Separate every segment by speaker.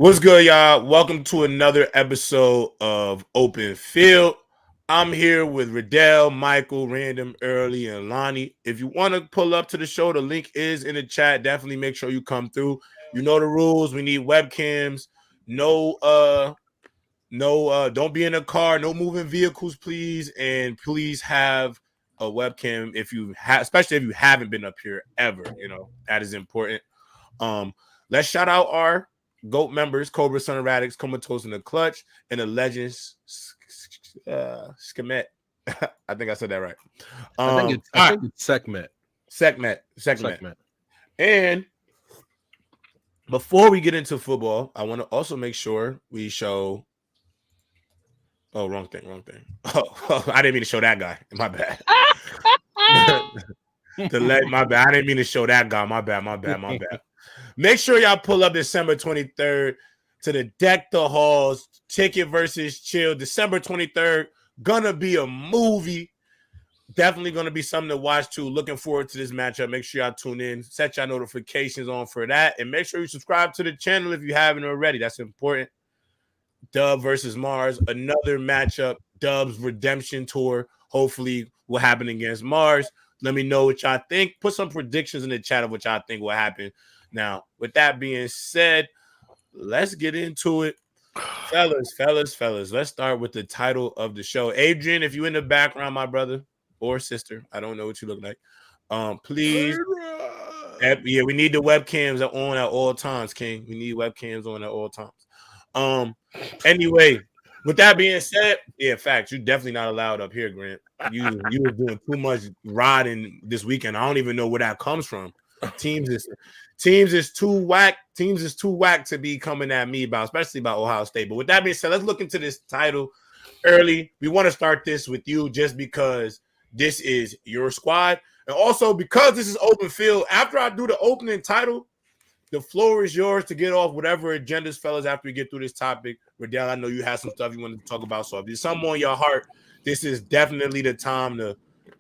Speaker 1: What's good, y'all? Welcome to another episode of Open Field. I'm here with Riddell, Michael, Random, Early, and Lonnie. If you want to pull up to the show, the link is in the chat. Definitely make sure you come through. You know the rules. We need webcams. Don't be in a car. No moving vehicles, please. And please have a webcam if you have, especially if you haven't been up here ever. That is important. Let's shout out our GOAT members, Cobra, Son Radix, Comatose in the Clutch, and the Legends Schemet. I think I said that right.
Speaker 2: I think it's Sekhmet.
Speaker 1: Sekhmet. And before we get into football, I want to also make sure we show. Oh, wrong thing. Oh, I didn't mean to show that guy. My bad. My bad. I didn't mean to show that guy. My bad. Make sure y'all pull up December 23rd to the Deck the Halls Ticket versus Chill. December 23rd, gonna be a movie. Definitely gonna be something to watch too. Looking forward to this matchup. Make sure y'all tune in. Set your notifications on for that. And make sure you subscribe to the channel if you haven't already. That's important. Dub versus Mars. Another matchup. Dub's redemption tour. Hopefully will happen against Mars. Let me know what y'all think. Put some predictions in the chat of what y'all think will happen. Now, with that being said, let's get into it. Fellas. Let's start with the title of the show. Adrian, if you in the background, my brother or sister, I don't know what you look like. Please. Yeah, we need the webcams on at all times, King. We need webcams on at all times. Anyway, with that being said, yeah, facts. You're definitely not allowed up here, Grant. You were doing too much riding this weekend. I don't even know where that comes from. Teams is too whack. Teams is too whack to be coming at me about, especially about Ohio State. But with that being said, let's look into this title early. We want to start this with you just because this is your squad, and also because this is open field. After I do the opening title, the floor is yours to get off whatever agendas, fellas. After we get through this topic, Riddell, I know you have some stuff you want to talk about. So if there's something on your heart, this is definitely the time to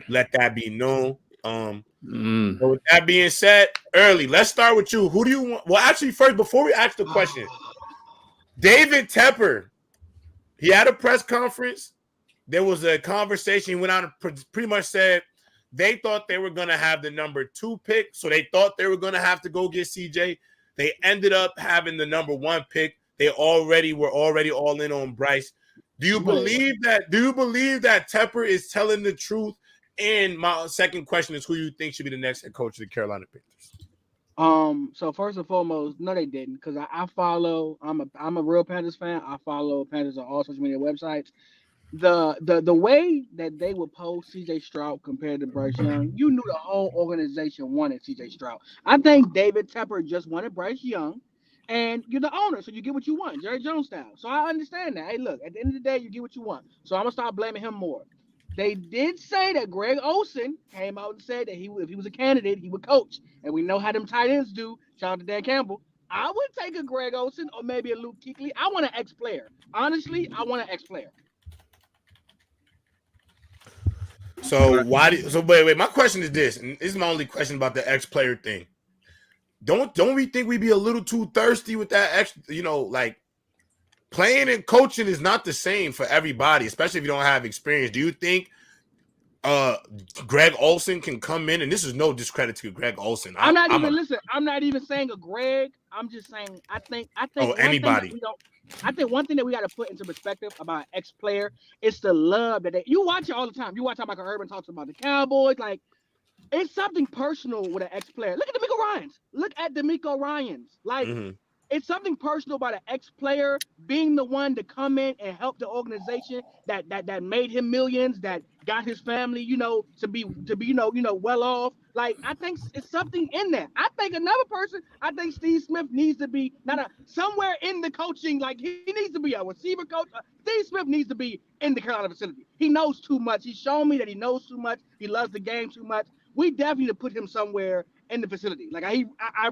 Speaker 1: let that be known. But with that being said, Early, let's start with you. Who do you want? Well, actually, first, before we ask the question, David Tepper, he had a press conference. There was a conversation. He went out and pretty much said they thought they were going to have the number 2 pick, so they thought they were going to have to go get CJ. They ended up having the number 1 pick. They were already all in on Bryce. Do you believe that Tepper is telling the truth? And my second question is, who you think should be the next head coach of the Carolina Panthers?
Speaker 3: So first and foremost, no, they didn't, because I follow. I'm a real Panthers fan. I follow Panthers on all social media websites. The way that they would post CJ Stroud compared to Bryce Young, you knew the whole organization wanted CJ Stroud. I think David Tepper just wanted Bryce Young, and you're the owner, so you get what you want, Jerry Jones style. So I understand that. Hey, look, at the end of the day, you get what you want. So I'm gonna start blaming him more. They did say that Greg Olsen came out and said that if he was a candidate, he would coach. And we know how them tight ends do. Shout out to Dan Campbell. I would take a Greg Olsen or maybe a Luke Kuechly. I want an ex-player. Honestly, I want an ex-player.
Speaker 1: So wait. My question is this, and this is my only question about the ex-player thing. Don't we think we'd be a little too thirsty with that ex? Like playing and coaching is not the same for everybody, especially if you don't have experience. Do you think Greg Olsen can come in? And this is no discredit to Greg Olsen.
Speaker 3: I'm not even saying a Greg. I'm just saying I think
Speaker 1: anybody.
Speaker 3: I think one thing that we got to put into perspective about ex-player is the love that you watch it all the time. You watch how Michael Irvin talks about the Cowboys. Like, it's something personal with an ex-player. Look at DeMeco Ryans. Like, it's something personal about an ex-player being the one to come in and help the organization that made him millions, that got his family, to be well off. Like, I think it's something in there. I think another person, I think Steve Smith needs to be somewhere in the coaching. Like, he needs to be a receiver coach. Steve Smith needs to be in the Carolina facility. He knows too much. He's shown me that he knows too much. He loves the game too much. We definitely need to put him somewhere in the facility. Like I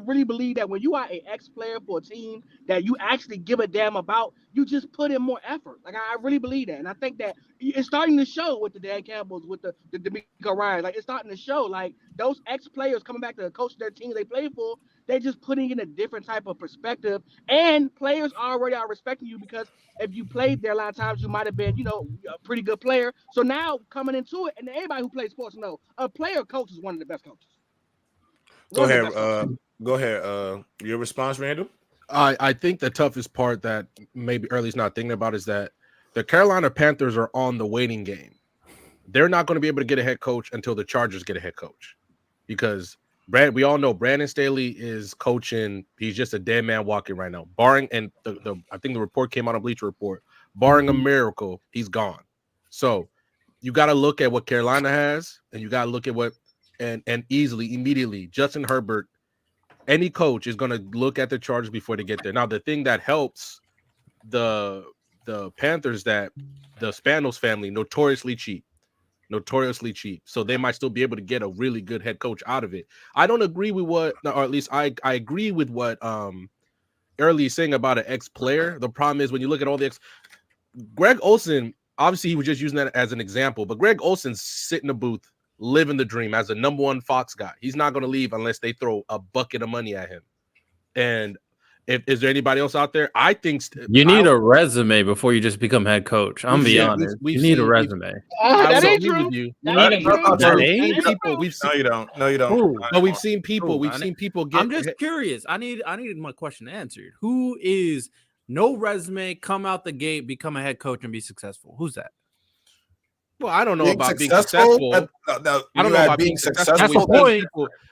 Speaker 3: really believe that when you are an ex-player for a team that you actually give a damn about, you just put in more effort. Like I really believe that, and I think that it's starting to show with the Dan Campbells, with the D'Amico Ryan. Like it's starting to show. Like those ex-players coming back to coach their team they play for, they're just putting in a different type of perspective, and players already are respecting you because if you played there a lot of times, you might have been, a pretty good player. So now coming into it, and everybody who plays sports know a player coach is one of the best coaches.
Speaker 1: Go ahead. Your response, Randall?
Speaker 2: I think the toughest part that maybe Early's not thinking about is that the Carolina Panthers are on the waiting game. They're not going to be able to get a head coach until the Chargers get a head coach, because we all know Brandon Staley is coaching. He's just a dead man walking right now. Barring, and I think the report came out on Bleacher Report, barring a miracle, he's gone. So you got to look at what Carolina has, and you got to look at what, and immediately, Justin Herbert, any coach is going to look at the Chargers before they get there. Now, the thing that helps the Panthers, that the Spanos family, notoriously cheap. So they might still be able to get a really good head coach out of it. I don't agree with or at least I agree with what Early is saying about an ex-player. The problem is when you look at all the Greg Olsen, obviously he was just using that as an example, but Greg Olsen's sitting in the booth, living the dream as a number one Fox guy. He's not going to leave unless they throw a bucket of money at him. And is there anybody else out there? I think
Speaker 4: you need a resume before you just become head coach. I'm be honest. You need a resume.
Speaker 3: That ain't true.
Speaker 2: We've seen
Speaker 1: No, you don't. No, you don't.
Speaker 2: But we've seen people. We've seen people get.
Speaker 4: I'm just curious. I need my question answered. Who is no resume, come out the gate, become a head coach, and be successful? Who's that?
Speaker 2: Well, I don't know about being successful.
Speaker 1: No,
Speaker 2: I don't know about being successful.
Speaker 4: That's the point.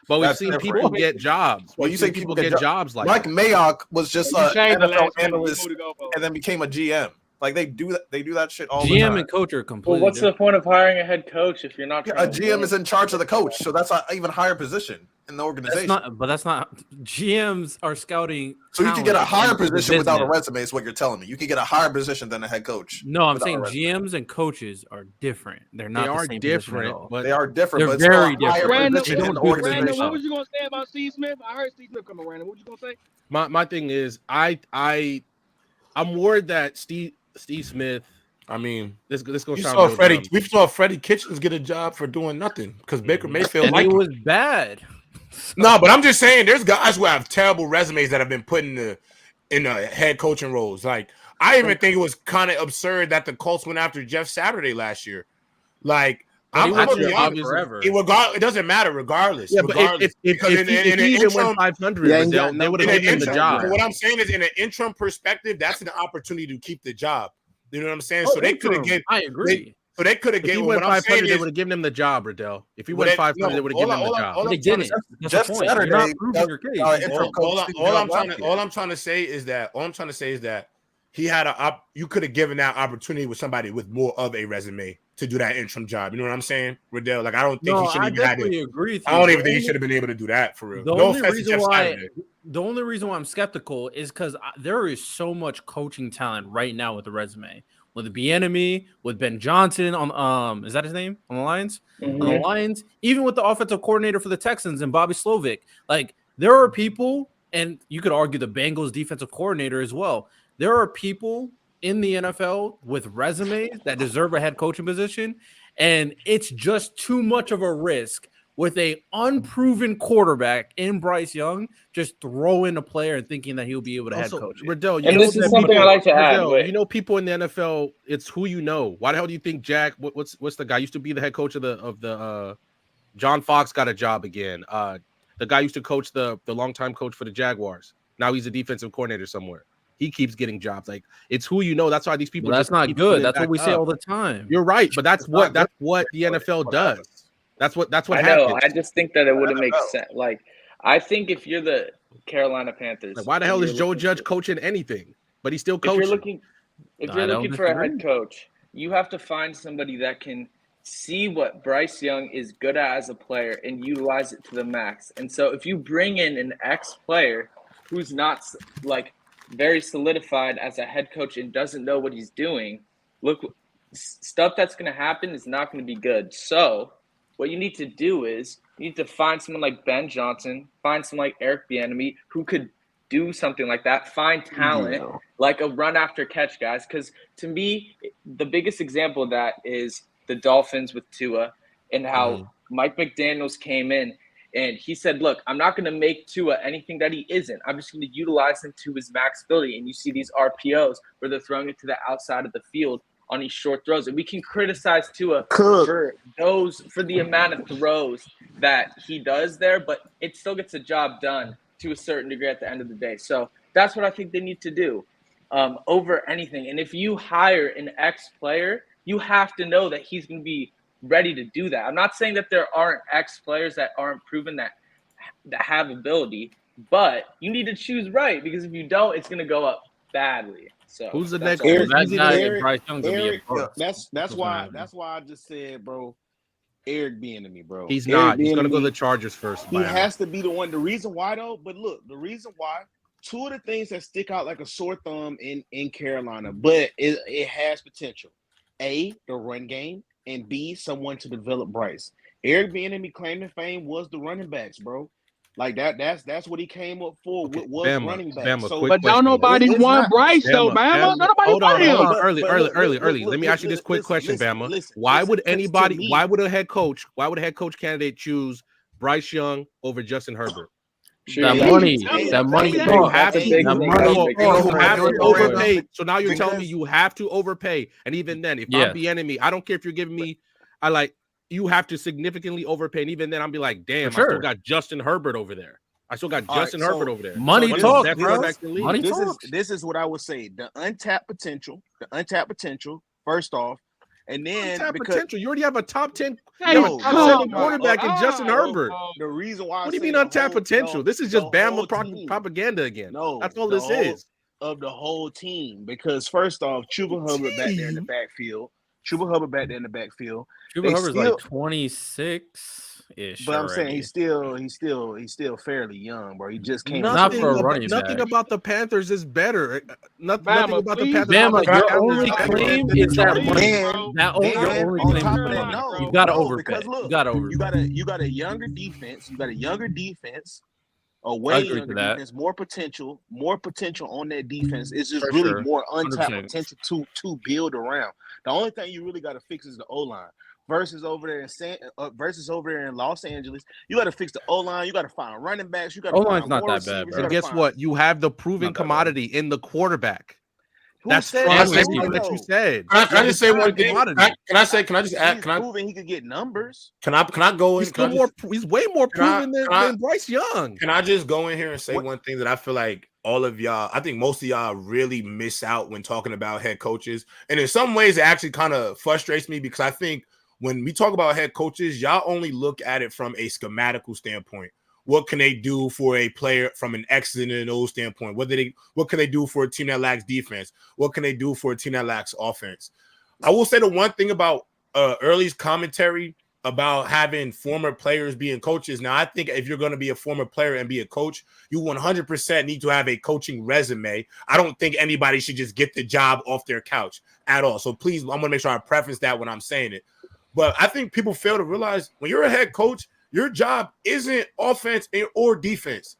Speaker 2: But we've seen people get jobs.
Speaker 5: Well, you say
Speaker 2: people get jobs like
Speaker 5: Mike
Speaker 2: that.
Speaker 5: Mayock was just an NFL
Speaker 3: analyst
Speaker 5: analyst and then became a GM. Like they do that shit all the
Speaker 4: GM
Speaker 5: time.
Speaker 4: and coach are completely.
Speaker 6: Well, what's the point of hiring a head coach if you're not?
Speaker 5: A GM is in charge of the coach, so that's an even higher position in the organization.
Speaker 4: That's not. GMs are scouting.
Speaker 5: So you can get a higher position without a resume. Is what you're telling me? You can get a higher position than a head coach.
Speaker 4: No, I'm saying GMs and coaches are different. They're not.
Speaker 2: They are
Speaker 4: the same
Speaker 2: different,
Speaker 4: but
Speaker 5: they are different.
Speaker 4: They're
Speaker 5: but
Speaker 4: very
Speaker 5: it's still a higher
Speaker 4: different.
Speaker 5: position in the organization.
Speaker 3: Randall, what was you gonna say about Steve Smith? I heard Steve Smith coming around. What was you gonna say?
Speaker 2: My thing is, I'm worried that Steve Smith.
Speaker 1: I mean,
Speaker 2: this gonna
Speaker 1: we
Speaker 2: sound
Speaker 1: saw Freddie Kitchens get a job for doing nothing because Baker Mayfield
Speaker 4: and he was bad.
Speaker 1: No, but I'm just saying there's guys who have terrible resumes that have been put in the head coaching roles. Like I even think it was kind of absurd that the Colts went after Jeff Saturday last year. Like I'm gonna be honest, forever. It doesn't matter regardless.
Speaker 2: Yeah, but if he even went 500, they would have given him the job.
Speaker 1: What I'm saying is, in an interim perspective, that's an opportunity to keep the job. You know what I'm saying? So they could have given.
Speaker 4: I agree.
Speaker 1: So they could have given.
Speaker 2: If he went 500, they would have given him the job, Riddell. If he went 500, they would have given him the job.
Speaker 4: They didn't. That's the point. You're not proving your case.
Speaker 1: All I'm trying to say is that he had you could have given that opportunity with somebody with more of a resume to do that interim job. You know what I'm saying, Riddell? Like I don't think he should even have it.
Speaker 4: Agree.
Speaker 1: I don't even think he should have been able to do that for real.
Speaker 4: The only reason why I'm skeptical is because there is so much coaching talent right now with the resume. With Bieniemy, with Ben Johnson on is that his name on the Lions?
Speaker 6: Mm-hmm.
Speaker 4: On the Lions, even with the offensive coordinator for the Texans and Bobby Slovic. Like there are people, and you could argue the Bengals defensive coordinator as well. There are people in the NFL with resumes that deserve a head coaching position, and it's just too much of a risk with a unproven quarterback in Bryce Young, just throw in a player and thinking that he'll be able to head coach.
Speaker 2: Riddell,
Speaker 6: and this is something I like to add.
Speaker 2: You know, people in the NFL, it's who you know. Why the hell do you think what's the guy used to be the head coach of the John Fox got a job again? The guy used to coach the longtime coach for the Jaguars. Now he's a defensive coordinator somewhere. He keeps getting jobs. Like it's who you know. That's why these people.
Speaker 4: That's not good. That's what we say all the time.
Speaker 2: You're right, but that's what the NFL does. That's what
Speaker 6: I
Speaker 2: happens.
Speaker 6: know. I just think that it wouldn't make sense. Like I think if you're the Carolina Panthers,
Speaker 2: like, why the hell is Joe Judge coaching anything? But he's still coaching.
Speaker 6: If you're looking for a head coach, you have to find somebody that can see what Bryce Young is good at as a player and utilize it to the max. And so if you bring in an ex-player who's not like very solidified as a head coach and doesn't know what he's doing, look, stuff that's going to happen is not going to be good. So what you need to do is you need to find someone like Ben Johnson, find someone like Eric Bieniemy who could do something like that, find talent, like a run after catch guys. Because to me, the biggest example of that is the Dolphins with Tua and how Mike McDaniels came in and he said, look, I'm not going to make Tua anything that he isn't. I'm just going to utilize him to his max ability. And you see these RPOs where they're throwing it to the outside of the field on these short throws. And we can criticize Tua for the amount of throws that he does there, but it still gets the job done to a certain degree at the end of the day. So that's what I think they need to do over anything. And if you hire an ex-player, you have to know that he's going to be ready to do that. I'm not saying that there aren't ex-players that aren't proven that have ability, but you need to choose right, because if you don't, it's going to go up badly. So
Speaker 2: who's the next?
Speaker 7: That's why I just said, bro, Eric Bieniemy, bro.
Speaker 2: He's not. He's gonna go to the Chargers first.
Speaker 7: He has to be the one. The reason why, though, but look, the reason why, two of the things that stick out like a sore thumb in Carolina, but it has potential. A, the run game, and B, someone to develop Bryce. Eric Bieniemy claim to fame was the running backs, bro. Like that's what he came up for.
Speaker 2: Okay,
Speaker 7: was running back.
Speaker 3: But don't nobody want Bryce though, Bama. Nobody want him.
Speaker 2: Early. Let me ask you this quick question, Bama. Why would a head coach candidate choose Bryce Young over Justin Herbert?
Speaker 4: That money
Speaker 2: You have to overpay. So now you're telling me you have to overpay. And even then, if I'm the enemy, I don't care if you're giving me, you have to significantly overpay. And even then, I'll be like, damn, I still got Justin Herbert over there. Herbert over there.
Speaker 4: Money talk, bro.
Speaker 7: This is what I would say. The untapped potential, first off. And then
Speaker 2: potential. You already have a top 10 quarterback in Justin Herbert.
Speaker 7: The reason why
Speaker 2: what do you mean untapped potential? This is just Bama propaganda again.
Speaker 7: No,
Speaker 2: that's all this is.
Speaker 7: Of the whole team. Because first off, Chuba Hubbard back there in the backfield. Chuba Hubbard's
Speaker 4: like 26-ish.
Speaker 7: But I'm saying he's still fairly young, bro. He just came.
Speaker 2: Nothing about the Panthers is better. Nothing about the Panthers.
Speaker 4: Bama, your only claim is that money. You got to overpay.
Speaker 7: Because look, you got a younger defense. A way younger defense, more potential on that defense. It's just really more untapped 100%. Potential to build around. The only thing you really got to fix is the O-line. Versus over there in Los Angeles, you got to fix the O-line. You got to find running backs. You got to
Speaker 4: O-line's not that bad, bro.
Speaker 2: And guess what? You have the proven commodity in the quarterback.
Speaker 7: That's
Speaker 2: that you said.
Speaker 1: Can I just say one thing? Can I just add?
Speaker 7: He's proven he could get numbers.
Speaker 1: Can I go in?
Speaker 2: He's way more proven than Bryce Young.
Speaker 1: Can I just go in here and say one thing that I feel like all of y'all, I think most of y'all really miss out when talking about head coaches, and in some ways it actually kind of frustrates me because I think when we talk about head coaches, y'all only look at it from a schematical standpoint. What can they do for a player from an X's and O's standpoint? What can they do for a team that lacks defense? What can they do for a team that lacks offense? I will say the one thing about Early's commentary about having former players being coaches. Now, I think if you're going to be a former player and be a coach, you 100% need to have a coaching resume. I don't think anybody should just get the job off their couch at all. So please, I'm going to make sure I preface that when I'm saying it. But I think people fail to realize when you're a head coach, your job isn't offense or defense.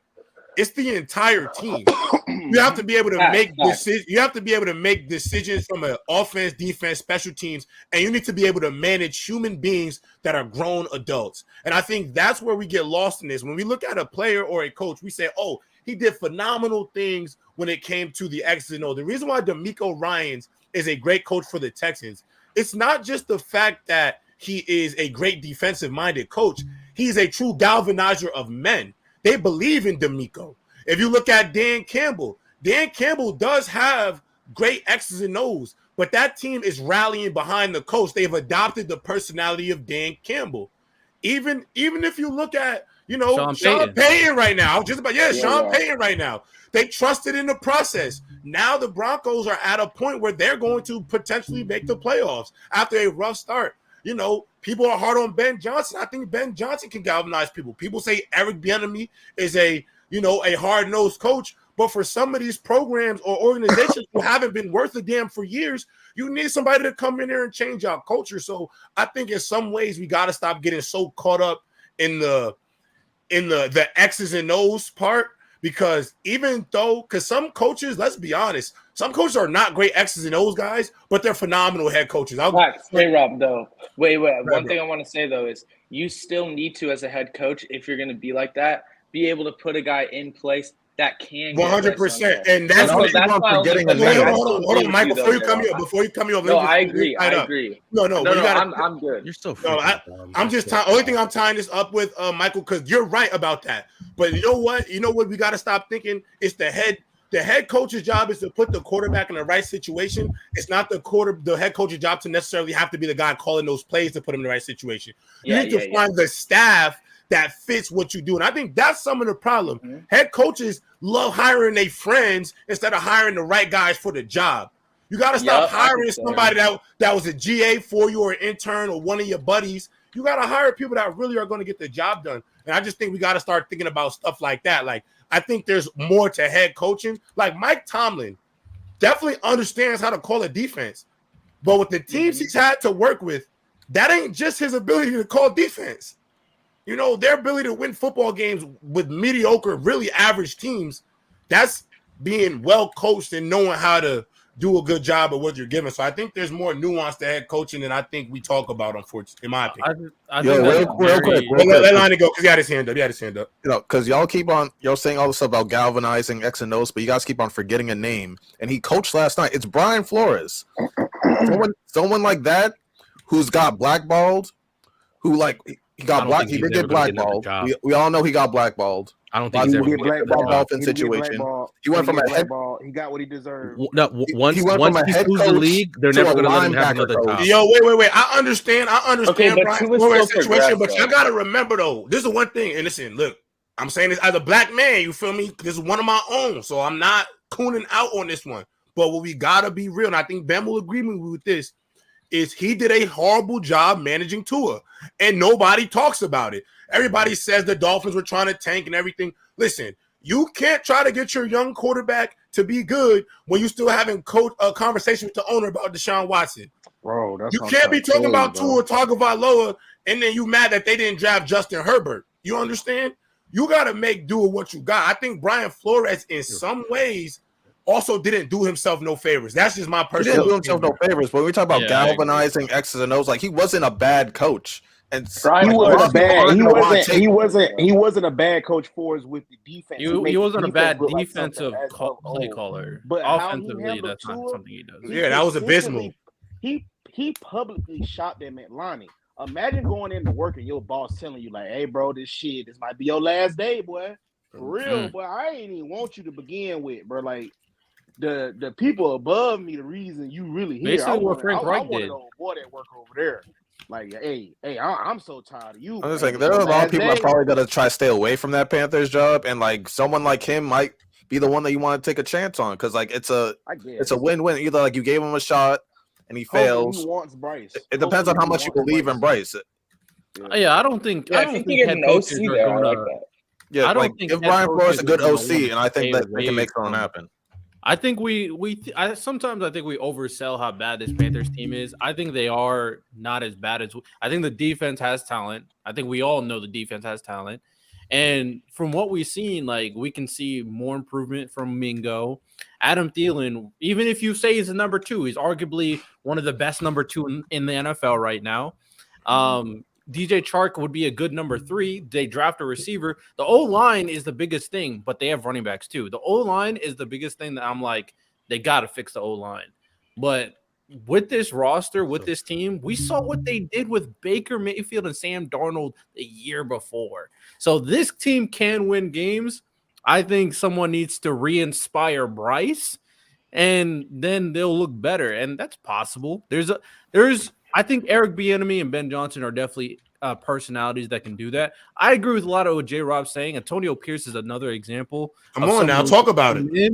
Speaker 1: It's the entire team. You have to be able to make decisions. You have to be able to make decisions from an offense, defense, special teams, and you need to be able to manage human beings that are grown adults. And I think that's where we get lost in this. When we look at a player or a coach, we say, "Oh, he did phenomenal things when it came to the X's and O's." The reason why DeMeco Ryans is a great coach for the Texans, it's not just the fact that he is a great defensive-minded coach. He's a true galvanizer of men. They believe in DeMeco. If you look at Dan Campbell does have great X's and O's, but that team is rallying behind the coach. They've adopted the personality of Dan Campbell. Even if you look at, Sean Payton right now. Sean Payton right now. They trusted in the process. Now the Broncos are at a point where they're going to potentially make the playoffs after a rough start. People are hard on Ben Johnson. I think Ben Johnson can galvanize people. People say Eric Bieniemy is a hard-nosed coach, But for some of these programs or organizations who haven't been worth a damn for years, you need somebody to come in there and change our culture. So I think in some ways we got to stop getting so caught up in the X's and O's part, because some coaches, let's be honest, some coaches are not great X's and O's guys, but they're phenomenal head coaches.
Speaker 6: Hey, Rob, though. Wait. One thing I want to say, though, is you still need to, as a head coach, if you're going to be like that, be able to put a guy in place that can
Speaker 1: 100%. And that's why
Speaker 5: I'm forgetting a name.
Speaker 1: Hold on, Mike, before you come here.
Speaker 6: No, I agree. No, I'm good.
Speaker 2: You're so
Speaker 1: I'm just only thing I'm tying this up with, Michael, because you're right about that. But you know what? We got to stop thinking it's the head coach's job is to put the quarterback in the right situation. It's not the head coach's job to necessarily have to be the guy calling those plays to put him in the right situation. You need to find the staff that fits what you do. And I think that's some of the problem. Mm-hmm. Head coaches love hiring their friends instead of hiring the right guys for the job. You got to stop hiring somebody that was a GA for you or an intern or one of your buddies. You got to hire people that really are going to get the job done. And I just think we got to start thinking about stuff like that. Like, I think there's more to head coaching. Like Mike Tomlin definitely understands how to call a defense. But with the teams he's had to work with, that ain't just his ability to call defense. You know, their ability to win football games with mediocre, really average teams, that's being well coached and knowing how to do a good job of what you're given. So I think there's more nuance to head coaching than I think we talk about, unfortunately, in my opinion.
Speaker 5: Real quick.
Speaker 1: Let Lonnie go because he had his hand up. You
Speaker 5: know, because y'all saying all this stuff about galvanizing X and O's, but you guys keep on forgetting a name. And he coached last night. It's Brian Flores. Someone like that who's got blackballed, who like – he did get blackballed. We all know he got blackballed.
Speaker 2: I don't think he's ever
Speaker 5: blackballed in situation. He went from a head ball.
Speaker 7: He got what he deserved.
Speaker 2: No, once he moves the league, they're never going to let him have another job.
Speaker 1: Yo, wait. I understand Brian Flores' situation, but you got to remember though, this is one thing. And listen, look, I'm saying this as a black man. You feel me? This is one of my own, so I'm not cooning out on this one. But what we got to be real, and I think Ben will agree with this, is he did a horrible job managing Tua, and nobody talks about it. Everybody says the Dolphins were trying to tank and everything. Listen, you can't try to get your young quarterback to be good when you're still having a conversation with the owner about Deshaun Watson.
Speaker 7: Bro,
Speaker 1: you can't be talking about Tua Tagovailoa and then you mad that they didn't draft Justin Herbert. You understand? You got to make do with what you got. I think Brian Flores, in some ways, also didn't do himself no favors. That's just my personal.
Speaker 5: He didn't do himself no favors. But when we talk about galvanizing X's and O's, like he wasn't a bad coach, and
Speaker 7: he wasn't a bad coach for us with the defense.
Speaker 4: He wasn't a bad defensive play caller, but offensively, that's not something he does.
Speaker 1: Yeah, that was abysmal.
Speaker 7: He publicly shot them at Lonnie. Imagine going into work and your boss telling you like, "Hey, bro, this might be your last day, boy. For real, boy. I ain't even want you to begin with, bro. Like." The people above me, the reason you really here.
Speaker 4: Basically, what Frank Reich did.
Speaker 7: Boy, that work over there. Like, hey, I'm so tired of you.
Speaker 5: I'm just saying, there are a lot of people that probably gonna try to stay away from that Panthers job, and like someone like him might be the one that you want to take a chance on, because like it's a win-win. Either like you gave him a shot and he fails.
Speaker 7: He wants Bryce.
Speaker 5: It depends on how much you believe in Bryce.
Speaker 4: Yeah, I don't think. I think
Speaker 6: he get an OC there. I like that.
Speaker 5: Yeah, I don't think give Brian Flores a good OC, and I think that they can make something happen.
Speaker 4: I think sometimes I think we oversell how bad this Panthers team is. I think they are not as bad as I think the defense has talent. I think we all know the defense has talent. And from what we've seen, like we can see more improvement from Mingo. Adam Thielen, even if you say he's a number 2, he's arguably one of the best number 2 in the NFL right now. DJ Chark would be a good number 3. They draft a receiver. The O-line is the biggest thing, but they have running backs too. The O-line is the biggest thing that I'm like, they got to fix the O-line. But with this roster, with this team, we saw what they did with Baker Mayfield and Sam Darnold the year before. So this team can win games. I think someone needs to re-inspire Bryce, and then they'll look better. And that's possible. I think Eric Bieniemy and Ben Johnson are definitely personalities that can do that. I agree with a lot of what J. Rob's saying. Antonio Pierce is another example.
Speaker 1: Come on now, talk about it.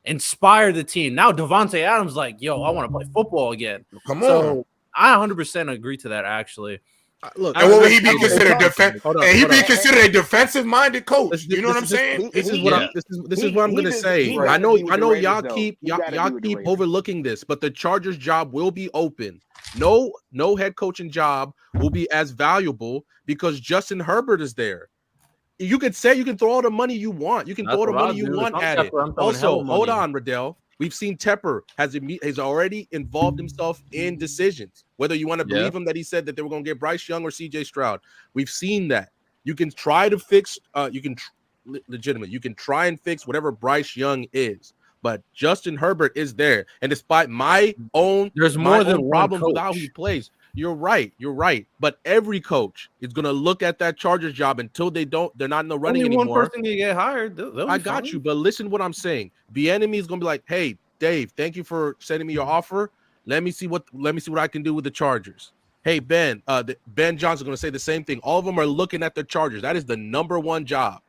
Speaker 4: Inspire the team. Now Devontae Adams like, yo, I want to play football again.
Speaker 1: Come on.
Speaker 4: So I 100% agree to that, actually.
Speaker 2: Look,
Speaker 1: and what would he be considered
Speaker 2: considered
Speaker 1: a defensive-minded coach? You know what I'm saying?
Speaker 2: This is what I'm gonna say. I know y'all keep overlooking this, but the Chargers job will be open. No head coaching job will be as valuable because Justin Herbert is there. You can throw all the money you want. You can throw all the money you want at it. Also, hold on, Riddell. We've seen Tepper has already involved himself in decisions. Whether you want to believe him that he said that they were going to get Bryce Young or CJ Stroud, we've seen that. You can try to fix. You can try and fix whatever Bryce Young is, but Justin Herbert is there. And despite my own,
Speaker 4: there's more than
Speaker 2: problems with how he plays. You're right. But every coach is going to look at that Chargers job until they're not in the running anymore.
Speaker 4: One person to get hired.
Speaker 2: I got you, but listen to what I'm saying. Bieniemy is going to be like, "Hey, Dave, thank you for sending me your offer. Let me see what I can do with the Chargers." Hey, Ben, Ben Johnson's going to say the same thing. All of them are looking at the Chargers. That is the number one job.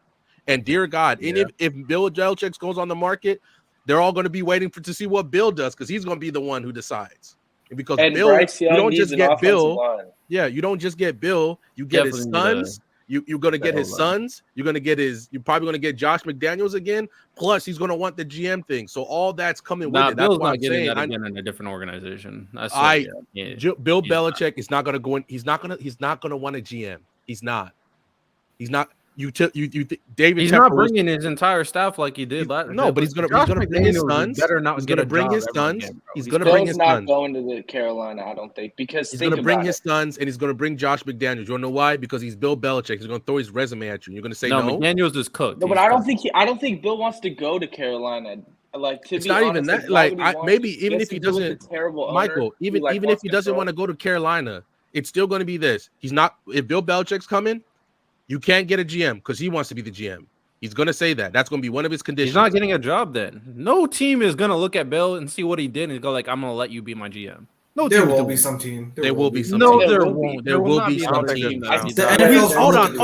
Speaker 2: And dear God, and if Bill Belichick goes on the market, they're all going to be waiting to see what Bill does because he's going to be the one who decides. Because Bill, you don't just get Bill. Yeah, you don't just get Bill. You get his sons. You're going to get his sons. You're probably going to get Josh McDaniels again. Plus, he's going to want the GM thing. So all that's coming with it. That's why I'm saying
Speaker 4: that again in a different organization.
Speaker 2: Bill Belichick is not going to go in. He's not going to want a GM. He's not. David.
Speaker 4: He's not bringing his entire staff like he did.
Speaker 2: No, but he's going to bring his sons. He's going to bring his sons. He's going to bring his sons.
Speaker 6: Not going to the Carolina, I don't think, because
Speaker 2: he's going to bring his sons and he's going to bring Josh McDaniels. You want to know why? Because he's Bill Belichick. He's going to throw his resume at you. You're going to say no.
Speaker 4: McDaniels is cooked.
Speaker 6: No, but I don't think Bill wants to go to Carolina. Like, to
Speaker 2: it's
Speaker 6: be
Speaker 2: not
Speaker 6: honest,
Speaker 2: even that. Like, maybe even if he doesn't, Michael, even if he doesn't want to go to Carolina, it's still going to be this. He's not. If Bill Belichick's coming, you can't get a GM because he wants to be the GM. He's going to say that. That's going to be one of his conditions.
Speaker 4: He's not getting a job then. No team is going to look at Bill and see what he did and go like, I'm going to let you be my GM. No,
Speaker 8: there will be some team.
Speaker 2: There will be some.
Speaker 4: No, there won't. There will be some team.
Speaker 2: Hold on.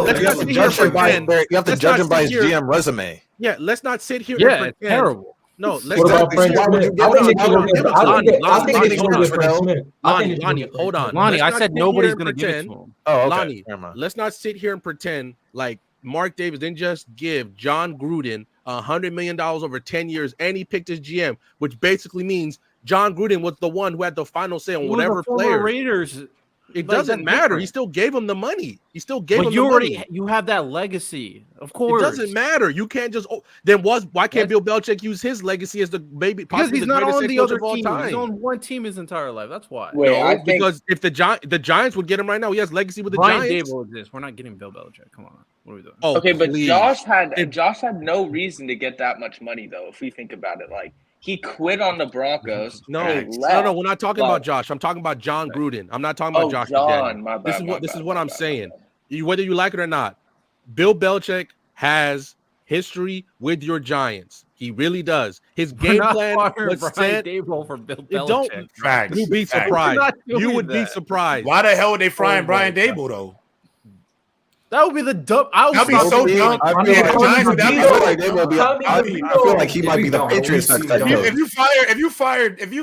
Speaker 2: Let's sit here for 10.
Speaker 5: You have to judge him by his GM resume.
Speaker 2: Yeah, let's not sit here.
Speaker 4: Yeah, it's terrible.
Speaker 2: No, let's Lonnie, hold on.
Speaker 4: Lonnie, I said nobody's going to give it to him.
Speaker 5: Oh, okay.
Speaker 2: Lonnie, let's not sit here and pretend like Mark Davis didn't just give John Gruden $100 million over 10 years, and he picked his GM, which basically means John Gruden was the one who had the final say on whatever player.
Speaker 4: Raiders.
Speaker 2: It doesn't matter. He still gave him the money. You
Speaker 4: have that legacy, of course.
Speaker 2: It doesn't matter. You can't just. Why can't Bill Belichick use his legacy as the baby?
Speaker 4: Because he's not on the other team. He's on one team his entire life. That's why.
Speaker 2: Because if the Giants would get him right now, he has legacy with the
Speaker 4: Brian
Speaker 2: Giants.
Speaker 4: Dable exists. We're not getting Bill Belichick. Come on. What are we doing?
Speaker 6: Okay, but please. Josh had no reason to get that much money though. If we think about it, like. He quit on the Broncos.
Speaker 2: No. We're not talking about Josh. I'm talking about John Gruden. I'm not talking about Josh.
Speaker 6: My bad,
Speaker 2: this is what I'm saying. Whether you like it or not, Bill Belichick has history with your Giants. He really does. His game plan was set.
Speaker 4: For Bill Belichick.
Speaker 2: You'd be surprised. You would be surprised.
Speaker 1: Why the hell are they frying Brian Dable though?
Speaker 4: That would be the dumb.
Speaker 1: That'd be so dumb.
Speaker 5: I feel like he might be the Patriots next head coach.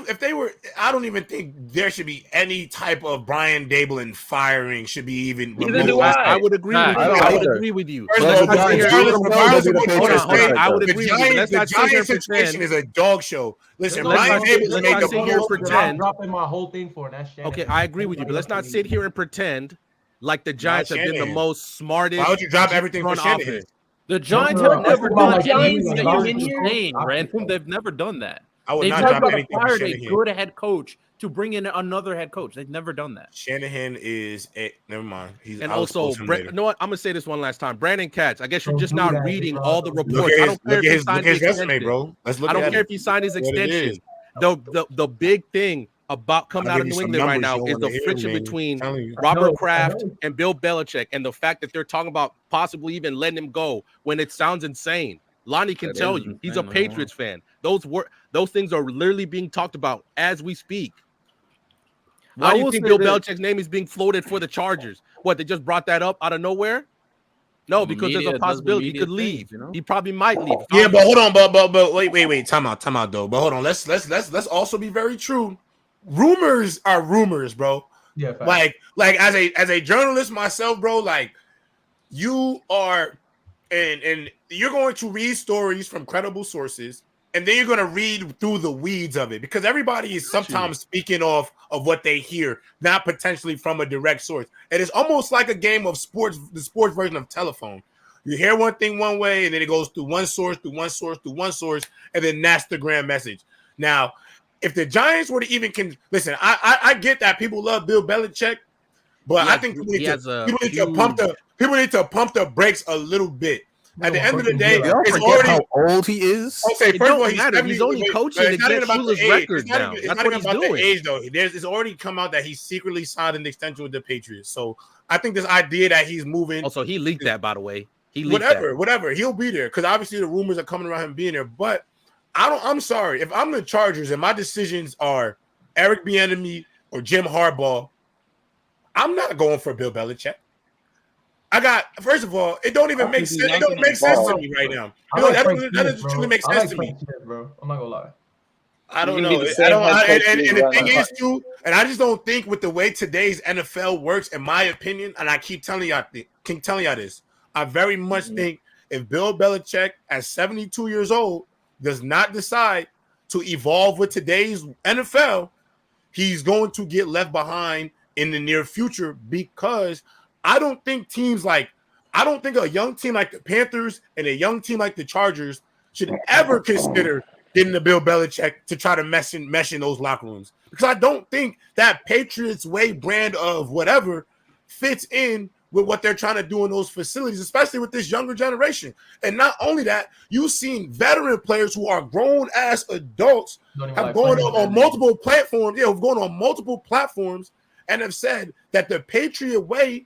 Speaker 1: If they were, I don't even think there should be any type of Brian Dable and firing should be even.
Speaker 2: I would agree. I would agree with you.
Speaker 1: I would agree. The Giants situation is a dog show. Listen, Brian Dable made the
Speaker 2: sit here and pretend.
Speaker 8: I'm dropping my whole thing for that.
Speaker 2: Okay, I agree with you, but let's not sit here and pretend like the Giants have been the most smartest.
Speaker 1: Why would you drop everything for Shanahan?
Speaker 4: The Giants have never done that. They've never done that.
Speaker 1: I would not drop anything for Shanahan.
Speaker 4: They've hired a good head coach to bring in another head coach. They've never done that.
Speaker 1: Shanahan is never mind.
Speaker 2: And also, you know what? I'm gonna say this one last time. Brandon Katz. I guess you're just not reading all the reports. I don't care if he signed his resume, bro. I don't care if he signed his extension. The big thing about coming out of New England right now is the friction between Robert Kraft and Bill Belichick, and the fact that they're talking about possibly even letting him go when it sounds insane. Lonnie can tell you he's a Patriots fan. Those things are literally being talked about as we speak. Why do you think Bill Belichick's name is being floated for the Chargers? What, they just brought that up out of nowhere? No, because there's a possibility he could leave. He probably might leave.
Speaker 1: Yeah, but hold on, but wait, time out though. But hold on, let's also be very true. Rumors are rumors, bro.
Speaker 8: Yeah, fact.
Speaker 1: Like as a journalist myself, bro, like you are and you're going to read stories from credible sources, and then you're going to read through the weeds of it because everybody is sometimes speaking off of what they hear, not potentially from a direct source. And it's almost like a game of sports, the sports version of telephone. You hear one thing one way, and then it goes through one source, and then that's the grand message. Now, if the Giants were to even listen, I get that people love Bill Belichick, but I think people need to pump the brakes a little bit. At the end of the day,
Speaker 5: it's already how old he is.
Speaker 2: Okay, first of all, he's only coaching to get Shula's record down. That's what he's doing.
Speaker 1: Age, though. It's already come out that he secretly signed an extension with the Patriots. So I think this idea that he's moving.
Speaker 2: Also, he leaked that, by the way.
Speaker 1: Whatever. He'll be there because obviously the rumors are coming around him being there. But I'm sorry if I'm the Chargers and my decisions are Eric Bieniemy or Jim Harbaugh. I'm not going for Bill Belichick. First of all, it don't even make sense. It don't make sense to me right now. That doesn't truly make sense to me,
Speaker 8: bro. I'm not gonna lie.
Speaker 1: I don't know. And the thing is, too, and I just don't think with the way today's NFL works, in my opinion, and I keep telling y'all this, I very much think if Bill Belichick at 72 years old does not decide to evolve with today's NFL, he's going to get left behind in the near future because I don't think a young team like the Panthers and a young team like the Chargers should ever consider getting the Bill Belichick to try to mesh in those locker rooms. Because I don't think that Patriots way brand of whatever fits in with what they're trying to do in those facilities, especially with this younger generation. And not only that, you've seen veteran players who are grown-ass adults have gone on multiple platforms, who've gone on multiple platforms and have said that the Patriot way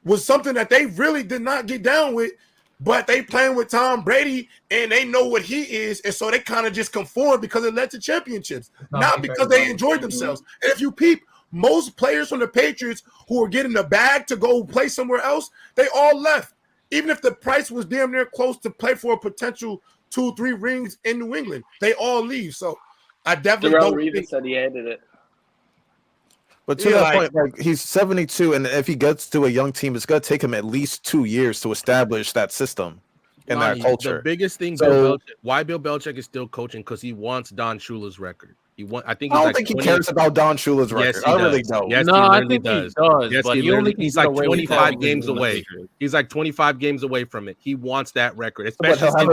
Speaker 1: was something that they really did not get down with, but they playing with Tom Brady and they know what he is, and so they kind of just conformed because it led to championships, not because they enjoyed themselves. And if you peep, most players from the Patriots who were getting the bag to go play somewhere else, they all left, even if the price was damn near close to play for a potential 2-3 rings in New England. They all leave. So I definitely don't think
Speaker 6: said he hated it.
Speaker 5: But to that point, like he's 72, and if he gets to a young team, it's going to take him at least 2 years to establish that system and that culture.
Speaker 2: The biggest thing, why Bill Belichick is still coaching, because he wants Don Shula's record. I don't
Speaker 5: think he cares about Don Shula's record.
Speaker 2: Yes,
Speaker 5: I really don't.
Speaker 2: Yes,
Speaker 4: no, I think he does.
Speaker 2: Yes,
Speaker 4: but
Speaker 2: he's like 25 games away. He's like 25 games away from it. He wants that record, especially him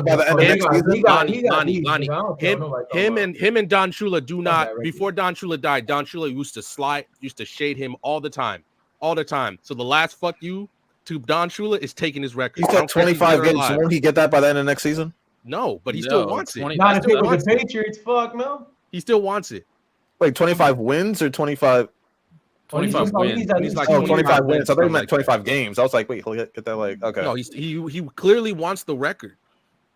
Speaker 2: and Don Shula do not. Before Don Shula died, Don Shula used to shade him all the time. So the last fuck you to Don Shula is taking his record.
Speaker 5: He's got 25 games. So won't he get that by the end of next season?
Speaker 2: No, but he still wants it.
Speaker 8: Not if it was the Patriots. Fuck no.
Speaker 2: He still wants it.
Speaker 5: Wait, 25 wins or 25?
Speaker 2: 25 wins. He's like
Speaker 5: 25 wins. I thought he meant 25 games. I was like, wait, he'll get that like, okay.
Speaker 2: No, he clearly wants the record.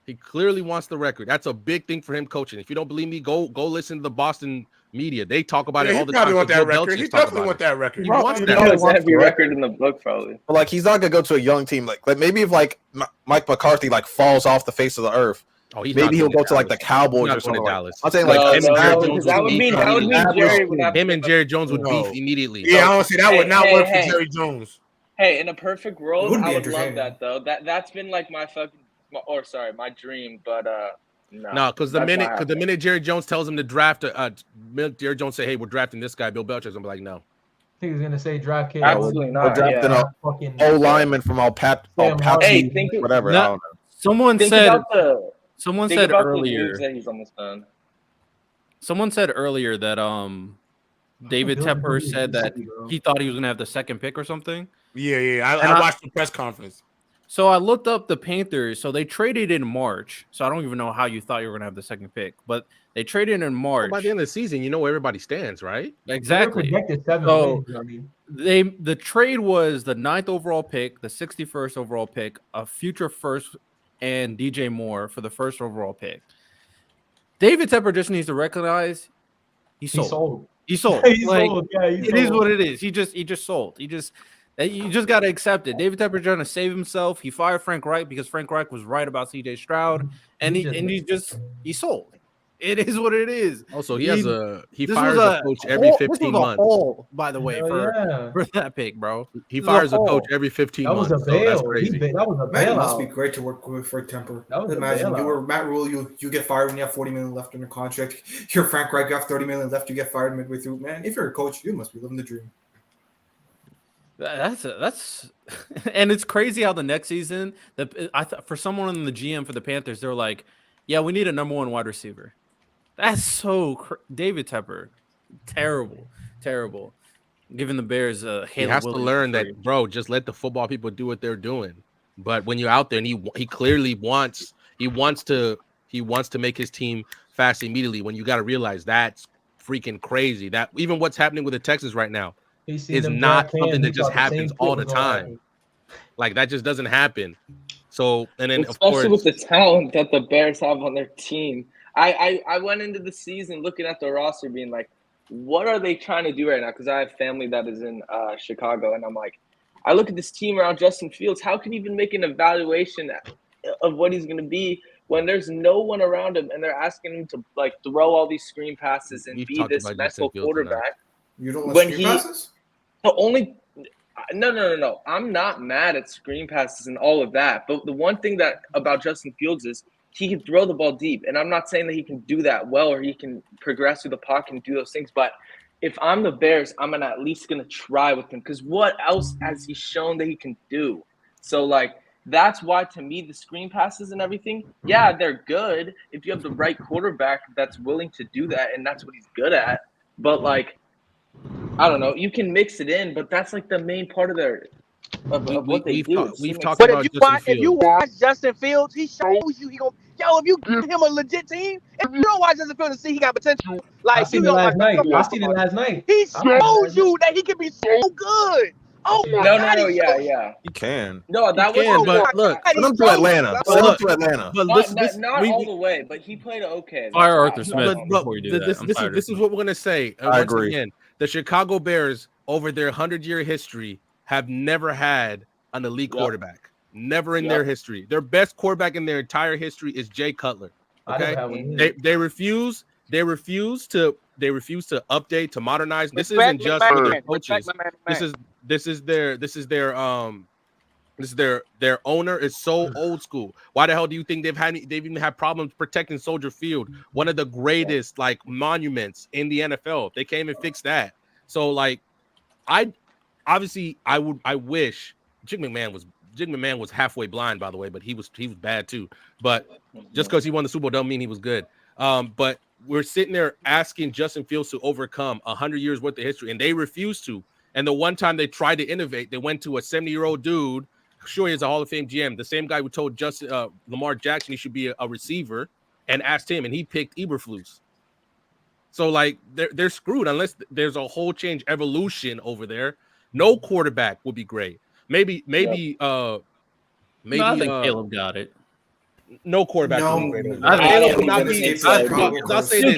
Speaker 2: He clearly wants the record. That's a big thing for him coaching. If you don't believe me, go listen to the Boston media. They talk about it all the time.
Speaker 1: He definitely want that record.
Speaker 2: He wants that.
Speaker 6: He wants every record in the book, probably.
Speaker 5: But like, he's not gonna go to a young team. Like maybe if like Mike McCarthy like falls off the face of the earth. Maybe he'll go to like the Cowboys or something.
Speaker 2: Dallas.
Speaker 5: I'm saying like
Speaker 2: him and Jerry Jones would beef immediately.
Speaker 1: Yeah, I don't see that would not work for Jerry Jones.
Speaker 6: Hey, in a perfect world, I would love that though. That's been like my dream, but
Speaker 2: no, because the minute Jerry Jones tells him to draft Jerry Jones say, "Hey, we're drafting this guy," Bill Belichick's gonna be like, "No."
Speaker 8: I think he's gonna say draft kid.
Speaker 6: Absolutely not.
Speaker 5: We're drafting a lineman from whatever. I don't know.
Speaker 4: Someone said earlier
Speaker 6: that he's almost done.
Speaker 4: Someone said earlier that David Tepper said that he thought he was gonna have the second pick or something.
Speaker 1: Yeah. I watched the press conference.
Speaker 4: So I looked up the Panthers. So they traded in March. So I don't even know how you thought you were gonna have the second pick, but they traded in March.
Speaker 2: By the end of the season, you know where everybody stands, right?
Speaker 4: Exactly. The trade was the 9th overall pick, the 61st overall pick, a future first, and DJ Moore for the first overall pick. David Tepper just needs to recognize he sold. He sold.
Speaker 8: He sold. Yeah,
Speaker 4: it is what it is. He just sold. You just got to accept it. David Tepper trying to save himself. He fired Frank Reich because Frank Reich was right about CJ Stroud, and he sold. It is what it is.
Speaker 2: Also, he fires
Speaker 4: a
Speaker 2: coach every 15 months.
Speaker 4: Hole, by the way, for that pick, bro.
Speaker 2: He fires a coach every 15 months.
Speaker 8: That was a bail.
Speaker 2: That's crazy.
Speaker 8: That was a
Speaker 9: Man,
Speaker 8: bailout.
Speaker 9: it must be great to work with for Temper. Imagine you were Matt Rule, you get fired when you have $40 million left in your contract. You're Frank Reich, you have $30 million left, you get fired midway through. Man, if you're a coach, you must be living the dream.
Speaker 4: That's and it's crazy how the next season for someone in the GM for the Panthers, they're like, yeah, we need a number 1 wide receiver. That's so David Tepper, terrible. Giving the Bears a
Speaker 2: he has to learn that, bro. Just let the football people do what they're doing. But when you're out there and he clearly wants to make his team fast immediately. When you got to realize that's freaking crazy. That even what's happening with the Texans right now is not something that just happens all the time. Like that just doesn't happen. So and then
Speaker 6: especially with the talent that the Bears have on their team. I went into the season looking at the roster being like, what are they trying to do right now? Because I have family that is in Chicago, and I'm like, I look at this team around Justin Fields. How can you even make an evaluation of what he's going to be when there's no one around him and they're asking him to like throw all these screen passes and be this mental quarterback?
Speaker 9: You don't want screen passes?
Speaker 6: No. I'm not mad at screen passes and all of that. But the one thing about Justin Fields is he can throw the ball deep. And I'm not saying that he can do that well or he can progress through the pocket and do those things. But if I'm the Bears, I'm at least going to try with him because what else has he shown that he can do? So, like, that's why, to me, the screen passes and everything, yeah, they're good if you have the right quarterback that's willing to do that, and that's what he's good at. But, like, I don't know. You can mix it in, but that's, like, the main part of what they do.
Speaker 2: We've talked about
Speaker 3: if you watch Justin Fields, he shows you he gonna if you give him a legit team, if you don't watch Justin Fields and see he got potential, like
Speaker 8: I seen it last night.
Speaker 3: He shows you that he can be so good. Oh my God!
Speaker 6: Yeah.
Speaker 5: He can.
Speaker 6: No, that was.
Speaker 2: But look,
Speaker 5: send him to Atlanta.
Speaker 2: But
Speaker 6: not all the way, but he played okay.
Speaker 4: Fire Arthur Smith.
Speaker 2: This is what we're gonna say.
Speaker 5: I agree.
Speaker 2: Again, the Chicago Bears, over their 100-year history, have never had an elite quarterback. Never in their history. Their best quarterback in their entire history is Jay Cutler. Okay, they refuse to update, to modernize. This isn't just for their coaches. This is their owner is so old school. Why the hell do you think they've even had problems protecting Soldier Field, one of the greatest like monuments in the NFL? They came and fixed that. So like, I wish Jim McMahon was halfway blind, by the way, but he was bad too. But just because he won the Super Bowl doesn't mean he was good. But we're sitting there asking Justin Fields to overcome 100 years worth of history, and they refuse to. And the one time they tried to innovate, they went to a 70-year-old dude. Sure, he's a Hall of Fame GM. The same guy who told Lamar Jackson he should be a receiver, and asked him, and he picked Eberflus. So like they're screwed unless there's a whole change evolution over there. No quarterback would be great. Maybe. I think
Speaker 4: Caleb got it.
Speaker 2: No quarterback.
Speaker 9: No,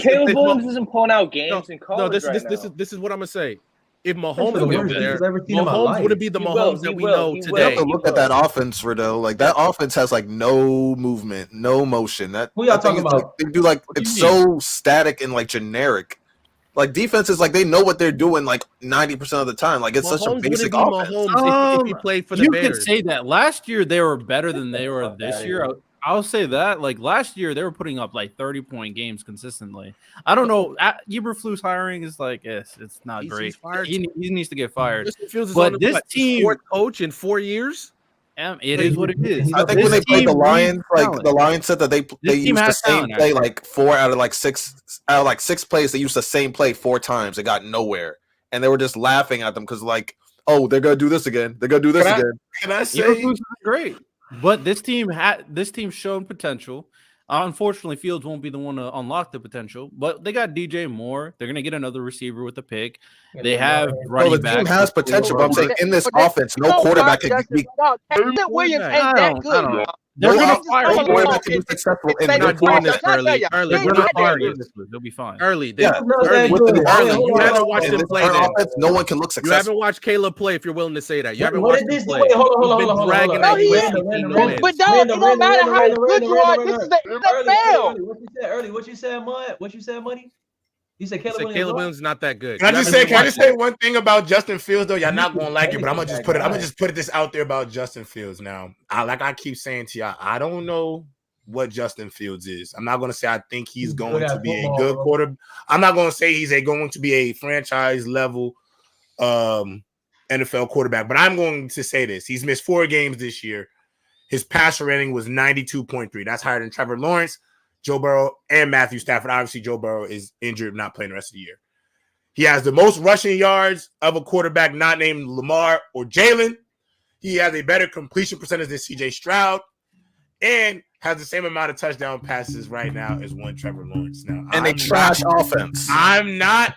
Speaker 6: Caleb Williams isn't pulling out games in college.
Speaker 2: This is what I'm gonna say. If Mahomes was there, Mahomes wouldn't be the Mahomes that we know today.
Speaker 5: You have to look at that offense, Riddle. Like that offense has like no movement, no motion. That
Speaker 8: who y'all talking about?
Speaker 5: Like, they do like it's so static and like generic. Like defenses, like they know what they're doing like 90% of the time. Like it's
Speaker 2: Mahomes
Speaker 5: such a basic offense.
Speaker 2: Mahomes if he played for the Bears.
Speaker 4: You could say that last year they were better than they were this year. I'll say that. Like last year, they were putting up like 30-point games consistently. I don't know. Eberflus hiring is like it's not great. He needs to get fired. But this team,
Speaker 2: fourth coach in 4 years.
Speaker 4: It is what it is.
Speaker 5: I think when they played the Lions, like the Lions said that they used the same play like 4 out of like 6 plays. They used the same play 4 times. They got nowhere, and they were just laughing at them because like, oh, they're gonna do this again. They're gonna do this again.
Speaker 1: Can I say
Speaker 4: great? But this team's shown potential. Unfortunately, Fields won't be the one to unlock the potential. But they got DJ Moore. They're gonna get another receiver with a pick. They have running back.
Speaker 5: The team has potential, but I'm saying in this offense, no quarterback can be.
Speaker 3: Williams ain't that good.
Speaker 4: They're
Speaker 5: No
Speaker 4: gonna fire
Speaker 5: no
Speaker 4: him.
Speaker 5: quarterback can be successful in
Speaker 2: We're not doing this early.
Speaker 4: Early,
Speaker 2: We're not firing this.
Speaker 4: They'll be fine.
Speaker 2: Early.
Speaker 5: Yeah.
Speaker 2: Early.
Speaker 5: With the
Speaker 2: Early.
Speaker 5: offense,
Speaker 2: You haven't watched him play. Then.
Speaker 5: Offense, no one can look
Speaker 2: You
Speaker 5: successful.
Speaker 2: haven't watched Caleb play. If you're willing to say that, you haven't
Speaker 8: What
Speaker 2: watched
Speaker 8: did
Speaker 2: him
Speaker 8: this?
Speaker 2: play.
Speaker 8: Wait, hold
Speaker 2: He's
Speaker 8: on.
Speaker 2: been
Speaker 8: No,
Speaker 2: dragging
Speaker 8: he
Speaker 2: that
Speaker 8: is.
Speaker 2: team to win.
Speaker 10: But dog, it don't matter how good you are. This is the NFL.
Speaker 8: What you said early? What you said, Mud? What you said, Muddy? You said Caleb
Speaker 2: Williams not that good.
Speaker 1: Can I just say one thing about Justin Fields though? Y'all not gonna like it, but I'm gonna just put this out there about Justin Fields now. I keep saying to y'all, I don't know what Justin Fields is. I'm not gonna say I think he's going to be a good quarterback. I'm not gonna say he's going to be a franchise level NFL quarterback, but I'm going to say this: he's missed 4 games this year. His passer rating was 92.3. That's higher than Trevor Lawrence, Joe Burrow, and Matthew Stafford. Obviously, Joe Burrow is injured, not playing the rest of the year. He has the most rushing yards of a quarterback not named Lamar or Jalen. He has a better completion percentage than C.J. Stroud, and has the same amount of touchdown passes right now as one Trevor Lawrence. Now,
Speaker 5: and a trash offense.
Speaker 1: I'm not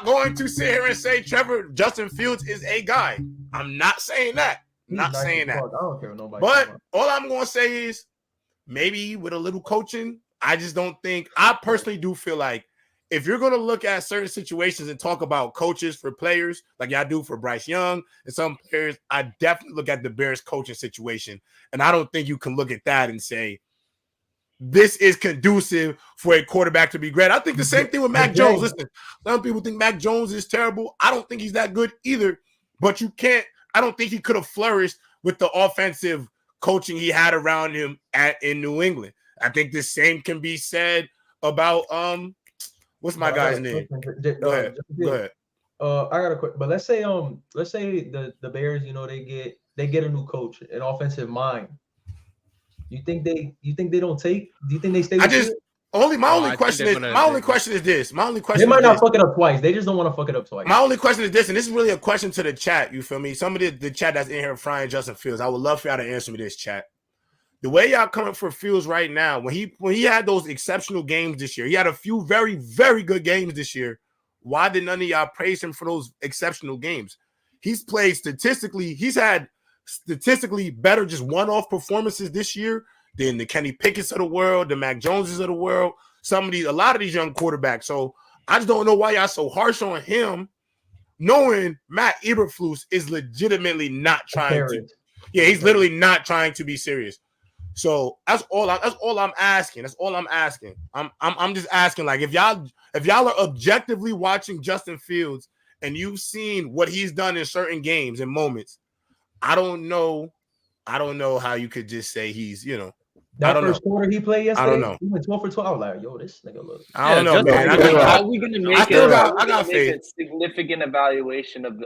Speaker 1: going to sit here and say Justin Fields is a guy. I'm not saying that. Not saying that. I don't care what nobody. But all I'm going to say is maybe with a little coaching. I just don't think. I personally do feel like if you're going to look at certain situations and talk about coaches for players, like y'all do for Bryce Young and some players, I definitely look at the Bears coaching situation. And I don't think you can look at that and say, this is conducive for a quarterback to be great. I think the same thing with Mac Jones. Listen, some people think Mac Jones is terrible. I don't think he's that good either. But I don't think he could have flourished with the offensive coaching he had around him in New England. I think the same can be said about what's my guy's name? Go ahead.
Speaker 8: I got a quick, but let's say the Bears, they get a new coach, an offensive mind. You think they don't take? Do you think they stay?
Speaker 1: My only question is this. They
Speaker 8: might not fuck it up twice. They just don't want to fuck it up twice.
Speaker 1: My only question is this, and this is really a question to the chat. You feel me? Some of the chat that's in here frying Justin Fields. I would love for y'all to answer me this, chat. The way y'all coming for Fields right now, when he had those exceptional games this year, he had a few very, very good games this year. Why did none of y'all praise him for those exceptional games? He's played statistically. He's had statistically better just one-off performances this year than the Kenny Pickett's of the world, the Mac Joneses of the world, a lot of these young quarterbacks. So I just don't know why y'all so harsh on him, knowing Matt Eberflus is legitimately not trying to. Yeah, he's literally not trying to be serious. So that's all I'm asking. That's all I'm asking. I'm just asking, like, if y'all are objectively watching Justin Fields and you've seen what he's done in certain games and moments, I don't know how you could just say he's,
Speaker 8: that first quarter he played yesterday.
Speaker 1: I don't know.
Speaker 8: He went 12 for 12. I was like, yo, this nigga look.
Speaker 1: I don't know, man.
Speaker 6: How are we going to make a significant evaluation of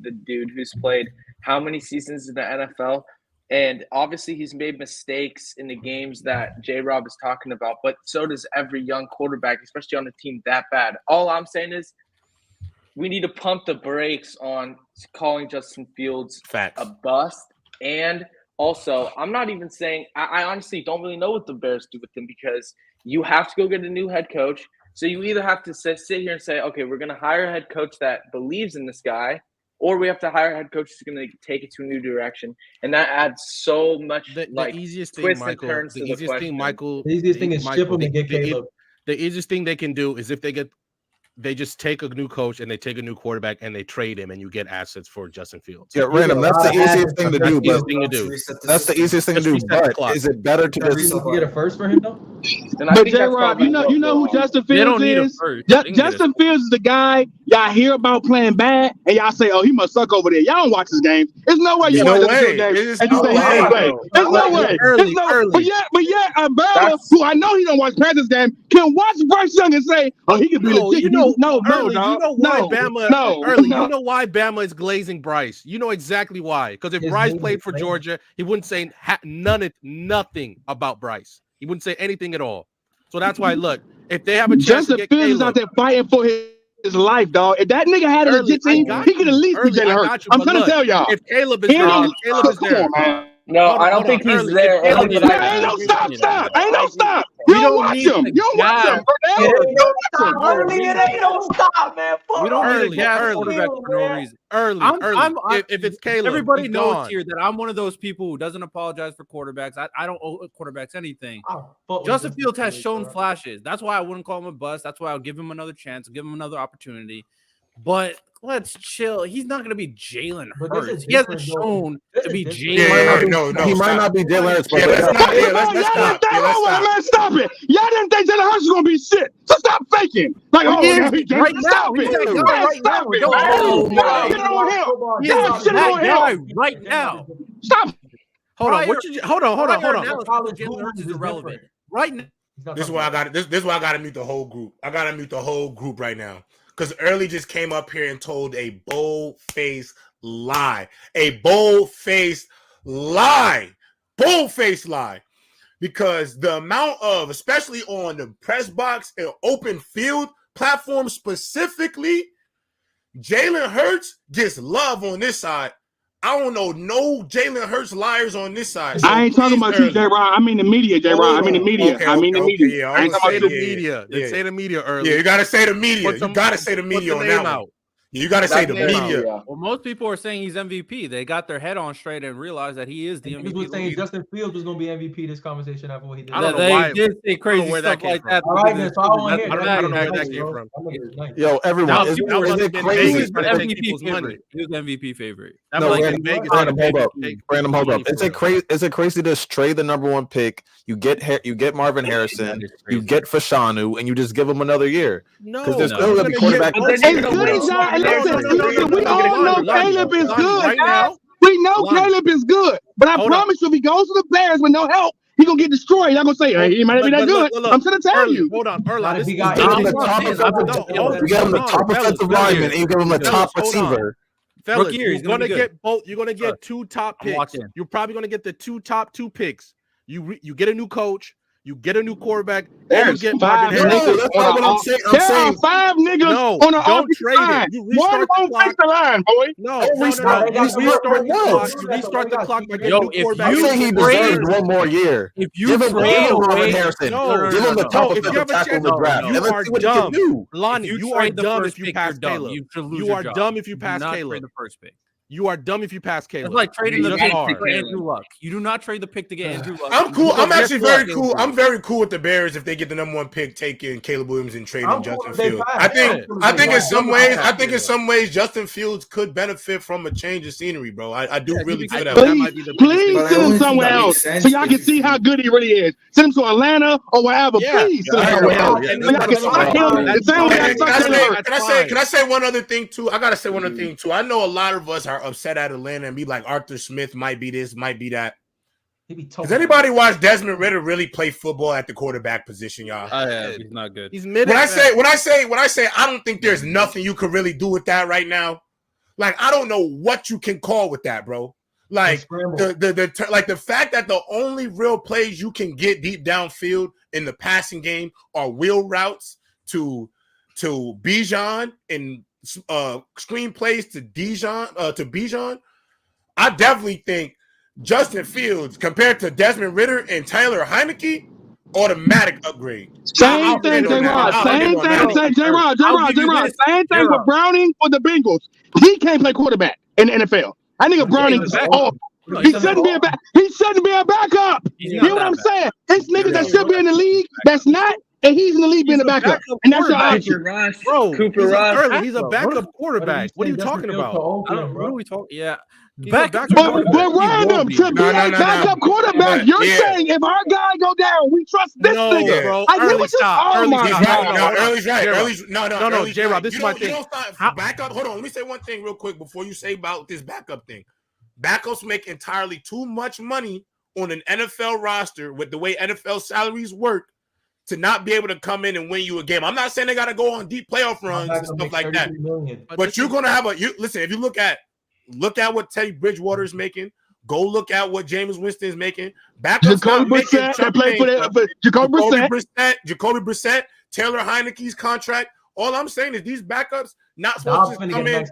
Speaker 6: the dude who's played how many seasons in the NFL? And obviously he's made mistakes in the games that J-Rob is talking about, but so does every young quarterback, especially on a team that bad. All I'm saying is we need to pump the brakes on calling Justin Fields a bust. And also, I'm not even saying – I honestly don't really know what the Bears do with him, because you have to go get a new head coach. So you either have to sit here and say, okay, we're going to hire a head coach that believes in this guy, or we have to hire a head coach who's going to take it to a new direction. And that adds so much
Speaker 2: the easiest
Speaker 6: twists
Speaker 2: thing,
Speaker 6: and turns to the question.
Speaker 8: The easiest thing is ship him and get Caleb.
Speaker 2: The easiest thing they can do is if they just take a new coach and they take a new quarterback and they trade him and you get assets for Justin Fields.
Speaker 5: Yeah, random. That's the easiest thing to do. That's the easiest thing to do. But is it better to just
Speaker 8: get a first for him though?
Speaker 10: But J-Rob, you know who Justin Fields is? Justin Fields is the guy y'all hear about playing bad and y'all say, oh, he must suck over there. Y'all don't watch his games. There's no way you watch Justin Fields games and you say he ain't great. There's no way. But yet, Bama, who I know he don't watch Panthers game, can watch Bryce Young and say, oh, he could be legit.
Speaker 2: You know why Bama is glazing Bryce. You know exactly why. Because if Bryce played for Georgia, he wouldn't say nothing about Bryce. He wouldn't say anything at all. So that's why, look, if they have a chance
Speaker 10: Justin Fields is out there fighting for his life, dog. If that nigga had a legit team, he could at least be Jalen Hurts. I'm trying to tell y'all.
Speaker 2: If Caleb is there,
Speaker 6: No, I don't think he's there.
Speaker 10: Ain't no stop. You don't watch him. You don't watch him.
Speaker 8: It ain't no stop, man.
Speaker 4: We don't need a gas quarterback for no reason.
Speaker 2: Early. If it's Caleb,
Speaker 4: everybody knows here that I'm one of those people who doesn't apologize for quarterbacks. I don't owe quarterbacks anything. Justin Fields has shown flashes. That's why I wouldn't call him a bust. That's why I'll give him another chance, give him another opportunity. But let's chill. He's not going to be Jalen Hurts. He hasn't shown to be Jalen.
Speaker 5: No, he might not be Jalen Hurts.
Speaker 10: Let's stop it. Y'all didn't think Jalen Hurts was going to be shit. So stop faking. Like,
Speaker 4: right now. Right now.
Speaker 10: Stop.
Speaker 2: Hold on.
Speaker 4: Jalen Hurts is irrelevant. Right now.
Speaker 1: This is why I got this is why I got to mute the whole group. I got to mute the whole group right now. Because Early just came up here and told a bold-faced lie. A bold-faced lie. Bold-faced lie. Because the amount of, especially on the press box and open field platform specifically, Jalen Hurts gets love on this side. I don't know no Jalen Hurts liars on this side. So
Speaker 10: I ain't talking about you, J-Rod. I mean the media, J-Rod. I mean the media.
Speaker 1: Okay,
Speaker 10: I mean the media.
Speaker 2: Yeah, I ain't say the media.
Speaker 1: Yeah.
Speaker 2: Say the media early.
Speaker 1: Yeah, you got to say the media. You got to say the media on that one. You got to say the media.
Speaker 4: Well, most people are saying he's MVP. They got their head on straight and realized that he is the MVP.
Speaker 8: People were saying Justin Fields was going to be MVP this conversation after what he did.
Speaker 2: I don't know why.
Speaker 4: They did say crazy stuff like that.
Speaker 8: I don't know
Speaker 2: where that came from.
Speaker 5: Yo, everyone, is it crazy?
Speaker 4: He was MVP favorite.
Speaker 5: Random, hold up. Is it crazy to trade the number one pick? You get Marvin Harrison, you get Fashanu, and you just give him another year?
Speaker 2: No,
Speaker 5: because there's still gonna be quarterback.
Speaker 10: Listen, we all know Caleb is good. Right now, we know Caleb is good, but I promise you, if he goes to the Bears with no help, he's gonna get destroyed. Y'all gonna say, hey, he might not be that good. I'm gonna tell you.
Speaker 2: Hold on, Erla.
Speaker 5: You give him the top offensive lineman, and you give him the top receiver.
Speaker 2: Fellas, you're gonna get both. You're gonna get two top picks. You're probably gonna get the top two picks. You get a new coach. You get a new quarterback.
Speaker 10: There's
Speaker 2: get
Speaker 10: five niggas. There are 5 niggas on the offensive line. One won't take the line, boy.
Speaker 2: No. Restart the clock by getting a new quarterback.
Speaker 5: I'm saying he deserves one more year.
Speaker 2: If you trade
Speaker 5: Marvin Harrison, give him the top offensive tackle in the draft.
Speaker 2: You are dumb. Lonnie, you are dumb if you pass Caleb. You are dumb if you pass Caleb.
Speaker 4: The first pick.
Speaker 2: You are dumb if you pass Caleb.
Speaker 4: It's like trading the pick to get Andrew Luck. You do not trade the pick to get Andrew Luck.
Speaker 1: I'm cool. I'm actually very cool. I'm very cool with the Bears if they get the number one pick, taking Caleb Williams and trading Justin Fields. I think in some ways, Justin Fields could benefit from a change of scenery, bro. I do really feel that.
Speaker 10: Please send him somewhere else so y'all can see how good he really is. Send him to Atlanta or wherever. Please send him somewhere else.
Speaker 1: Can I say one other thing too? I gotta say one other thing too. I know a lot of us are upset at Atlanta and be like, Arthur Smith might be this, might be that. Does anybody watch Desmond Ridder really play football at the quarterback position, y'all?
Speaker 4: He's not good.
Speaker 2: He's mid.
Speaker 1: When I say I don't think there's nothing you could really do with that right now. Like, I don't know what you can call with that, bro. Like the fact that the only real plays you can get deep downfield in the passing game are wheel routes to Bijan and screen plays to Bijan. I definitely think Justin Fields compared to Desmond Ridder and Tyler Heineke, automatic upgrade.
Speaker 10: Same thing, J-Rod. Same thing, J-Rod. Same thing for Browning for the Bengals. He can't play quarterback in the NFL. I think Browning is off. He shouldn't be a back. He shouldn't be a backup. You know what I'm saying? It's niggas that should be in the league that's not. And he's in the league being a backup. And that's your option.
Speaker 2: Bro, he's a backup quarterback. What are you talking about?
Speaker 4: What are we talking? Yeah.
Speaker 10: But random to be a backup quarterback. You're saying if our guy go down, we trust this nigga.
Speaker 2: Bro.
Speaker 10: Early's right.
Speaker 1: Early's no,
Speaker 2: J-Rob, this is my thing.
Speaker 1: Backup. Hold on. Let me say one thing real quick before you say about this backup thing. Backups make entirely too much money on an NFL roster with the way NFL salaries work to not be able to come in and win you a game. I'm not saying they got to go on deep playoff runs and stuff like that. But you're going to have listen, if you look at what Teddy Bridgewater is making, go look at what Jameis Winston is making.
Speaker 10: Jacoby
Speaker 1: Brissett, Taylor Heineke's contract. All I'm saying is these backups not supposed to come in.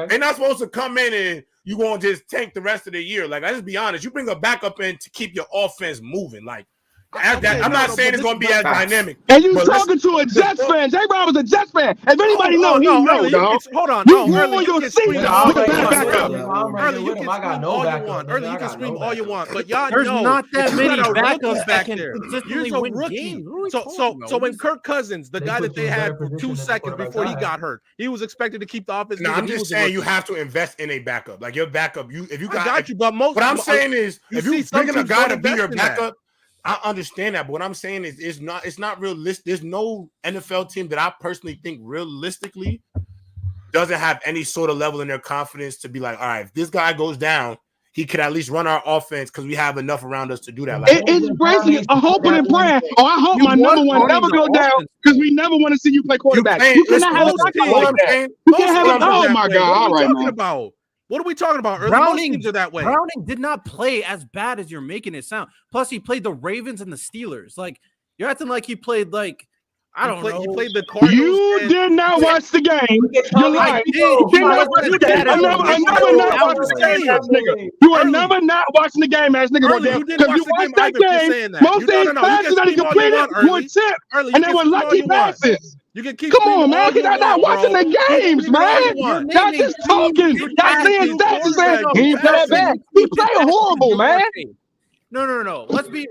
Speaker 1: They're not supposed to come in and you going to just tank the rest of the year. Like, I just be honest. You bring a backup in to keep your offense moving. Like, I'm not saying it's going to be as dynamic.
Speaker 10: And you talking to a Jets fan. J-Rob was a Jets fan. If anybody knows, he knows, dog.
Speaker 2: Hold on.
Speaker 10: You ruin your season with a bad backup.
Speaker 2: Early, you can scream all you want. Early, you can scream all you want. But y'all
Speaker 4: There's
Speaker 2: know
Speaker 4: not that many backups
Speaker 2: back
Speaker 4: that
Speaker 2: there.
Speaker 4: can
Speaker 2: You're
Speaker 4: consistently
Speaker 2: a
Speaker 4: win
Speaker 2: rookie.
Speaker 4: games.
Speaker 2: So when Kirk Cousins, the guy that they had for 2 seconds before he got hurt, he was expected to keep the offense.
Speaker 1: No, I'm just saying you have to invest in a backup. Like your backup, if you got
Speaker 2: you, but most.
Speaker 1: What I'm saying is, if you bringing a guy to be your
Speaker 2: backup.
Speaker 1: backup, I understand that, but what I'm saying is it's not realistic. There's no NFL team that I personally think realistically doesn't have any sort of level in their confidence to be like, all right, if this guy goes down, he could at least run our offense because we have enough around us to do that. Like,
Speaker 10: it's basically a hoping and praying. Oh, I hope my number one never go down because we never want to see you play quarterback. You cannot have a backup like that. You can't have a. Oh my God! All right, man.
Speaker 2: What are we talking about?
Speaker 4: Browning
Speaker 2: are that way.
Speaker 4: Browning did not play as bad as you're making it sound. Plus, he played the Ravens and the Steelers. Like, you're acting like he played like I don't know.
Speaker 2: He played the Cardinals.
Speaker 10: You did not watch the game. You're lying. You are never not watching the game, ass nigga. Because you watched that game. Most of these passes that he completed were tipped, and they were lucky passes.
Speaker 2: You can keep.
Speaker 10: Come on, man. You're not watching the games, man. Y'all just talking. Y'all saying stats and saying he played bad. He played horrible, man.
Speaker 4: No. Let's be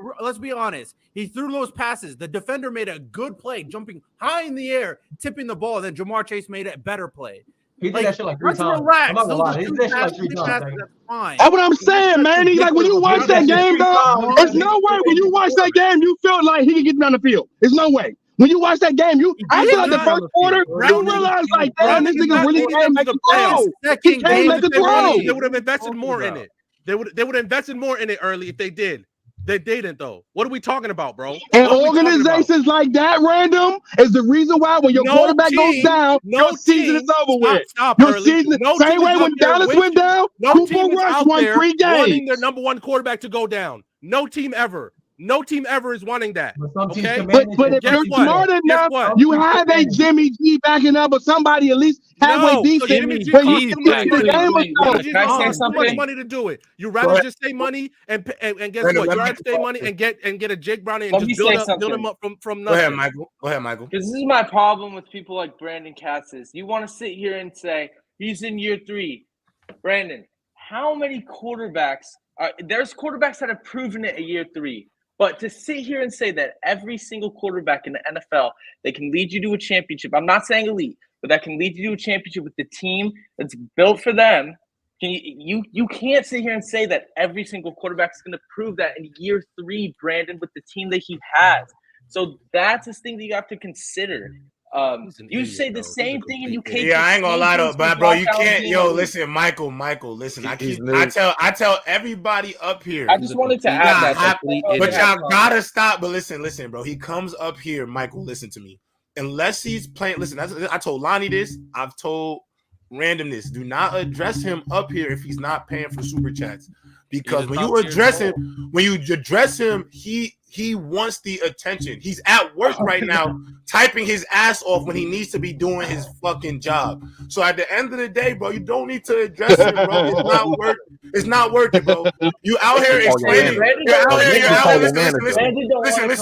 Speaker 4: honest. He threw those passes. The defender made a good play, jumping high in the air, tipping the ball. Then Jamar Chase made a better play.
Speaker 8: He did that shit like 3 times.
Speaker 4: Relax.
Speaker 8: I'm not gonna lie. He did that shit like 3 times.
Speaker 4: That's fine.
Speaker 10: That's what I'm saying, man. He's like, when you watch that game, though, there's no way when you watch that game, you feel like he can get down the field. There's no way. When you watch that game, I feel like the first quarter, you realize like, damn, this nigga really can't make a throw. He can't make a throw.
Speaker 2: They would have invested more in it. They would have invested more in it early if they did. They didn't, though. What are we talking about, bro?
Speaker 10: And organizations like that, random, is the reason why when your quarterback goes down, your season is over with. Your season, same way when Dallas went down, Cooper Rush won 3 games.
Speaker 2: Wanting their number 1 quarterback to go down. No team ever. No team ever is wanting that. Okay,
Speaker 10: but if you're smart enough, you have a Jimmy G backing up, or somebody at least halfway decent.
Speaker 2: Jimmy G costs too much money to do it. You rather just say money and guess what? You rather say money and get a Jake Browning and just build him up from nothing.
Speaker 1: Go ahead, Michael.
Speaker 6: Because this is my problem with people like Brandon Katz is you want to sit here and say he's in year 3. Brandon, how many quarterbacks there's quarterbacks that have proven it a year 3. But to sit here and say that every single quarterback in the NFL that can lead you to a championship, I'm not saying elite, but that can lead you to a championship with the team that's built for them, you can't sit here and say that every single quarterback is going to prove that in year 3, Brandon, with the team that he has. So that's this thing that you have to consider. You say the same thing and you can't.
Speaker 1: Yeah, I ain't gonna lie to, but bro, you can't. Yo, listen, Michael, listen. I tell everybody up here.
Speaker 6: I just wanted to add that,
Speaker 1: but y'all gotta stop. But listen, bro. He comes up here, Michael. Listen to me. Unless he's playing, listen. I told Lonnie this. I've told Random this. Do not address him up here if he's not paying for super chats, because when you address him, he wants the attention. He's at work right now, typing his ass off when he needs to be doing his fucking job. So at the end of the day, bro, you don't need to address him, bro. It's not worth it, bro. You out here explaining.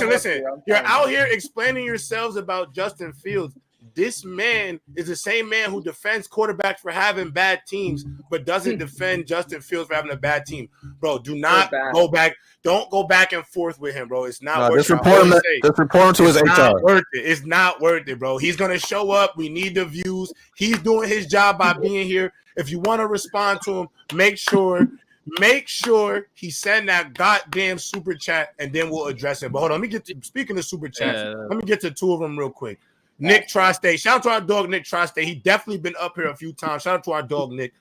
Speaker 1: Listen. You're out here explaining yourselves about Justin Fields. This man is the same man who defends quarterbacks for having bad teams, but doesn't defend Justin Fields for having a bad team. Bro, do not go back. Don't go back and forth with him, bro. It's not worth it.
Speaker 5: Just report him to his HR.
Speaker 1: It's not worth it, bro. He's going to show up. We need the views. He's doing his job by being here. If you want to respond to him, make sure he send that goddamn super chat, and then we'll address it. But hold on, speaking of super chats, let me get to 2 of them real quick. Nick Tri-State. Shout out to our dog, Nick Tri-State. He definitely been up here a few times. Shout out to our dog, Nick.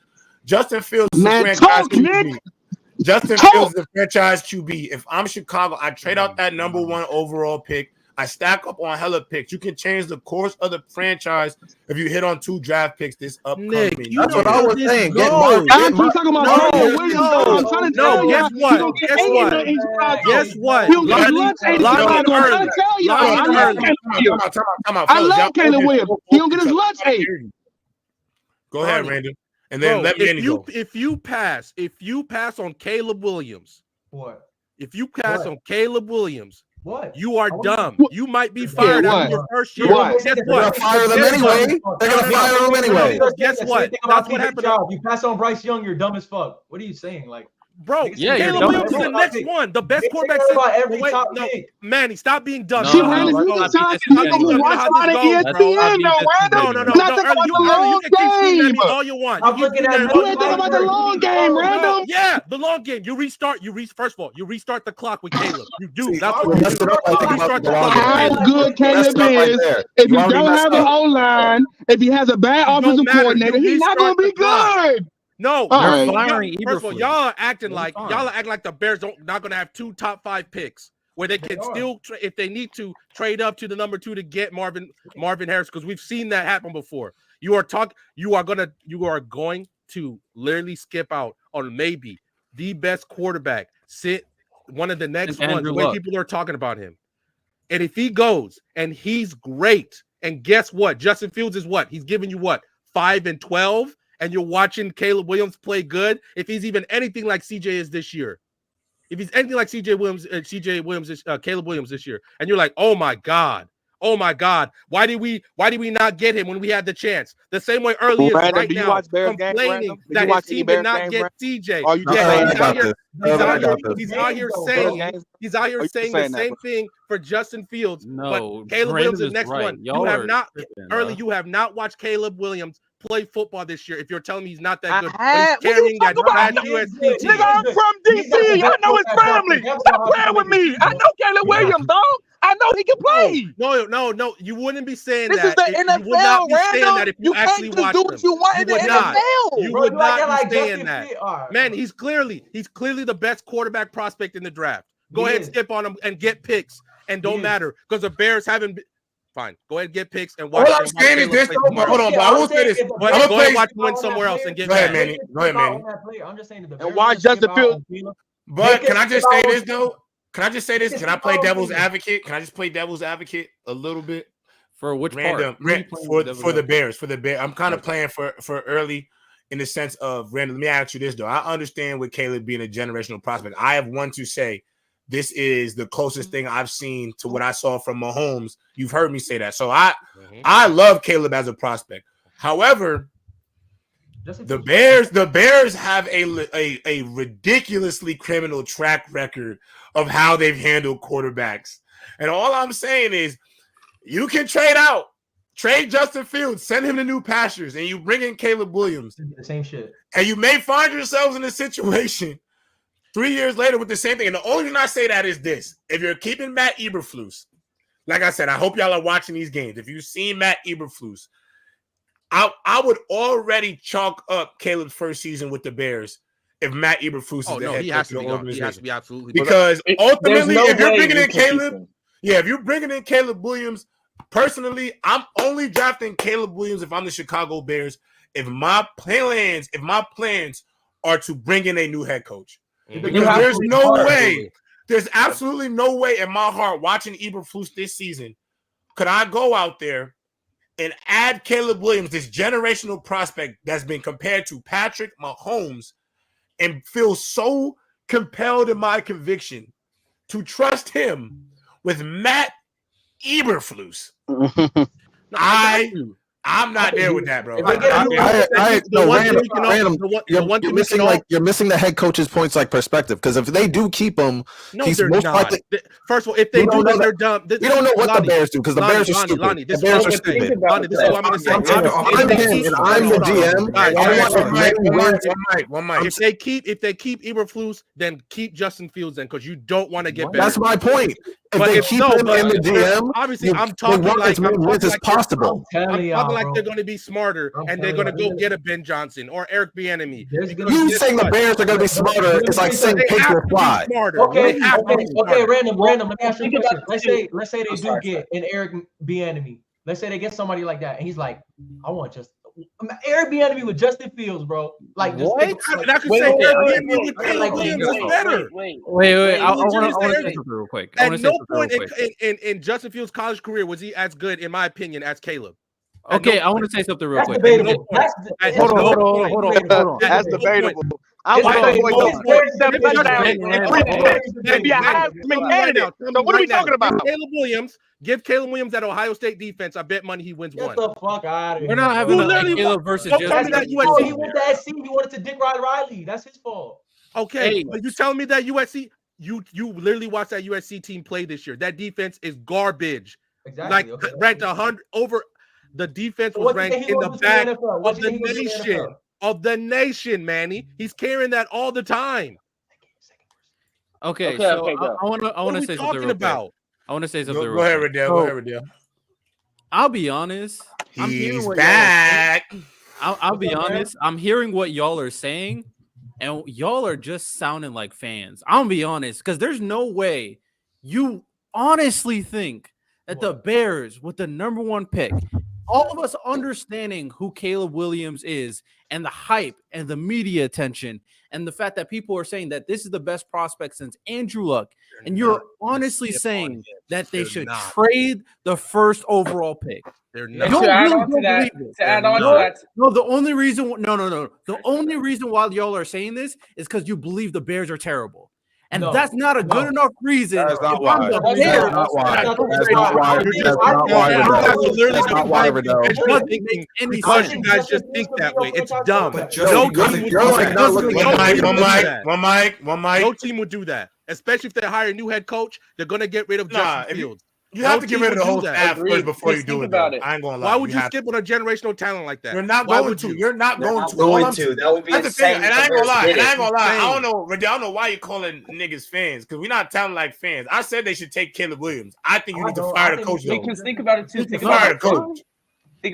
Speaker 1: Justin Fields is the franchise QB. Justin Fields is the franchise QB. If I'm Chicago, I trade out that number 1 overall pick. I stack up on hella picks. You can change the course of the franchise if you hit on 2 draft picks this upcoming.
Speaker 5: Nick, that's what I was saying. Guess what?
Speaker 10: I love Caleb Williams. He don't get his lunch ate.
Speaker 1: Go ahead, Randall. And then let me go.
Speaker 2: If you pass on Caleb Williams,
Speaker 8: what?
Speaker 2: If you pass on Caleb Williams,
Speaker 8: What?
Speaker 2: You are dumb. You might be fired after your first year.
Speaker 8: What?
Speaker 2: Guess
Speaker 5: They're
Speaker 2: what?
Speaker 5: gonna fire them anyway. They're gonna fire them anyway.
Speaker 2: Guess what? That's what happened.
Speaker 8: You pass on Bryce Young, you're dumb as fuck. What are you saying? Like,
Speaker 2: bro,
Speaker 4: yeah,
Speaker 2: Caleb Williams is the next one. The best quarterback. Manny, stop being dumb.
Speaker 10: She ran his time. You watch on it ESPN, no, Random. You're not thinking about the long game.
Speaker 2: All you want.
Speaker 10: You ain't thinking about the long game, Random.
Speaker 2: Yeah, the long game. First of all, you restart the clock with Caleb. You do. That's what you restart the clock.
Speaker 10: How good Caleb is. If you don't have an O-line, if he has a bad offensive coordinator, he's not going to be good.
Speaker 2: No,
Speaker 4: firing
Speaker 2: first of all, y'all are acting like the Bears not going to have 2 top 5 picks where they can still, if they need to, trade up to the number 2 to get Marvin Harris, because we've seen that happen before. You are going to literally skip out on maybe the best quarterback, one of the next ones, the way people are talking about him. And if he goes and he's great, and guess what? Justin Fields is what? He's giving you what? 5 and 12, and you're watching Caleb Williams play good. If he's even anything like CJ is this year, if he's anything like Caleb Williams this year, and you're like, oh my God, why did we not get him when we had the chance? The same way early is right now, complaining that his team did not get CJ. He's out here saying the same thing for Justin Fields.
Speaker 4: No,
Speaker 2: but Caleb Williams is the next
Speaker 4: right.
Speaker 2: one.
Speaker 4: You
Speaker 2: have not watched Caleb Williams play football this year. If you're telling me he's not that good, but he's carrying that bad USC team.
Speaker 10: Nigga, I'm from DC. I know his family. Stop playing with me. I know Caleb Williams, dog. I know he can play.
Speaker 2: No. You wouldn't be saying
Speaker 10: this
Speaker 2: that.
Speaker 10: This is the NFL,
Speaker 2: you would not be saying that if you actually
Speaker 10: can't just
Speaker 2: watched
Speaker 10: do what you want in the NFL.
Speaker 2: You would not be saying that. Man, he's clearly the best quarterback prospect in the draft. Go ahead and skip on him and get picks, and don't matter because the Bears haven't been. Fine. Go ahead and get picks and watch.
Speaker 1: All I'm saying is this. Hold on, but I will say this.
Speaker 2: Go ahead and watch him win somewhere else and get.
Speaker 1: Go ahead, Manny.
Speaker 8: I'm just saying
Speaker 10: and watch Justin Fields.
Speaker 1: But can I just say this though? Can I just say this? Can I play devil's advocate? Can I just play devil's advocate a little bit?
Speaker 4: For which
Speaker 1: part? For the Bears. For the Bears. I'm kind of playing for early in the sense of random. Let me ask you this though. I understand with Caleb being a generational prospect. I have one to say. This is the closest thing I've seen to what I saw from Mahomes. You've heard me say that. So I love Caleb as a prospect. However, the Bears have a ridiculously criminal track record of how they've handled quarterbacks. And all I'm saying is you can trade Justin Fields, send him to new pastures, and you bring in Caleb Williams.
Speaker 8: The same shit.
Speaker 1: And you may find yourselves in a situation 3 years later with the same thing. And the only reason I say that is this. If you're keeping Matt Eberflus, like I said, I hope y'all are watching these games. If you've seen Matt Eberflus, I would already chalk up Caleb's first season with the Bears if Matt Eberflus is the head coach of the organization.
Speaker 2: He has to be absolutely.
Speaker 1: Because ultimately, if you're bringing in Caleb, if you're bringing in Caleb Williams, personally, I'm only drafting Caleb Williams if I'm the Chicago Bears. If my plans are to bring in a new head coach. Because there's absolutely no way in my heart watching Eberflus this season could I go out there and add Caleb Williams, this generational prospect that's been compared to Patrick Mahomes, and feel so compelled in my conviction to trust him with Matt Eberflus. I'm not there with that, bro.
Speaker 5: You're missing the head coach's points, like perspective. Because if they do keep him, he's most likely.
Speaker 2: First of all, if they do, then they're dumb.
Speaker 5: You don't know what the Bears do because the Bears are stupid. The Bears are stupid.
Speaker 2: Lonnie, this is what I'm going to say.
Speaker 5: I'm the GM.
Speaker 2: One mic. If they keep Eberflus, then keep Justin Fields. Then because you don't want to get better.
Speaker 5: That's my point. If they keep him in the GM,
Speaker 2: obviously I'm talking like
Speaker 5: it's possible.
Speaker 2: I'm talking like they're going to be smarter and they're going to go get a Ben Johnson or Eric Bieniemy.
Speaker 5: You saying the Bears are going to be smarter is like saying pick your fly.
Speaker 8: Okay, random. Let me ask you a question. Let's say they do get an Eric Bieniemy. Let's say they get somebody like that, and he's like, I want just Eric Bieniemy with Justin Fields, bro. Like, just
Speaker 2: and I could say Eric Bieniemy with Caleb Williams is better.
Speaker 4: Wait. I want to say something real quick.
Speaker 2: At no point in Justin Fields' college career was he as good, in my opinion, as Caleb.
Speaker 4: Okay, I want to say something real quick.
Speaker 8: Debatable.
Speaker 4: Hold on.
Speaker 11: That's debatable.
Speaker 8: I was
Speaker 11: going
Speaker 8: debatable.
Speaker 11: 47 touchdowns and 3 picks and be a Heisman candidate. So what are we talking about?
Speaker 2: Give Caleb Williams that Ohio State defense. I bet money he wins one.
Speaker 8: Get the fuck out of here.
Speaker 4: We're not having a Caleb versus
Speaker 2: Justin.
Speaker 8: He went to SC. He wanted to Dick Riley. That's his fault.
Speaker 2: Okay, but you telling me that USC? You literally watched that USC team play this year. That defense is garbage.
Speaker 8: Exactly.
Speaker 2: Like ranked 100 over. The defense was ranked in the back of the nation. Of the nation, Manny. He's carrying that all the time.
Speaker 4: Okay, so I want to say something about. I want to say something.
Speaker 1: Go ahead, Riddell.
Speaker 4: I'll be honest.
Speaker 1: He's back.
Speaker 4: I'll be honest. I'm hearing what y'all are saying, and y'all are just sounding like fans. I'll be honest, because there's no way you honestly think that the Bears, with the number 1 pick, all of us understanding who Caleb Williams is and the hype and the media attention and the fact that people are saying that this is the best prospect since Andrew Luck, and you're honestly saying that they should trade the first overall pick.
Speaker 2: They're not.
Speaker 6: To add on to that.
Speaker 4: No, the only reason the only reason why y'all are saying this is because you believe the Bears are terrible. And that's not a good enough reason.
Speaker 5: That's not why. That's not why. That's not why. That's not why.
Speaker 2: It doesn't make any sense. You guys just think that way. It's dumb.
Speaker 1: One mic.
Speaker 2: No team would do that, especially if they hire a new head coach. They're gonna get rid of Justin Fields.
Speaker 1: You have to get rid of the whole staff first before you do it. I ain't gonna lie.
Speaker 2: Why would you skip on a generational talent like that?
Speaker 1: You're not going to. You're not going to.
Speaker 12: That would be insane.
Speaker 1: And I ain't gonna lie. I don't know why you're calling niggas fans, because we're not talking like fans. I said they should take Caleb Williams. I think you need to fire the coach.
Speaker 6: Because think about it too. Think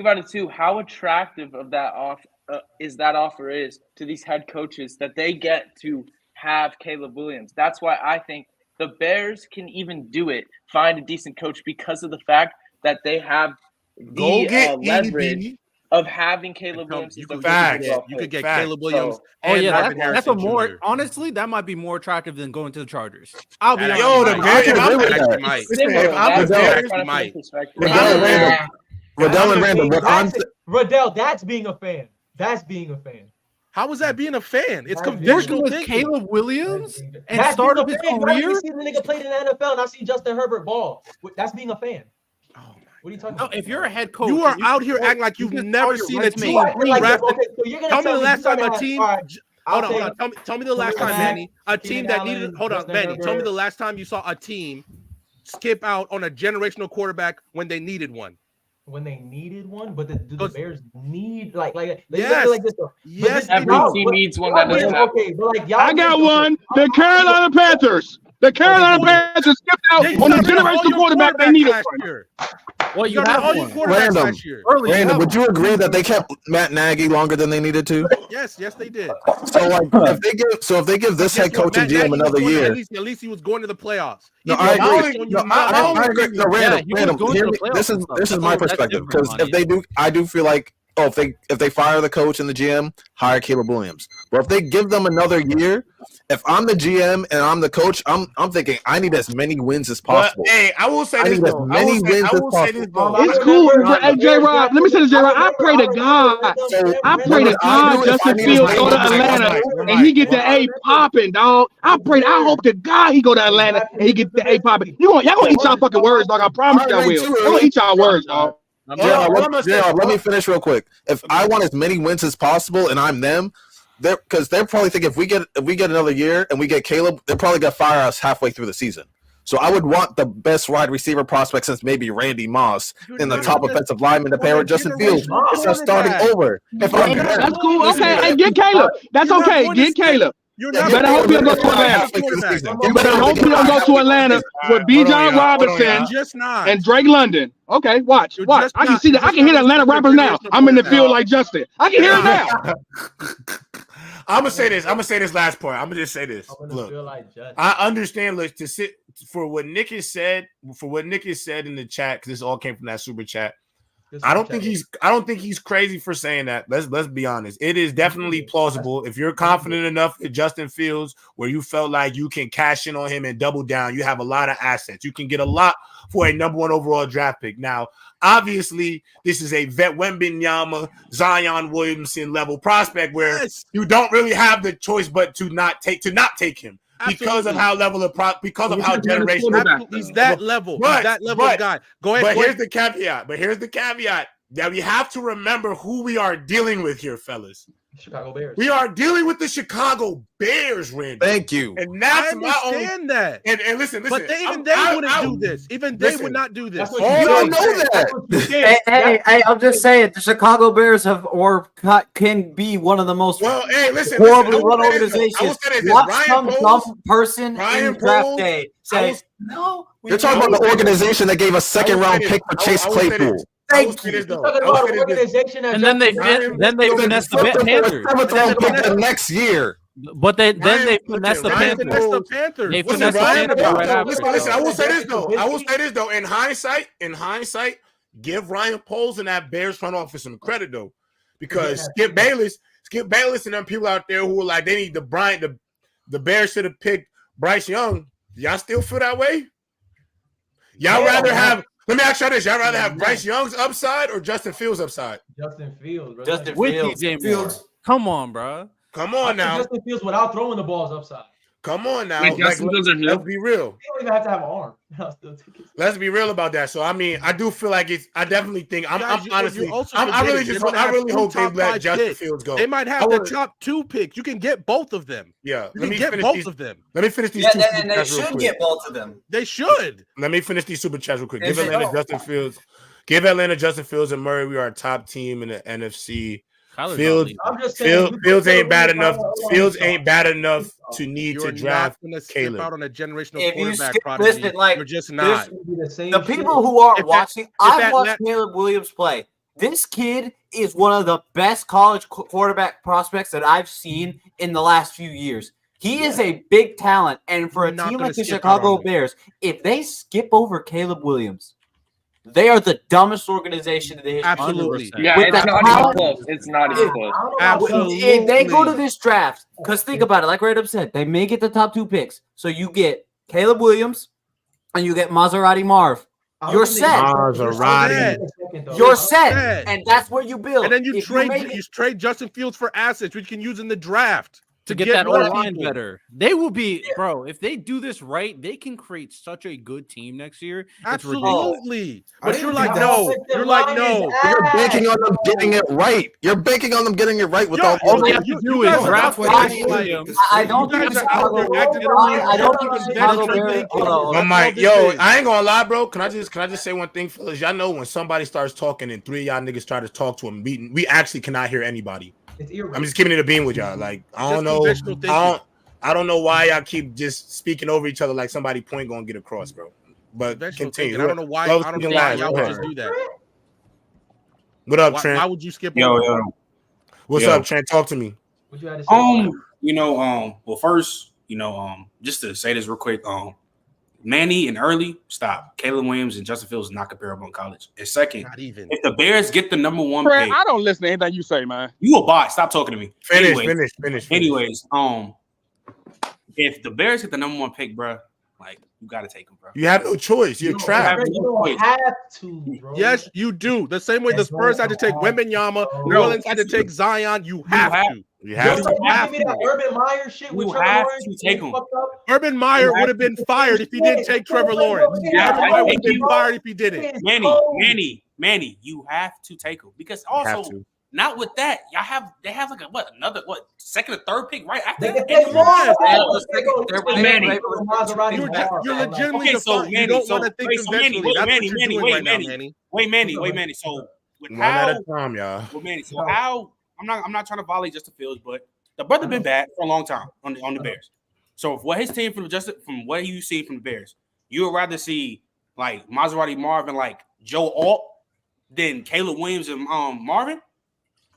Speaker 6: about it too. How attractive of that offer is to these head coaches that they get to have Caleb Williams. That's why I think the Bears can even do it, find a decent coach, because of the fact that they have the leverage of having Caleb Williams.
Speaker 2: You could get Caleb Williams.
Speaker 4: Oh yeah, that's a more honestly, that might be more attractive than going to the Chargers. I'll be honest.
Speaker 5: Riddell and Randall.
Speaker 8: Riddell, that's being a fan. That's being a fan.
Speaker 2: How was that being a fan? It's conventional
Speaker 4: with Caleb Williams and start of his career.
Speaker 8: I've seen the nigga played in the NFL, and I've seen Justin Herbert ball. That's being a fan. What are you talking about?
Speaker 4: If you're a head coach,
Speaker 2: you are out here acting like you've never seen a team. Tell me the last time a team. Hold on. Tell me the last time, Manny. A team that needed. Hold on, Manny. Tell me the last time you saw a team skip out on a generational quarterback when they needed one.
Speaker 8: When they needed one, but do the Bears need like
Speaker 2: yes,
Speaker 8: like this?
Speaker 2: Yes,
Speaker 6: every team needs one that doesn't have.
Speaker 8: Okay, but like y'all,
Speaker 10: I got one. The Carolina Panthers. The Carolina Panthers skipped out on the generational quarterback they needed one.
Speaker 4: Well, you have all your quarterbacks
Speaker 5: last year. Random, would you agree that they kept Matt Nagy longer than they needed to?
Speaker 2: Yes, they did.
Speaker 5: So like, if they give this head coach and GM another year,
Speaker 2: at least he was going to the playoffs.
Speaker 5: No, I agree. No, random. This is my perspective, because if they do, I do feel like, if they fire the coach and the GM, hire Caleb Williams. But if they give them another year, if I'm the GM and I'm the coach, I'm thinking I need as many wins as possible.
Speaker 1: But, hey, I will say this though.
Speaker 10: It's cool. Hey, J-Rob, let me say this, J-Rob. I pray to God Justin Fields go to Atlanta and he get the A popping, dog. I hope to God he go to Atlanta and he get the A popping. Y'all gonna eat y'all fucking words, dog. I promise y'all will. Y'all gonna eat y'all words, dog.
Speaker 5: Let me finish real quick. If I want as many wins as possible and I'm them, because they're probably thinking if we get another year and we get Caleb, they're probably gonna fire us halfway through the season. So I would want the best wide receiver prospect since maybe Randy Moss in the top offensive lineman to pair with Justin Fields. It's starting over.
Speaker 10: That's cool. Okay, hey, get Caleb. That's okay. Get Caleb. You better hope he don't go to Atlanta. You better hope he don't go to Atlanta with Bijan Robinson and Drake London. Okay, watch. I can see that. I can hear the Atlanta rappers now. I'm in the field like Justin. I can hear it now.
Speaker 1: I'm gonna say this last point. I'm gonna just say this. Look, I understand. Look, to sit for what Nick has said in the chat, because this all came from that super chat. I don't think he's crazy for saying that. Let's be honest. It is definitely plausible if you're confident enough in Justin Fields where you felt like you can cash in on him and double down. You have a lot of assets. You can get a lot for a number 1 overall draft pick. Now, obviously, this is a vet Wembanyama, Zion Williamson level prospect where you don't really have the choice but to not take him. Because of how because of how generational
Speaker 2: he's that level. He's that level of guy. Go ahead.
Speaker 1: But here's the caveat that we have to remember who we are dealing with here, fellas.
Speaker 8: Chicago Bears.
Speaker 1: We are dealing with the Chicago Bears, Randy.
Speaker 5: Thank you.
Speaker 1: And that's
Speaker 2: I understand that.
Speaker 1: And listen.
Speaker 2: But they wouldn't do this. Even they would not do this.
Speaker 5: You don't know that.
Speaker 12: Hey, I'm just saying the Chicago Bears can be one of the most
Speaker 1: horribly
Speaker 12: run organizations. Watch some dumb person in draft day say, "No."
Speaker 5: You're talking about the organization that gave a 2nd-round pick for Chase Claypool.
Speaker 1: Thank you.
Speaker 4: And then they finessed the Panthers.
Speaker 5: 7th-round pick the next year.
Speaker 4: But then they finessed the Panthers. They finessed the Panthers.
Speaker 1: Listen. I will say this though. In hindsight, give Ryan Poles and that Bears front office some credit though, because Skip Bayless, and them people out there who were like they need the Bears should have picked Bryce Young. Y'all still feel that way? Y'all rather have. Let me ask you this: y'all rather have Bryce Young's upside or Justin Fields' upside?
Speaker 8: Justin Fields, bro.
Speaker 12: Justin
Speaker 4: Fields. Come on, bro.
Speaker 1: Come on now.
Speaker 8: Justin Fields without throwing the balls upside.
Speaker 1: Come on now.
Speaker 6: Wait,
Speaker 1: let's be real.
Speaker 8: You don't even have to have an arm.
Speaker 1: Let's be real about that. So I mean, I do feel like it's. I definitely think. I really hope they let Justin Fields go.
Speaker 2: They might have the top 2 picks. You can get both of them.
Speaker 1: Yeah,
Speaker 2: you can get both of them.
Speaker 1: Let me finish these.
Speaker 12: And they should get both of them.
Speaker 2: They should.
Speaker 1: Let me finish these super chats real quick. Give Atlanta Justin Fields. Give Atlanta Justin Fields and Murray. We are a top team in the NFC. Fields ain't bad enough. Fields ain't bad enough to need to draft Caleb.
Speaker 2: Out on a generational
Speaker 12: if
Speaker 2: quarterback
Speaker 12: you
Speaker 2: prodigy,
Speaker 12: you're
Speaker 2: just not.
Speaker 12: The people who are watching, I've watched Caleb Williams play. This kid is one of the best college quarterback prospects that I've seen in the last few years. He is a big talent, and for a team like the Chicago Bears, if they skip over Caleb Williams, they are the dumbest organization in the history.
Speaker 2: Absolutely.
Speaker 6: Yeah, it's not even close. It's not even close.
Speaker 2: Absolutely.
Speaker 12: If they go to this draft, because think about it, like Radom said, they may get the top 2 picks. So you get Caleb Williams and you get Maserati Marv. You're set. You're set. And that's where you build.
Speaker 2: And then you trade Justin Fields for assets, which you can use in the draft.
Speaker 4: To get that O-line better. They will be, bro, if they do this right, they can create such a good team next year.
Speaker 2: Absolutely. But you're like, no. You're like, no.
Speaker 5: You're banking on them getting it right. You're banking on them getting it right with all
Speaker 4: they have to do is draft Williams.
Speaker 12: I don't think
Speaker 1: I ain't gonna lie, bro. Can I just say one thing, fellas? Y'all know when somebody starts talking and 3 of y'all niggas try to talk to him, we actually cannot hear anybody. I'm just keeping it a beam with y'all. Like I don't know why y'all keep just speaking over each other like somebody point gonna get across, bro. But continue.
Speaker 2: I don't know why. I don't know why y'all would just do that.
Speaker 1: What up, Trent?
Speaker 2: Why would you skip?
Speaker 13: Yo.
Speaker 1: What's up, Trent? Talk to me.
Speaker 8: What you had to say?
Speaker 13: Well, first, just to say this real quick, Manny and Early, stop. Caleb Williams and Justin Fields is not comparable in college. And second, if the Bears get the number 1 pick,
Speaker 11: I don't listen to anything you say, man.
Speaker 13: You a bot. Stop talking to me.
Speaker 1: Finish.
Speaker 13: Anyways, if the Bears get the number 1 pick, bro, like you got to take them, bro.
Speaker 1: You have no choice. You're trapped.
Speaker 8: You don't have to, bro.
Speaker 2: Yes, you do. The same way the Spurs had to take Wembanyama, New Orleans had to take Zion. You have to.
Speaker 1: You have to.
Speaker 8: Give me that Urban Meyer shit with Trevor Lawrence.
Speaker 13: To take him.
Speaker 2: Urban Meyer would have been fired if he didn't take Trevor Lawrence. Urban Meyer would have been fired if he didn't.
Speaker 13: Manny, you have to take him because also not with that. They have like another second or third pick right after that.
Speaker 2: You're legitimately you don't want to think conventionally. That's what you're doing right now, Manny.
Speaker 13: Wait, Manny. So
Speaker 1: one at a time, y'all.
Speaker 13: Well, Manny. So how? I'm not trying to violate Justin Fields, but the brother been bad for a long time on the Bears. So what his team from what you see from the Bears, you would rather see like Maserati Marvin, like Joe Alt, than Caleb Williams and Marvin.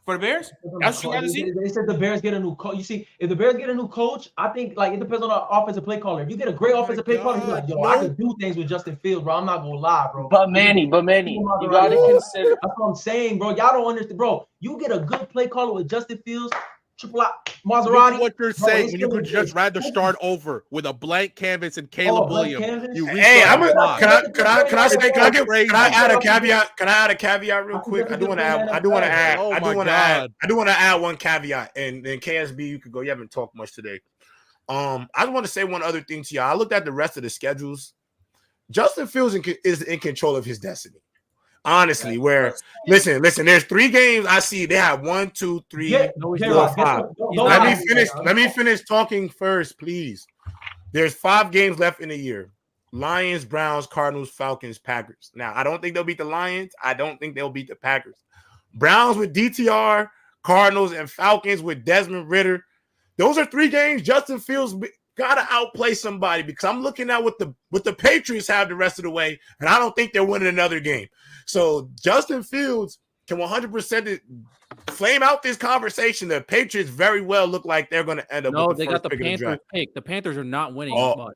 Speaker 13: For the Bears? That's what you rather see?
Speaker 8: They said the Bears get a new coach. You see, if the Bears get a new coach, I think like it depends on the offensive play caller. If you get a great offensive play caller, you're like, yo, I can do things with Justin Fields, bro. I'm not gonna lie, bro.
Speaker 6: But Manny, you gotta consider.
Speaker 8: That's what I'm saying, bro. Y'all don't understand, bro. You get a good play caller with Justin Fields, triple out Maserati.
Speaker 2: What you're saying when you could just rather start over with a blank canvas and Caleb Williams.
Speaker 1: Hey, can I add a caveat? Can I add a caveat real quick? I do want to add one caveat, and then KSB, you could go. You haven't talked much today. I just want to say one other thing to y'all. I looked at the rest of the schedules. Justin Fields is in control of his destiny. Honestly, listen, there's 3 games I see. They have 1, 2, 3, 4, 5. Let me finish talking first, please. There's 5 games left in the year. Lions, Browns, Cardinals, Falcons, Packers. Now, I don't think they'll beat the Lions. I don't think they'll beat the Packers. Browns with DTR, Cardinals, and Falcons with Desmond Ridder. Those are 3 games Justin Fields gotta outplay somebody, because I'm looking at what the Patriots have the rest of the way, and I don't think they're winning another game. So Justin Fields can 100% flame out this conversation. The Patriots very well look like they're going to end up.
Speaker 4: No,
Speaker 1: with
Speaker 4: they got the Panthers pick. The Panthers are not winning much.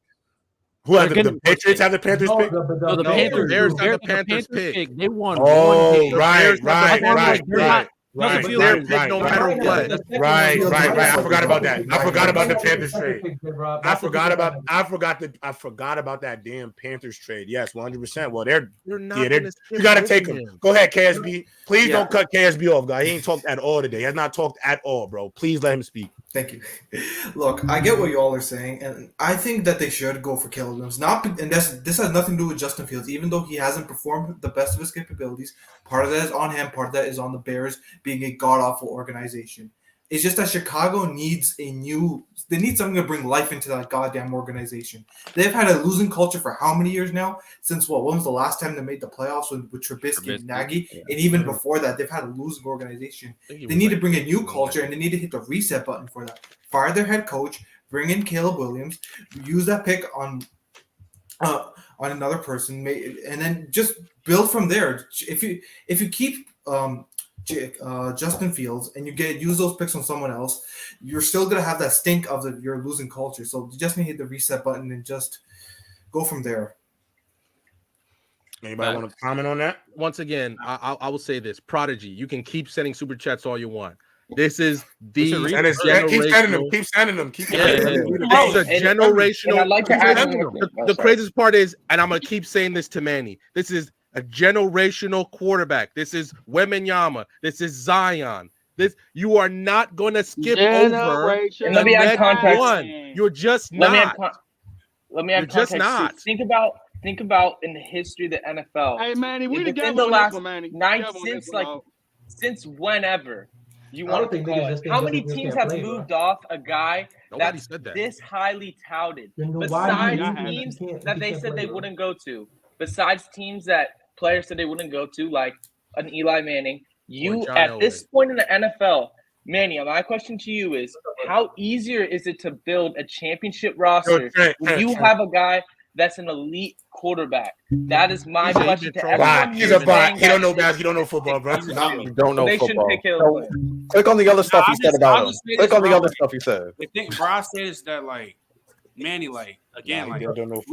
Speaker 1: Who have the Patriots have the Panthers pick?
Speaker 4: No, the Panthers. Bears have the Panthers pick. They won.
Speaker 1: Oh, right.
Speaker 2: Right. They're big no matter what.
Speaker 1: Right. I forgot about that. I forgot about the Panthers trade. I forgot about that damn Panthers trade. Yes, 100%. Well, you got to take them. Go ahead, KSB. Please don't cut KSB off, guy. He ain't talked at all today. He has not talked at all, bro. Please let him speak.
Speaker 9: Thank you. Look, I get what you all are saying, and I think that they should go for Caleb Williams. This has nothing to do with Justin Fields, even though he hasn't performed the best of his capabilities. Part of that is on him. Part of that is on the Bears being a god-awful organization. It's just that Chicago needs they need something to bring life into that goddamn organization. They've had a losing culture for how many years now? Since when was the last time they made the playoffs with Trubisky and Nagy? Yeah. And even before that, they've had a losing organization. They need to bring a new culture, and they need to hit the reset button for that. Fire their head coach, bring in Caleb Williams, use that pick on another person, and then just build from there. If you keep Justin Fields and you use those picks on someone else, you're still gonna have that stink of your losing culture. So you just need to hit the reset button and just go from there.
Speaker 1: Anybody want to comment on that?
Speaker 2: Once again, I will say this: Prodigy, you can keep sending super chats all you want. This is the
Speaker 1: keep sending them.
Speaker 2: It's a generational. The craziest part is, and I'm gonna keep saying this to Manny. This is a generational quarterback. This is Wembanyama. This is Zion. You are not going to skip over.
Speaker 6: And let me add context.
Speaker 2: You're just not.
Speaker 6: Let me add context. Not. Think about in the history of the NFL.
Speaker 10: Hey Manny, we
Speaker 6: within the last 9 since whenever. You want to call it. How many teams have moved off a guy that's this highly touted? Besides teams that they said they wouldn't go to. Besides teams that players said they wouldn't go to, like an Eli Manning. At this point in the NFL, Manny, my question to you is, how easier is it to build a championship roster when you have a guy that's an elite quarterback? That is my question to everyone.
Speaker 1: He's a bot. He don't know basketball. He don't know football, bro.
Speaker 5: You don't know football. Click on the other stuff he said about him. Click on the other stuff he said.
Speaker 13: The thing Bron says that, like, Manny, we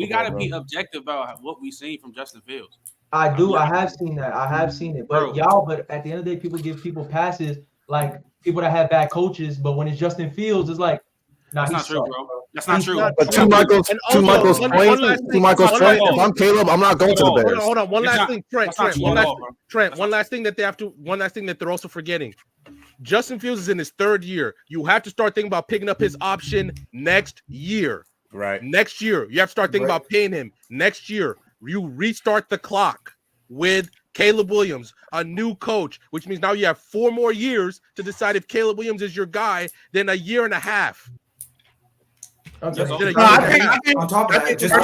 Speaker 13: got to be objective about what we see from Justin Fields.
Speaker 8: I do. I have seen it. But but at the end of the day, people give people passes, like people that have bad coaches. But when it's Justin Fields, it's like,
Speaker 13: that's not true, bro. That's not true.
Speaker 5: But to Michael's point, if I'm Caleb, I'm not going to the Bears.
Speaker 2: Hold on. One last thing, Trent. One last thing that they're also forgetting. Justin Fields is in his 3rd year. You have to start thinking about picking up his option next year.
Speaker 1: Right.
Speaker 2: Next year. You have to start thinking about paying him next year. You restart the clock with Caleb Williams, a new coach, which means now you have 4 more years to decide if Caleb Williams is your guy, then a year and a half.
Speaker 9: On top of that,
Speaker 2: it just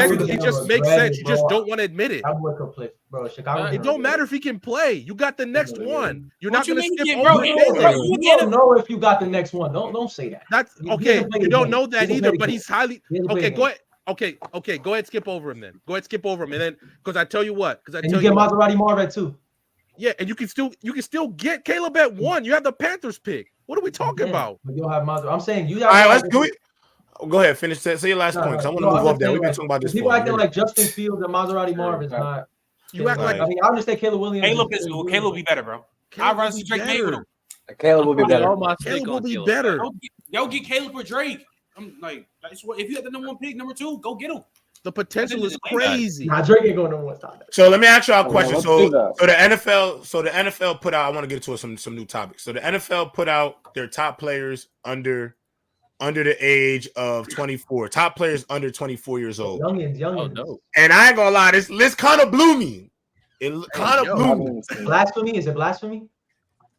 Speaker 2: makes sense. You just don't want to admit it. It don't matter if he can play. You got the next one. You're not going to skip over.
Speaker 8: You don't know if you got the next one. Don't say that.
Speaker 2: That's okay. You don't know that either. But he's highly okay. Go ahead. Okay. Go ahead. Skip over him then. And then because I tell you what.
Speaker 8: You get Maserati Marvet too.
Speaker 2: Yeah, and you can still get Caleb at 1. You have the Panthers pick. What are we talking about?
Speaker 8: But you'll have Maserati. I'm saying you.
Speaker 1: All right, let's do it. Go ahead, finish that. Say your last point because I want to move off that. We've been talking about this.
Speaker 8: People acting like Justin Fields and Maserati Marvin's not.
Speaker 2: You act like
Speaker 8: I mean, I'll just say Caleb Williams.
Speaker 13: Caleb will be better, bro. I'd rather see Drake May with him.
Speaker 12: Caleb will be better.
Speaker 2: Caleb will be better.
Speaker 13: Y'all get Caleb for Drake. I'm like, if you have the number 1 pick, number 2, go get him.
Speaker 2: The potential is crazy.
Speaker 8: Nah, Drake ain't going number 1 time.
Speaker 1: So let me ask y'all a question. So the NFL put out. I want to get into some new topics. So the NFL put out their top players under the age of 24. Top players under 24 years old.
Speaker 8: Youngins.
Speaker 4: Oh, no.
Speaker 1: And I ain't gonna lie, this list kind of blew me. It kind of blew me.
Speaker 8: Blasphemy? Is it blasphemy?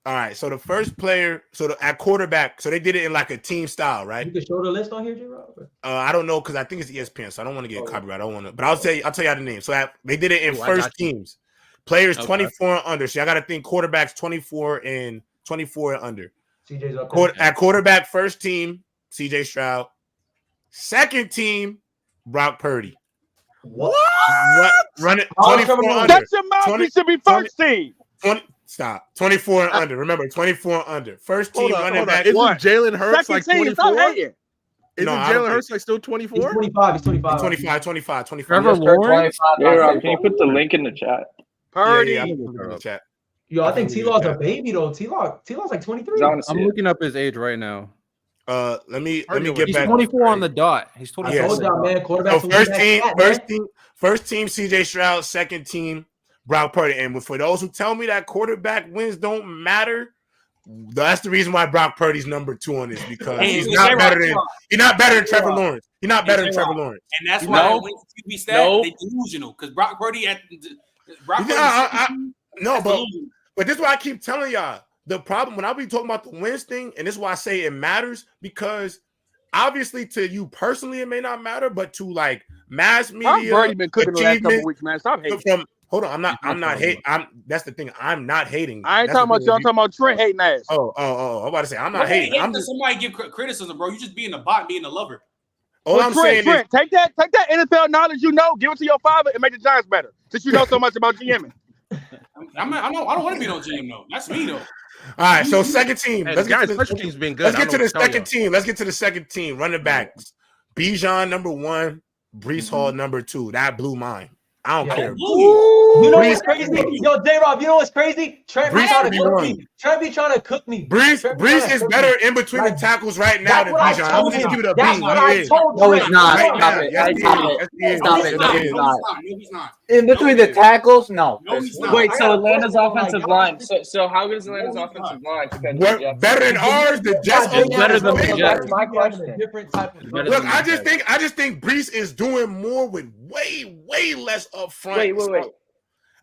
Speaker 1: All right. So the first player, at quarterback, so they did it in like a team style, right?
Speaker 8: You can show the list on here, J-Rob?
Speaker 1: I don't know because I think it's ESPN, so I don't want to get copyright. I don't want to, but I'll tell you the name. So they did it in first teams. Players 24 and under. So I got to think quarterbacks 24 and under.
Speaker 8: CJ's up
Speaker 1: at quarterback, first team, CJ Stroud. Second team, Brock Purdy.
Speaker 8: What?
Speaker 1: Run it 24 under.
Speaker 11: That's your mouth. He should be first team.
Speaker 1: 24 and under. Remember, 24 and under. First team running back.
Speaker 2: Isn't Jalen Hurts like 24?
Speaker 11: Isn't
Speaker 2: Jalen Hurts like still 24?
Speaker 8: He's 25.
Speaker 1: He's 25.
Speaker 4: Trevor Lawrence.
Speaker 6: Yeah, can you put the link in the chat?
Speaker 11: Purdy.
Speaker 1: Yeah, in the chat.
Speaker 8: Yo, I think T-Law's a baby though. T-Law's like 23.
Speaker 4: I'm looking up his age right now.
Speaker 1: Let me get
Speaker 4: He's
Speaker 1: back.
Speaker 4: 24 on the dot. He's 24.
Speaker 8: I told y'all, man. Quarterback.
Speaker 1: So first team, CJ Stroud. Second team, Brock Purdy. And for those who tell me that quarterback wins don't matter, that's the reason why Brock Purdy's number 2 on this because he's not better than Trevor Lawrence. He's not better than Trevor Lawrence.
Speaker 13: And that's why when QB stat, they delusional because Brock Purdy
Speaker 1: but this is why I keep telling y'all. The problem when I be talking about the wins thing, and this is why I say it matters because obviously to you personally it may not matter, but to like mass media,
Speaker 11: Brady been cooking the last couple weeks, man. Stop hating.
Speaker 1: Hold on, I'm not hating. That's the thing. I'm not hating.
Speaker 11: I ain't talking about you. I'm talking about Trent hating ass.
Speaker 1: Oh. I'm about to say I'm not hating. I'm just
Speaker 13: somebody give criticism, bro. You just being a bot, being a lover.
Speaker 1: All I'm saying is
Speaker 11: take that NFL knowledge you know, give it to your father, and make the Giants better. Since you know so much about GMing.
Speaker 13: I don't want to be no GM though. That's me though.
Speaker 1: All right, so second team.
Speaker 2: Let's get to the special team's been good.
Speaker 1: Let's get to the second team. Let's get to the second team. Running backs. Bijan number 1, Breece Hall number 2. That blew mine. I don't care.
Speaker 8: You know what's crazy? Yo, J-Rob, you know what's crazy? Trent be trying to cook me. Trent be trying to cook me.
Speaker 1: Breece is better in between the tackles right now than Bijan. I'm just give it a
Speaker 8: That's
Speaker 1: B.
Speaker 8: what I told
Speaker 12: No, he's not. Stop it.
Speaker 13: No, he's not.
Speaker 12: In between the tackles, no.
Speaker 6: Wait, so Atlanta's offensive line. So how good is Atlanta's offensive line?
Speaker 1: Better than ours. The Jets are
Speaker 4: better than the Jets.
Speaker 8: My question. Different type of.
Speaker 1: Look, I just think Breece is doing more with way less up front.
Speaker 6: Wait.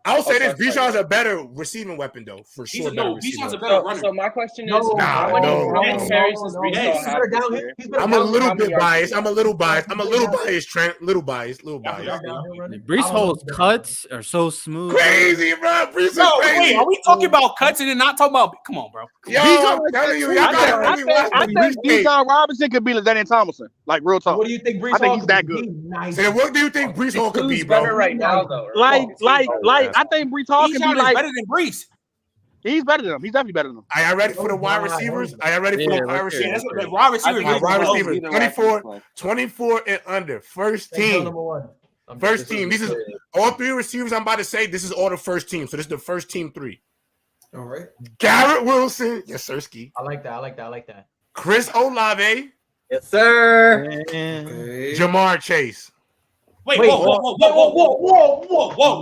Speaker 1: I will say this: Bijan's a better receiving weapon, though, for sure.
Speaker 13: Bijan's a better runner.
Speaker 6: So my question is,
Speaker 1: I'm a little bit biased. I'm a little biased, Trent. Little biased.
Speaker 4: Breece Hall's cuts are so smooth.
Speaker 1: Crazy, bro. Breece is crazy.
Speaker 13: Wait, are we talking about cuts and then not talking about? Come on, bro.
Speaker 1: Yo, I'm telling you,
Speaker 11: I think Bijan Robinson could be LaDainian Tomlinson. Like real talk.
Speaker 8: What do you think Breece
Speaker 11: I think
Speaker 8: Hall
Speaker 11: he's that
Speaker 8: could
Speaker 11: good.
Speaker 8: be?
Speaker 1: So what do you think Breece Hall could be, bro?
Speaker 6: Better right now, though.
Speaker 11: Like I think Breece Hall can be like
Speaker 13: better than Breece.
Speaker 11: He's better than him. He's definitely better than him.
Speaker 1: Are y'all ready for the wide receivers? Are y'all ready for the wide receivers?
Speaker 13: Wide receivers.
Speaker 1: Wide receivers. 24 and under. First team. First team. These is all 3 receivers I'm about to say. This is all the first team. So this is the first team 3.
Speaker 9: All right.
Speaker 1: Garrett Wilson. Yes, sir, Ski.
Speaker 8: I like that.
Speaker 1: Chris Olave.
Speaker 12: Yes, sir.
Speaker 9: Okay.
Speaker 1: Jamar Chase.
Speaker 13: Wait, whoa.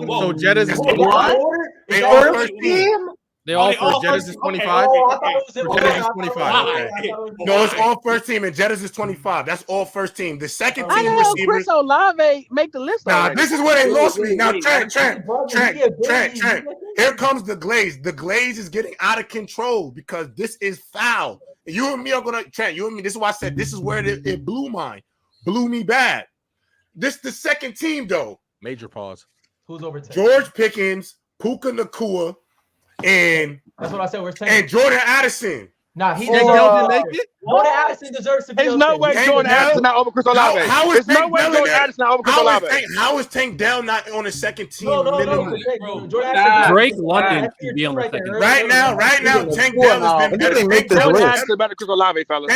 Speaker 2: So Jettas is 25?
Speaker 1: They all first team.
Speaker 2: They all first. Jettas is 25? Jettas is 25. Okay.
Speaker 1: No, it's all first team, and Jettas is 25. That's all first team. The second team
Speaker 11: I know
Speaker 1: receivers.
Speaker 11: Chris Olave make the list.
Speaker 1: Nah, this is where they lost me. Now, Trent. Here comes the glaze. The glaze is getting out of control because this is foul. And you and me are gonna Trent. You and me. This is why I said this is where it blew me bad. This the second team though.
Speaker 2: Major pause.
Speaker 8: Who's over 10?
Speaker 1: George Pickens, Puka Nacua, and
Speaker 8: that's what I said. We're 10.
Speaker 1: And Jordan Addison.
Speaker 8: Nah, he
Speaker 2: didn't make it.
Speaker 8: Jordan Addison deserves to be.
Speaker 11: There's no way Jordan Addison not over Chris Olave. There's no way Jordan Addison not over Chris Olave.
Speaker 1: How is Tank Dell not on the second team?
Speaker 8: No.
Speaker 4: Drake London should be on the second.
Speaker 1: Right now, Tank Dell has been better.
Speaker 11: Jordan Addison better than Chris Olave, fellas.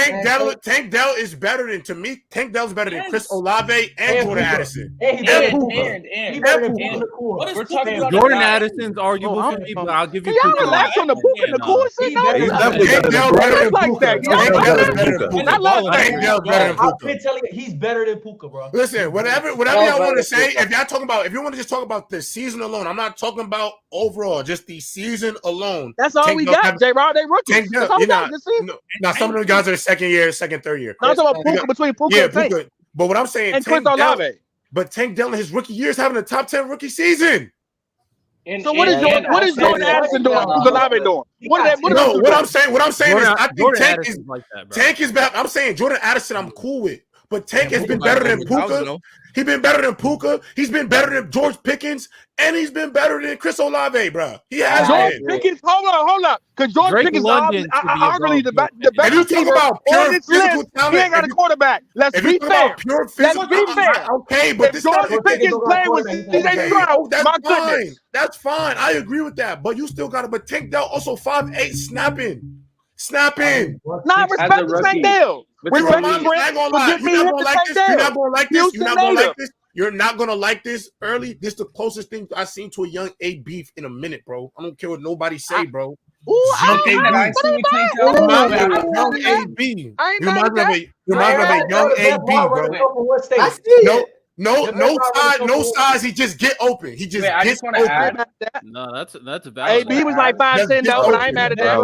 Speaker 1: Tank Dell is better than, to me, Tank Dell's better than Chris Olave and Jordan Addison.
Speaker 4: We're talking about Jordan Addison's arguable for me, but I'll give you.
Speaker 11: Y'all relax on the Puka and the cool shit.
Speaker 1: Tank Dell better than Puka.
Speaker 8: I've been telling you, he's better than Puka, bro.
Speaker 1: Listen, whatever y'all want to say, if you want to just talk about the season alone, I'm not talking about overall, just the season alone.
Speaker 11: That's all we got, J-Rod. They rookies. That's all we got this season.
Speaker 1: Now, some of them guys are second year, second, third year.
Speaker 11: I'm talking about Puka, between Puka and Tank.
Speaker 1: But what I'm saying,
Speaker 11: and Chris Olave.
Speaker 1: But Tank Dell in his rookie years having a top 10 rookie season.
Speaker 11: So what is Jordan Addison doing? Who's Olave doing?
Speaker 1: What I'm saying is I think Tank is better. I'm saying Jordan Addison I'm cool with. But Tank has been better than Puka. He's been better than Puka. He's been better than George Pickens, and he's been better than Chris Olave, bro. He has
Speaker 11: George Pickens. Hold up, because George Pickens arguably the best.
Speaker 1: If you talk about pure physical talent,
Speaker 11: he ain't got a quarterback. Let's be fair. Let's be fair.
Speaker 1: Okay, but
Speaker 11: if George Pickens playing with CJ Stroud, my goodness,
Speaker 1: that's fine. I agree with that. But you still got to. But Tank Dell also 5'8", snapping.
Speaker 11: Not respect the Tank Dell.
Speaker 1: You're not gonna like this early. This is the closest thing I've seen to a young A beef in a minute, bro. I don't care what nobody say, bro. Young AB. You might have a young AB, bro. No size. He just get open. He just gets open.
Speaker 4: No, that's a valid.
Speaker 11: AB was like 5'10", though, but I ain't mad at that.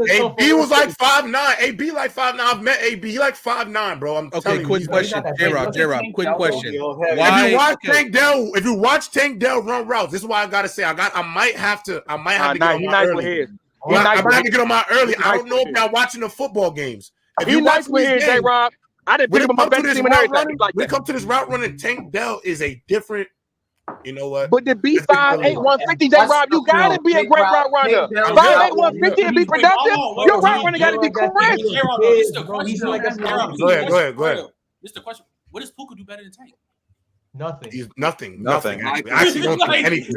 Speaker 1: AB was like 5'9". AB like 5'9". I've met AB. He like 5'9", bro. I'm telling you.
Speaker 2: Quick question, J-Rob. Quick question.
Speaker 1: If you watch Tank Dell run routes, this is why I gotta say I might have to get on my early. I might have to get on my early. I don't know if y'all watching the football games. If you watch with here,
Speaker 11: J-Rob. I didn't pick him on my bench team and everything.
Speaker 1: When it comes to this route running, Tank Dell is a different, you know what?
Speaker 11: But to be 5'8", 150, J-Rob, you gotta be a great route runner. 5'8", 150 and be productive. Your route runner gotta be correct.
Speaker 13: Go ahead. This is the question. What does Puka do better than Tank?
Speaker 8: Nothing.
Speaker 1: He's nothing. I actually don't think anything.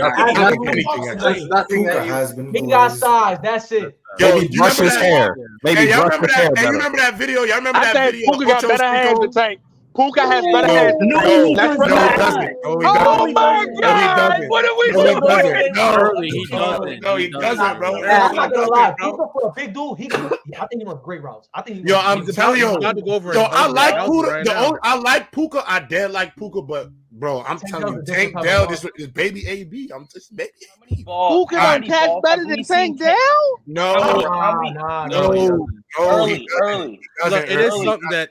Speaker 8: He got size. That's it.
Speaker 5: Maybe brush his hair. Maybe brush his hair better.
Speaker 1: You remember that video? Y'all remember that video?
Speaker 11: Puka got better hands than Tank. Puka has better hands than Tank.
Speaker 1: No, he doesn't.
Speaker 11: Oh my God! What are we doing?
Speaker 1: No, he doesn't, bro.
Speaker 8: I'm not gonna lie. Puka for a big dude, I think he runs great routes.
Speaker 1: I'm telling you, I like Puka. I dare like Puka, but bro, I'm telling you, Tank Dell, this is baby AB. I'm just baby AB.
Speaker 11: Puka don't catch better than Tank Dell?
Speaker 1: No.
Speaker 6: Early.
Speaker 2: It is something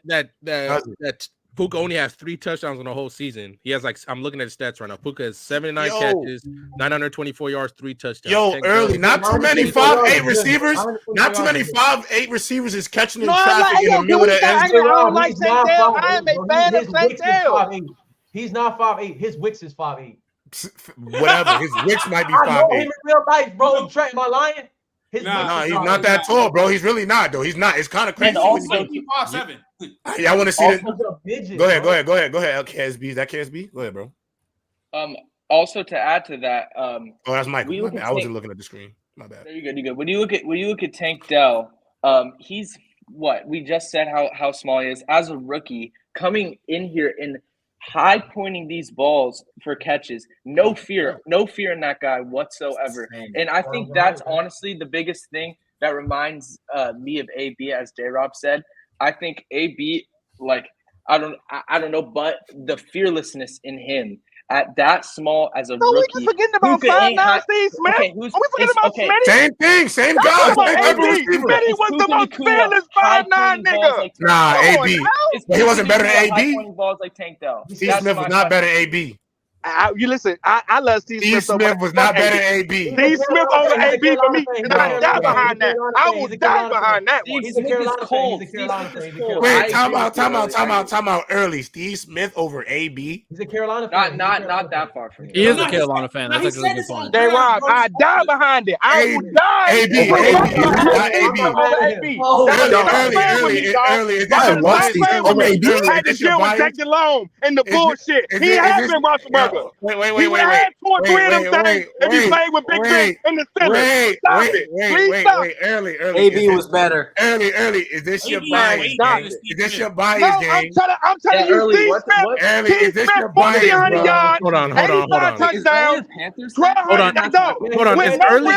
Speaker 2: that Puka only has 3 touchdowns on the whole season. He has I'm looking at his stats right now. Puka has 79 catches, 924 yards, 3 touchdowns.
Speaker 1: Early. Not too many 5'8" receivers. Not too many 5'8" receivers is catching in traffic in the middle of the end zone.
Speaker 11: I don't like Tank Dell. I am a fan of Tank Dell.
Speaker 8: He's not 5'8". His Wicks is 5'8".
Speaker 1: Whatever. His Wicks might be 5'8".
Speaker 8: I know him in real life, bro. Trent, am I lying?
Speaker 1: He's not that tall, bro. He's really not, though. He's not. It's kind of crazy.
Speaker 13: And also, he's 5'7".
Speaker 1: I want to see it. Go ahead. KSB. Is that KSB? Go ahead, bro.
Speaker 6: Also, to add to that,
Speaker 1: that's Michael. I wasn't looking at the screen. My bad.
Speaker 6: You're good. When you look at Tank Dell, he's what we just said how small he is as a rookie coming in here and high pointing these balls for catches. No fear in that guy whatsoever. And I think that's honestly the biggest thing that reminds me of AB, as J-Rob said. I think AB, I don't know, but the fearlessness in him at that small as a rookie.
Speaker 11: We forgetting about 5'9" Steve Smith. Are we forgetting about Smitty?
Speaker 1: Same guy.
Speaker 11: Smitty was the most fearless 5'9" nigga.
Speaker 1: Nah, AB. He wasn't better than AB.
Speaker 6: Balls like Tank Dell.
Speaker 1: Steve Smith was not better than AB.
Speaker 11: You listen. I love Steve Smith.
Speaker 1: Steve Smith was not better than AB.
Speaker 11: Steve Smith over AB for me, and I die behind that. I will die behind that one.
Speaker 8: He's a Carolina fan. He's a Carolina fan.
Speaker 1: Wait, time out. Early. Steve Smith over AB.
Speaker 8: He's a Carolina fan.
Speaker 6: Not that far from
Speaker 4: He is a Carolina fan. That's actually a good point.
Speaker 11: They Rob, I die behind it. I will die.
Speaker 1: AB. Early.
Speaker 11: I had to deal with Jack DeLone and the bullshit. He has been Roethlisberger. He would have had 2 or 3 of them things if he played with Big Ben in the center. Stop it. Please stop.
Speaker 1: Early.
Speaker 12: AB was better.
Speaker 1: Early. Is this your bias game? Is this your bias game?
Speaker 11: I'm telling you, Steve Smith.
Speaker 1: Early, is this your bias?
Speaker 11: 1,500 yards.
Speaker 2: Hold on.
Speaker 11: Touchdowns.
Speaker 2: Hold on. Is Early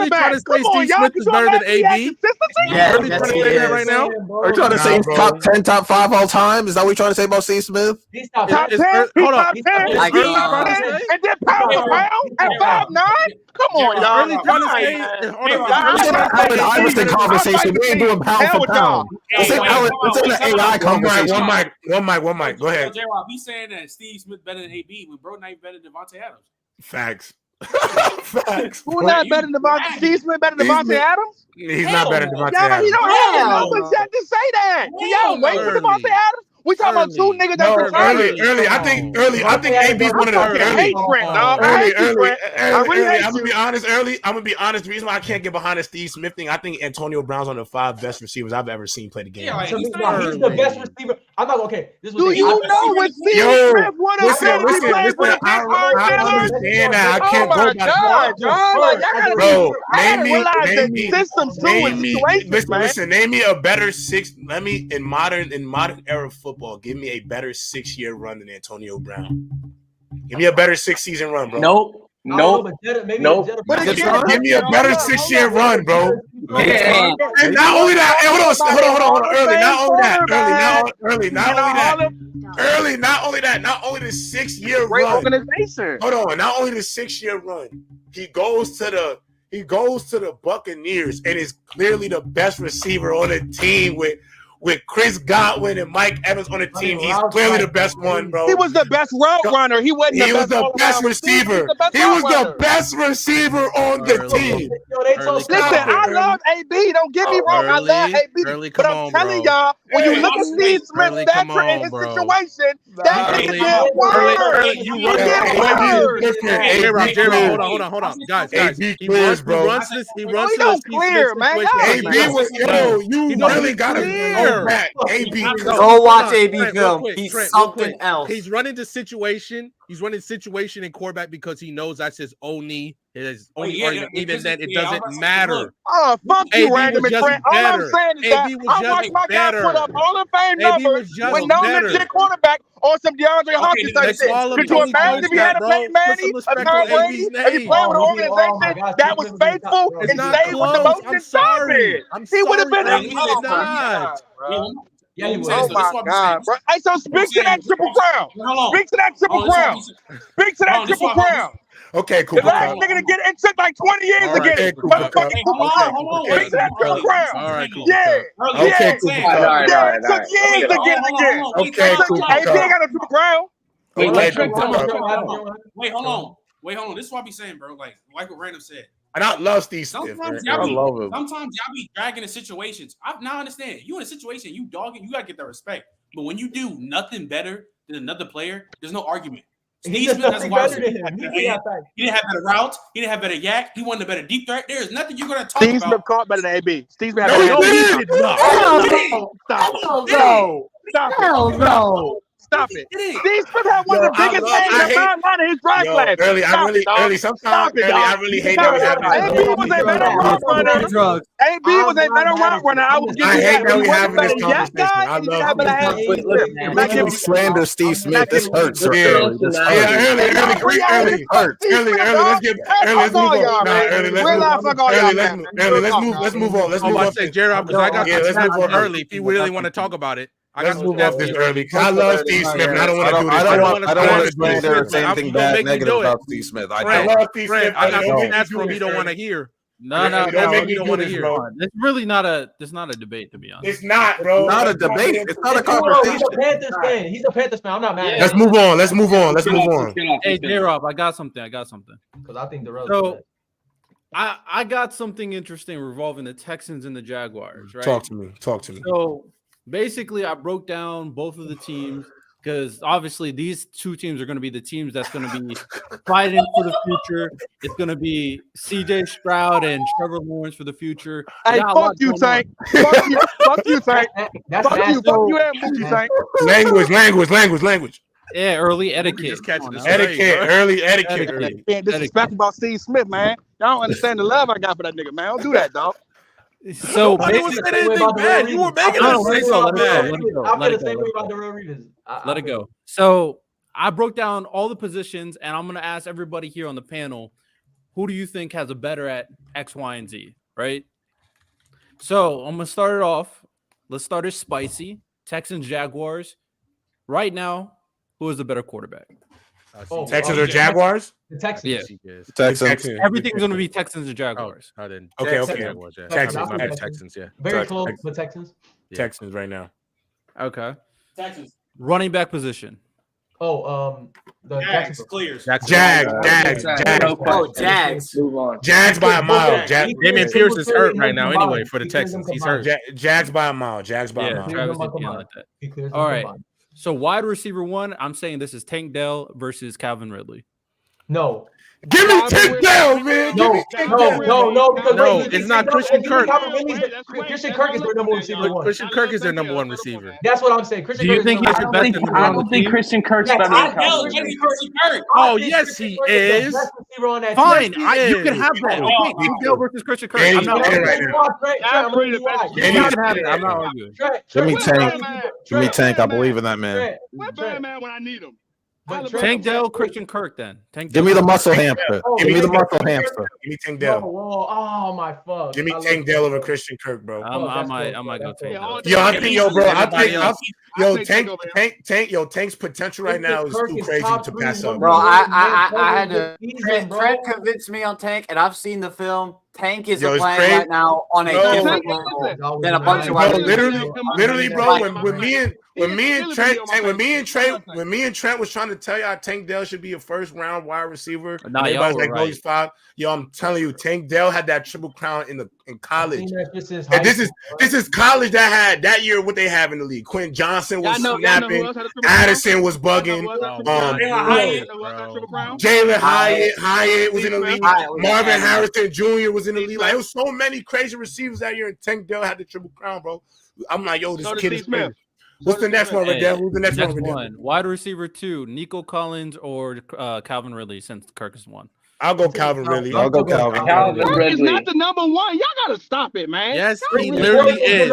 Speaker 2: trying to say Steve Smith is better than AB?
Speaker 12: Yeah,
Speaker 2: Early trying to say that right now?
Speaker 5: Are you trying to say he's top 10, top 5 all time? Is that what you're trying to say about Steve Smith?
Speaker 8: He's top
Speaker 11: Top 10.
Speaker 2: Hold on.
Speaker 11: He's top 10. And then pound around at 5'9". Come on, y'all.
Speaker 2: Early trying to say.
Speaker 5: Have an Iverson conversation. We ain't doing pound for pound. It's an AI conversation.
Speaker 1: One mic. Go ahead.
Speaker 13: J-Rob, he's saying that Steve Smith better than AB when bro not better than Devontae Adams.
Speaker 1: Facts.
Speaker 11: Who's not better than Devontae? Steve Smith better than Devontae Adams?
Speaker 1: He's not better than Devontae
Speaker 11: Y'all,
Speaker 1: Adams.
Speaker 11: he don't have the numbers yet to say that. Can y'all wait for Devontae Adams? We talking about 2 niggas that
Speaker 1: Early. I think AB's one of the early. I'm gonna be honest. Early. I'm gonna be honest. The reason why I can't get behind the Steve Smith thing, I think Antonio Brown's one of the 5 best receivers I've ever seen play the game.
Speaker 8: Yeah, he's the best receiver. I'm not okay.
Speaker 11: Do you know what Steve Smith would have said if he played with
Speaker 1: I understand that. I can't go by bro. Name me a better 6. Let me in modern era football. Give me a better 6-year run than Antonio Brown. Give me a better 6-season run, bro.
Speaker 6: Nope.
Speaker 1: Give me a better 6-year run, bro. And not only that, hold on. Not only the 6-year run.
Speaker 11: Organization.
Speaker 1: Hold on, not only the 6-year run. He goes to the Buccaneers and is clearly the best receiver on the team with Chris Godwin and Mike Evans on the team. He's clearly the best one, bro.
Speaker 11: He was the best route runner. He wasn't the best
Speaker 1: receiver. He was the best receiver on the team.
Speaker 11: Listen, I love AB. Don't get me wrong. I love AB. But I'm telling y'all, when you look at Steve Smith's stature in his situation, that nigga did worse.
Speaker 2: Hold on. Guys. He runs this. He runs
Speaker 11: clear, man.
Speaker 1: AB was, you really got to
Speaker 12: Go watch AB film. He's something else.
Speaker 2: He's running the situation. He's running situation in quarterback because he knows that's his only argument. Even then, it doesn't matter.
Speaker 11: Oh, fuck you, random and Trent. All I'm saying is that I watched my guy put up Hall of Fame numbers with no legit quarterback on some DeAndre Hopkins type shit. Could you imagine if he had a Peyton Manning, a Tom Brady, and he played with an organization that was faithful and stayed with the motion? Stop it. He would have been a oh my God, bro. Hey, so speak to that triple crown. Speak to that triple crown. Speak to that triple crown.
Speaker 1: Okay, cool.
Speaker 11: The last nigga to get it, it took like 20 years to get it. Motherfucking triple crown. Speak to that triple crown.
Speaker 2: All right, cool.
Speaker 11: Yeah.
Speaker 1: Okay, cool.
Speaker 11: Yeah, it took years to get it again.
Speaker 1: Okay, cool.
Speaker 11: Hey, he ain't got no triple crown.
Speaker 13: Wait, hold on. This is what I be saying, bro. Like what Random said.
Speaker 1: And I love Steve Smith.
Speaker 13: Sometimes y'all be dragging in situations. I now understand. You in a situation, you dogging, you gotta get that respect. But when you do nothing better than another player, there's no argument. Steve Smith has better than him. He didn't have better routes. He didn't have better yak. He wasn't a better deep threat. There is nothing you're gonna talk about.
Speaker 11: Steve Smith caught better than AB. Steve Smith. Stop it. Steve Smith had one of the biggest names in my line in his draft class.
Speaker 1: I really hate that we have
Speaker 11: AB was a better route runner. AB was a better route runner. I was giving
Speaker 1: hate that we having this conversation.
Speaker 5: Like you slander Steve Smith. This hurts.
Speaker 1: Early. Let's move on.
Speaker 2: Let's say Jared, because I got some for early. If you really want to talk about it.
Speaker 1: Let's move off this early. I love Steve Smith, and I don't want to do this.
Speaker 5: I don't want to slander or say anything bad, negative about Steve Smith.
Speaker 2: I love Steve Smith. I got some stats from you don't want to hear.
Speaker 4: No,
Speaker 1: don't make me do this, bro.
Speaker 4: It's really not a debate, to be honest.
Speaker 1: It's not, bro.
Speaker 5: Not a debate. It's not a
Speaker 8: He's
Speaker 5: conversation.
Speaker 8: a Panthers fan. He's a Panthers fan. I'm not mad.
Speaker 1: Let's move on. Let's move on.
Speaker 4: Hey, J-Rob, I got something.
Speaker 8: Because I think the
Speaker 4: so I got something interesting revolving the Texans and the Jaguars. Right?
Speaker 1: Talk to me.
Speaker 4: So basically, I broke down both of the teams. Because obviously these two teams are going to be the teams that's going to be fighting for the future. It's going to be C.J. Stroud and Trevor Lawrence for the future.
Speaker 11: Hey, fuck you, Tank. Fuck you, Tank. Fuck you, and Tank.
Speaker 1: Language.
Speaker 4: Yeah, early etiquette.
Speaker 1: Early etiquette.
Speaker 11: Man, disrespect about Steve Smith, man. Y'all don't understand the love I got for that nigga, man. Don't do that, dog.
Speaker 4: So
Speaker 2: I didn't say anything bad. You were making us say something bad.
Speaker 8: I'm going to say about the real reasons.
Speaker 4: Let it go. So I broke down all the positions, and I'm going to ask everybody here on the panel, who do you think has a better at X, Y, and Z, right? So I'm going to start it off. Let's start it spicy. Texans, Jaguars. Right now, who is the better quarterback?
Speaker 1: Texans or Jaguars?
Speaker 8: The Texans.
Speaker 4: Yeah.
Speaker 5: Texans.
Speaker 4: Everything's going to be Texans and Jaguars.
Speaker 1: Okay.
Speaker 2: Jaguars, yeah.
Speaker 1: Texans,
Speaker 2: yeah.
Speaker 8: Very close, but Texans.
Speaker 1: Texans right now.
Speaker 4: Okay.
Speaker 13: Texans.
Speaker 4: Running back position.
Speaker 8: The
Speaker 13: Jags clears.
Speaker 1: Jags.
Speaker 12: Oh, Jags.
Speaker 6: Move on.
Speaker 1: Jags by a mile.
Speaker 2: Damian Pierce is hurt right now anyway for the Texans. He's hurt.
Speaker 1: Jags by a mile.
Speaker 4: Travis Etienne like that. All right. So wide receiver one, I'm saying this is Tank Dell versus Calvin Ridley.
Speaker 8: No.
Speaker 1: Give me Tank Dell, man.
Speaker 8: No,
Speaker 2: it's not Christian Kirk.
Speaker 8: Christian Kirk is their number one receiver.
Speaker 2: Christian Kirk is their number one receiver.
Speaker 8: That's what I'm saying. Christian
Speaker 4: Do you
Speaker 8: Kirk
Speaker 4: think he's the best?
Speaker 6: I don't think Christian Kirk's better than Calvin Ridley.
Speaker 2: Oh, yes, he is.
Speaker 4: Fine. You can have that. Okay, Tank Dell versus Christian Kirk. I'm not arguing. I'm not arguing.
Speaker 5: Give me Tank. I believe in that man.
Speaker 11: Man, when I need him.
Speaker 4: Tank Dell, Christian Kirk, then.
Speaker 5: Give me the muscle hamster. Give me the muscle hamster.
Speaker 1: Give me Tank Dell.
Speaker 8: Oh my fuck.
Speaker 1: Give me Tank Dell over Christian Kirk, bro.
Speaker 4: I might go Tank Dell.
Speaker 1: Tank's potential right now is too crazy to pass up.
Speaker 12: Bro, I had to. Trent convinced me on Tank, and I've seen the film. Tank is playing right now on a different level than a bunch of
Speaker 1: guys. Literally, bro. When me and Trent was trying to tell y'all Tank Dell should be a first round wide receiver. Everybody's like, no, he's 5. Yo, I'm telling you, Tank Dell had that triple crown in college. And this is college that year what they have in the league. Quentin Johnson was snapping. Addison was bugging. Jalen Hyatt was in the league. Marvin Harrison Jr. was in the league. Like, it was so many crazy receivers that year, and Tank Dell had the triple crown, bro. I'm like, yo, this kid is crazy. What's the next one, Riddell? Who's the next one?
Speaker 4: Wide receiver 2, Nico Collins or Calvin Ridley, since Kirk is 1.
Speaker 1: I'll go Calvin Ridley.
Speaker 5: I'll go Calvin.
Speaker 11: Kirk is not the number 1. Y'all gotta stop it, man.
Speaker 2: Yes, he literally is.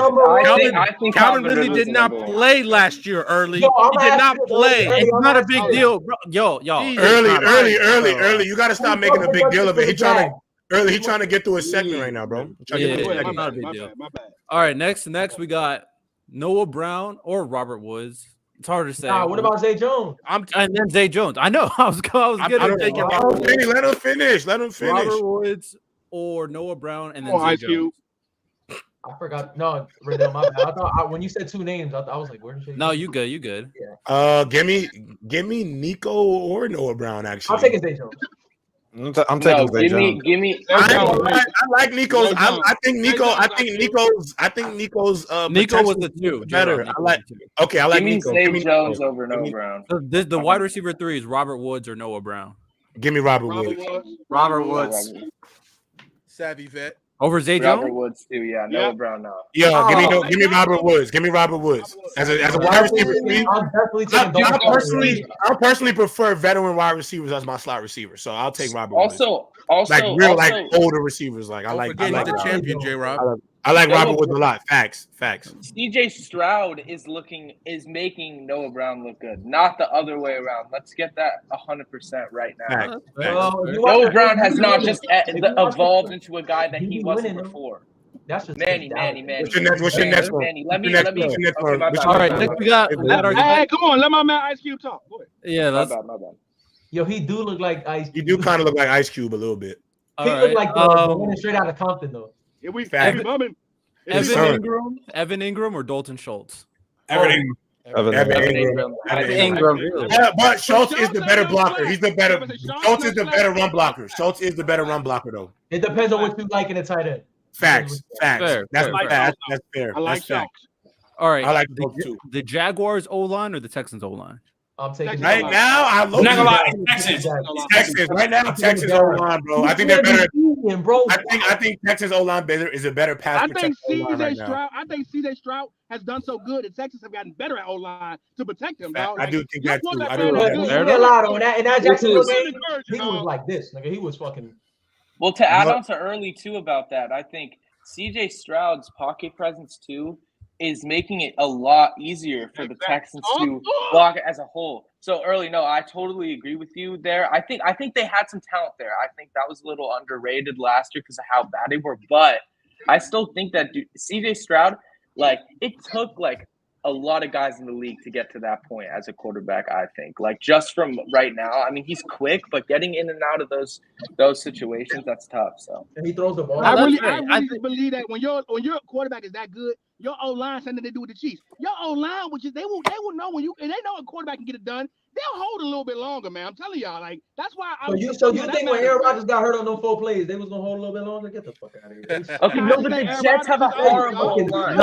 Speaker 2: Calvin Ridley did not play last year early. He did not play.
Speaker 4: It's not a big deal, bro. Yo.
Speaker 1: Early. You gotta stop making a big deal of it. He's trying to get through his segment right now, bro.
Speaker 4: Not a big deal. All right, next we got Noah Brown or Robert Woods. It's hard to say.
Speaker 8: What about Zay Jones?
Speaker 4: And then Zay Jones. I know. I was getting taken.
Speaker 1: Let him finish.
Speaker 4: Robert Woods or Noah Brown, and then Zay Jones.
Speaker 8: I forgot. No, Riddell, my bad. I thought when you said 2 names, I was like, where did you?
Speaker 4: No, you good.
Speaker 8: Yeah.
Speaker 1: Give me Nico or Noah Brown. Actually,
Speaker 8: I'll take Zay Jones.
Speaker 5: I'm taking Zay Jones.
Speaker 6: Give me.
Speaker 1: I like Nico's. I think Nico's.
Speaker 4: Nico was the 2.
Speaker 1: Better. I like Nico.
Speaker 6: Give me Jones over Noah Brown.
Speaker 4: The wide receiver 3 is Robert Woods or Noah Brown.
Speaker 1: Give me Robert Woods.
Speaker 12: Robert Woods.
Speaker 2: Savvy vet.
Speaker 4: Over Zay Jones?
Speaker 6: Robert Woods too, yeah. Noah Brown now.
Speaker 1: Yeah, give me Robert Woods. Give me Robert Woods. As a wide receiver 3, I personally prefer veteran wide receivers as my slot receiver. So I'll take Robert Woods. Like older receivers. Like I like
Speaker 2: the champion, J-Rob.
Speaker 1: I like Robert Woods a lot. Facts.
Speaker 6: CJ Stroud is making Noah Brown look good, not the other way around. Let's get that 100% right now. Noah Brown has not just evolved into a guy that he wasn't before.
Speaker 8: That's just
Speaker 6: Manny.
Speaker 1: What's your next one?
Speaker 6: Manny, let me.
Speaker 4: All right, next we got our.
Speaker 11: Hey, come on, let my man Ice Cube talk. Go ahead.
Speaker 4: Yeah,
Speaker 6: my bad.
Speaker 8: Yo, he do look like Ice Cube.
Speaker 1: You do kind of look like Ice Cube a little bit.
Speaker 8: He looked like the winner straight out of Compton, though.
Speaker 10: Yeah, we
Speaker 1: Fact.
Speaker 10: bumming.
Speaker 4: Evan Ingram or Dalton Schultz?
Speaker 1: Evan Ingram. But Schultz is the better blocker. He's the better. Schultz is the better run blocker. Schultz is the better run blocker, though.
Speaker 8: It depends on what you like in a tight end.
Speaker 1: Facts.
Speaker 4: Fair.
Speaker 1: That's fair.
Speaker 10: I like
Speaker 1: Schultz.
Speaker 4: All right.
Speaker 1: I like those too.
Speaker 4: The Jaguars O-line or the Texans O-line?
Speaker 8: I'm taking
Speaker 1: right now. I'm not gonna lie. Texans. Right now, Texans O-line, bro. I think they're better. I think Texas O-line is a better pass.
Speaker 10: I think CJ Stroud has done so good, and Texas have gotten better at O-line to protect him. Dog.
Speaker 1: I do think that too.
Speaker 8: And that Jacksonville game, he was like this, nigga. He was fucking.
Speaker 6: Well, to add on to early too about that, I think CJ Stroud's pocket presence too is making it a lot easier for the Texans to block it as a whole. So early, no, I totally agree with you there. I think they had some talent there. I think that was a little underrated last year because of how bad they were. But I still think that CJ Stroud, like, it took like a lot of guys in the league to get to that point as a quarterback. I think, like, just from right now, I mean, he's quick, but getting in and out of those situations, that's tough. So
Speaker 8: and he throws the ball.
Speaker 10: I really believe that when your quarterback is that good, your O-line something to do with the Chiefs. Your O-line, which is they will know when you and they know a quarterback can get it done. They'll hold a little bit longer, man. I'm telling y'all, like that's why.
Speaker 8: So you think when Aaron Rodgers got hurt on those 4 plays, they was gonna hold a little bit longer? Get the fuck out of here.
Speaker 6: Okay, no, but the Jets have a horrible line.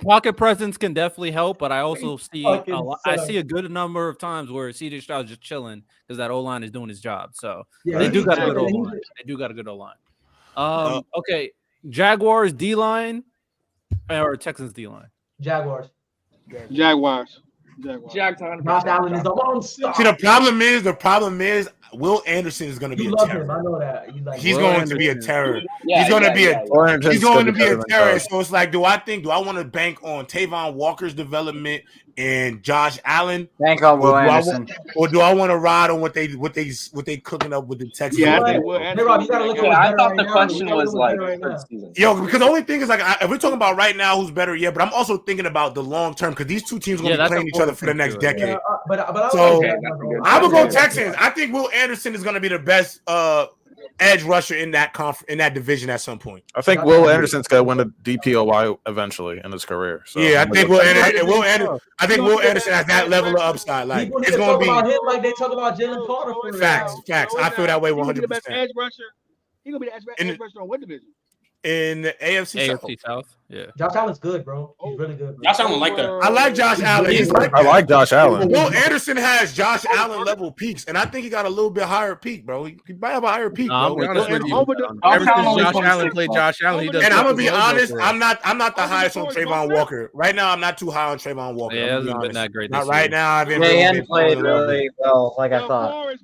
Speaker 4: Pocket presence can definitely help, but I also see a good number of times where CJ Stroud is just chilling because that O-line is doing his job. So they do got a good O-line. They do got a good O-line. Okay, Jaguars D-line or Texans D-line?
Speaker 8: Jaguars.
Speaker 6: Jags
Speaker 8: Josh Allen is a monster.
Speaker 1: See, the problem is Will Anderson is going to be a terror.
Speaker 8: Him. I know that.
Speaker 1: He's going to be a terror. He's going to be a terror. So it's like, do I want to bank on Tavon Walker's development and Josh Allen?
Speaker 12: Bank on Will Anderson.
Speaker 1: Or do I want to ride on what they cooking up with the Texans?
Speaker 8: Yeah, I thought
Speaker 6: the question was like,
Speaker 1: because the only thing is like, if we're talking about right now who's better, but I'm also thinking about the long term because these two teams are going to be playing each other for the next decade. So I would go Texans. I think Will Anderson is going to be the best edge rusher in that division at some point.
Speaker 5: I think Will Anderson's going to win a DPOY eventually in his career. So
Speaker 1: yeah, I think Will Anderson has that level of upside. Like it's going to be
Speaker 8: about him like they talk about Jalen Carter.
Speaker 1: Facts. I feel that way 100%.
Speaker 10: Edge rusher. He's going to be the edge rusher on what division?
Speaker 1: In the AFC
Speaker 4: South. Yeah.
Speaker 8: Josh Allen's good, bro. He's really good. Bro.
Speaker 13: Josh Allen like that.
Speaker 1: I like Josh Allen.
Speaker 5: I like Josh Allen.
Speaker 1: Will Anderson has Josh Allen level peaks, and I think he got a little bit higher peak, bro. He might have a higher peak, bro.
Speaker 2: Ever since Josh Allen played Josh Allen, he does.
Speaker 1: And I'm gonna be honest, I'm not the highest on Trayvon Walker. Right now, I'm not too high on Trayvon Walker.
Speaker 4: Yeah, it hasn't been that great.
Speaker 1: Not right now. I've been
Speaker 12: played really well, like I thought.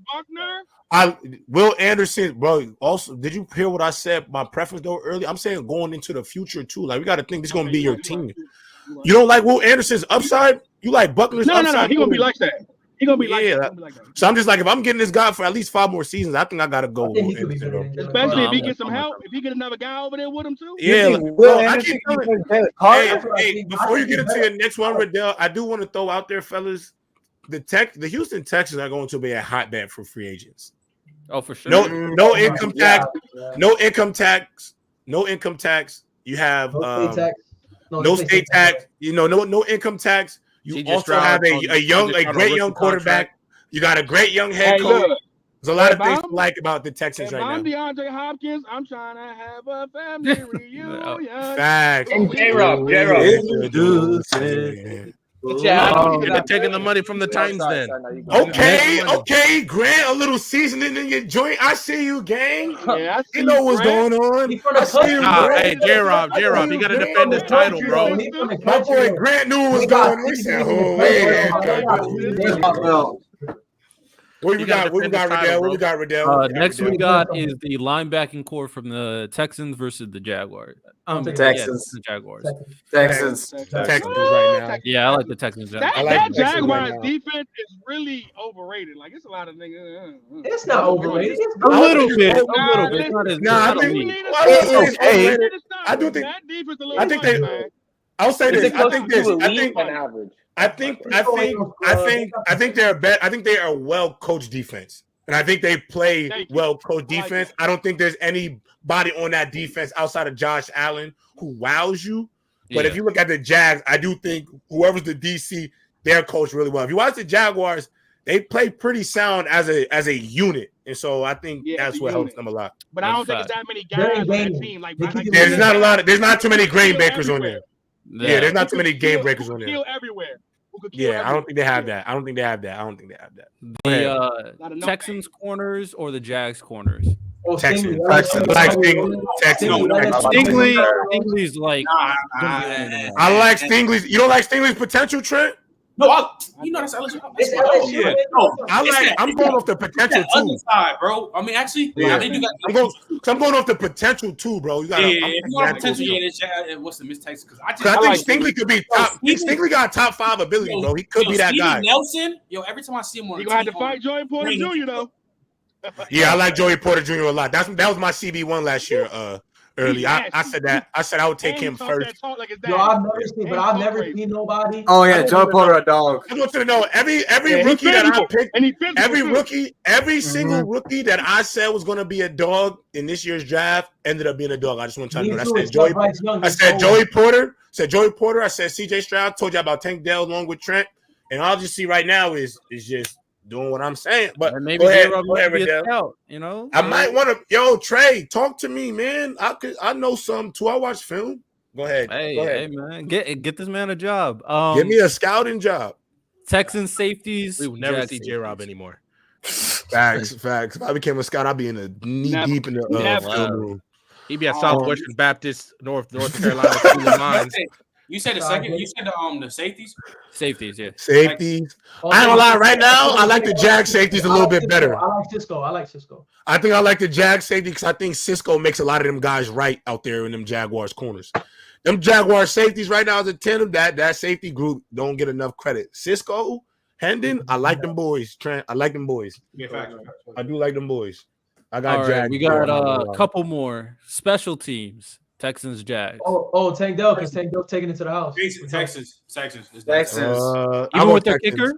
Speaker 1: Will Anderson, bro. Also, did you hear what I said? My preference though earlier. I'm saying going into the future too. Like we got to think this is gonna be your team. You don't like Will Anderson's upside? You like Buckner's upside?
Speaker 10: No. He gonna be like that. He gonna be like that.
Speaker 1: So I'm just like, if I'm getting this guy for at least 5 more seasons, I think I gotta go.
Speaker 10: Especially if he gets some help. If he get another guy over there with him too.
Speaker 1: Yeah. Hey, before you get into your next one, Riddell, I do want to throw out there, fellas. The Houston Texans are going to be a hotbed for free agents.
Speaker 4: Oh, for sure.
Speaker 1: No income tax. No income tax. No income tax. You have no state tax. You know, no income tax. You also have a great young quarterback. You got a great young head coach. There's a lot of things to like about the Texans right now.
Speaker 10: I'm DeAndre Hopkins. I'm trying to have a family reunion.
Speaker 1: Facts.
Speaker 6: And J-Rob.
Speaker 2: They're taking the money from the Titans then.
Speaker 1: Okay, Grant, a little seasoning in your joint. I see you, gang.
Speaker 10: Yeah,
Speaker 1: you know what's going on. I see you,
Speaker 2: hey, J-Rob, you got to defend this title, bro.
Speaker 1: My boy Grant knew what was going on. He said, What we got, Riddell?
Speaker 4: Next we got is the linebacking core from the Texans versus the Jaguars.
Speaker 12: Texans.
Speaker 4: The Jaguars.
Speaker 12: Texans
Speaker 1: right now.
Speaker 4: Yeah, I like the Texans.
Speaker 10: That Jaguars defense is really overrated. Like, it's a lot of niggas.
Speaker 8: It's not overrated.
Speaker 4: A little bit.
Speaker 1: I do think
Speaker 10: that defense a little
Speaker 1: they. I'll say this. I think they're better. I think they are a well coached defense. And I think they play well-coached defense. I don't think there's anybody on that defense outside of Josh Allen who wows you. But if you look at the Jags, I do think whoever's the DC, they're coached really well. If you watch the Jaguars, they play pretty sound as a unit. And so I think that's what helps them a lot.
Speaker 10: But I don't think it's that many guys on that team.
Speaker 1: There's not a lot of. There's not too many grain bakers on there. Yeah, there's not too many game breakers on there.
Speaker 10: Kill everywhere.
Speaker 1: Yeah, I don't think they have that. I don't think they have that.
Speaker 4: The Texans corners or the Jags corners?
Speaker 1: Texans.
Speaker 4: Stingley's like.
Speaker 1: I like Stingley's. You don't like Stingley's potential, Trent?
Speaker 13: No, that's LSU.
Speaker 1: I'm going off the potential too,
Speaker 13: side, bro. I mean, actually, they do got.
Speaker 1: I'm going off the potential too, bro. You got
Speaker 13: potential. What's the mistakes? Because I
Speaker 1: think Stingley could be top. Stingley got top 5 ability, bro. He could be that guy.
Speaker 13: Nelson, every time I see him on,
Speaker 10: you gonna have to fight Joey Porter Jr. though.
Speaker 1: Yeah, I like Joey Porter Jr. a lot. That was my CB1 last year. Early, I said that. I said I would take him first.
Speaker 8: I've never seen nobody.
Speaker 12: Oh yeah, Joey Porter a dog.
Speaker 1: I want you to know every rookie that I picked, every single rookie that I said was going to be a dog in this year's draft ended up being a dog. I just want to know. I said Joey Porter. I said CJ Stroud. Told you about Tank Dell along with Trent, and all you see right now is just doing what I'm saying. But
Speaker 4: maybe go ahead, Scout,
Speaker 1: I might want to. Trey, talk to me, man. I know something too. I watch film. Go ahead.
Speaker 4: Hey, man, get this man a job.
Speaker 1: Give me a scouting job.
Speaker 4: Texans safeties.
Speaker 2: We will never see J-Rob anymore.
Speaker 1: Facts. If I became a scout, I'd be in knee deep in the film room.
Speaker 2: He'd be at Southwestern Baptist, North Carolina.
Speaker 13: You said the second. You said the safeties.
Speaker 4: Safeties, yeah.
Speaker 1: Safeties. I ain't gonna lie. Right now, I like the Jag safeties a little bit better.
Speaker 8: I like Cisco.
Speaker 1: I think I like the Jag safety because I think Cisco makes a lot of them guys right out there in them Jaguars corners. Them Jaguar safeties right now as a tandem, that safety group don't get enough credit. Cisco, Hendon, I like them boys. Trent, I like them boys.
Speaker 13: Yeah, facts.
Speaker 1: I do like them boys. I got
Speaker 4: Jag. Right, we got a couple more special teams. Texans, Jags.
Speaker 8: Tank Dell, because Tank Dell taking it to the house.
Speaker 13: Texas.
Speaker 4: Even with their kicker?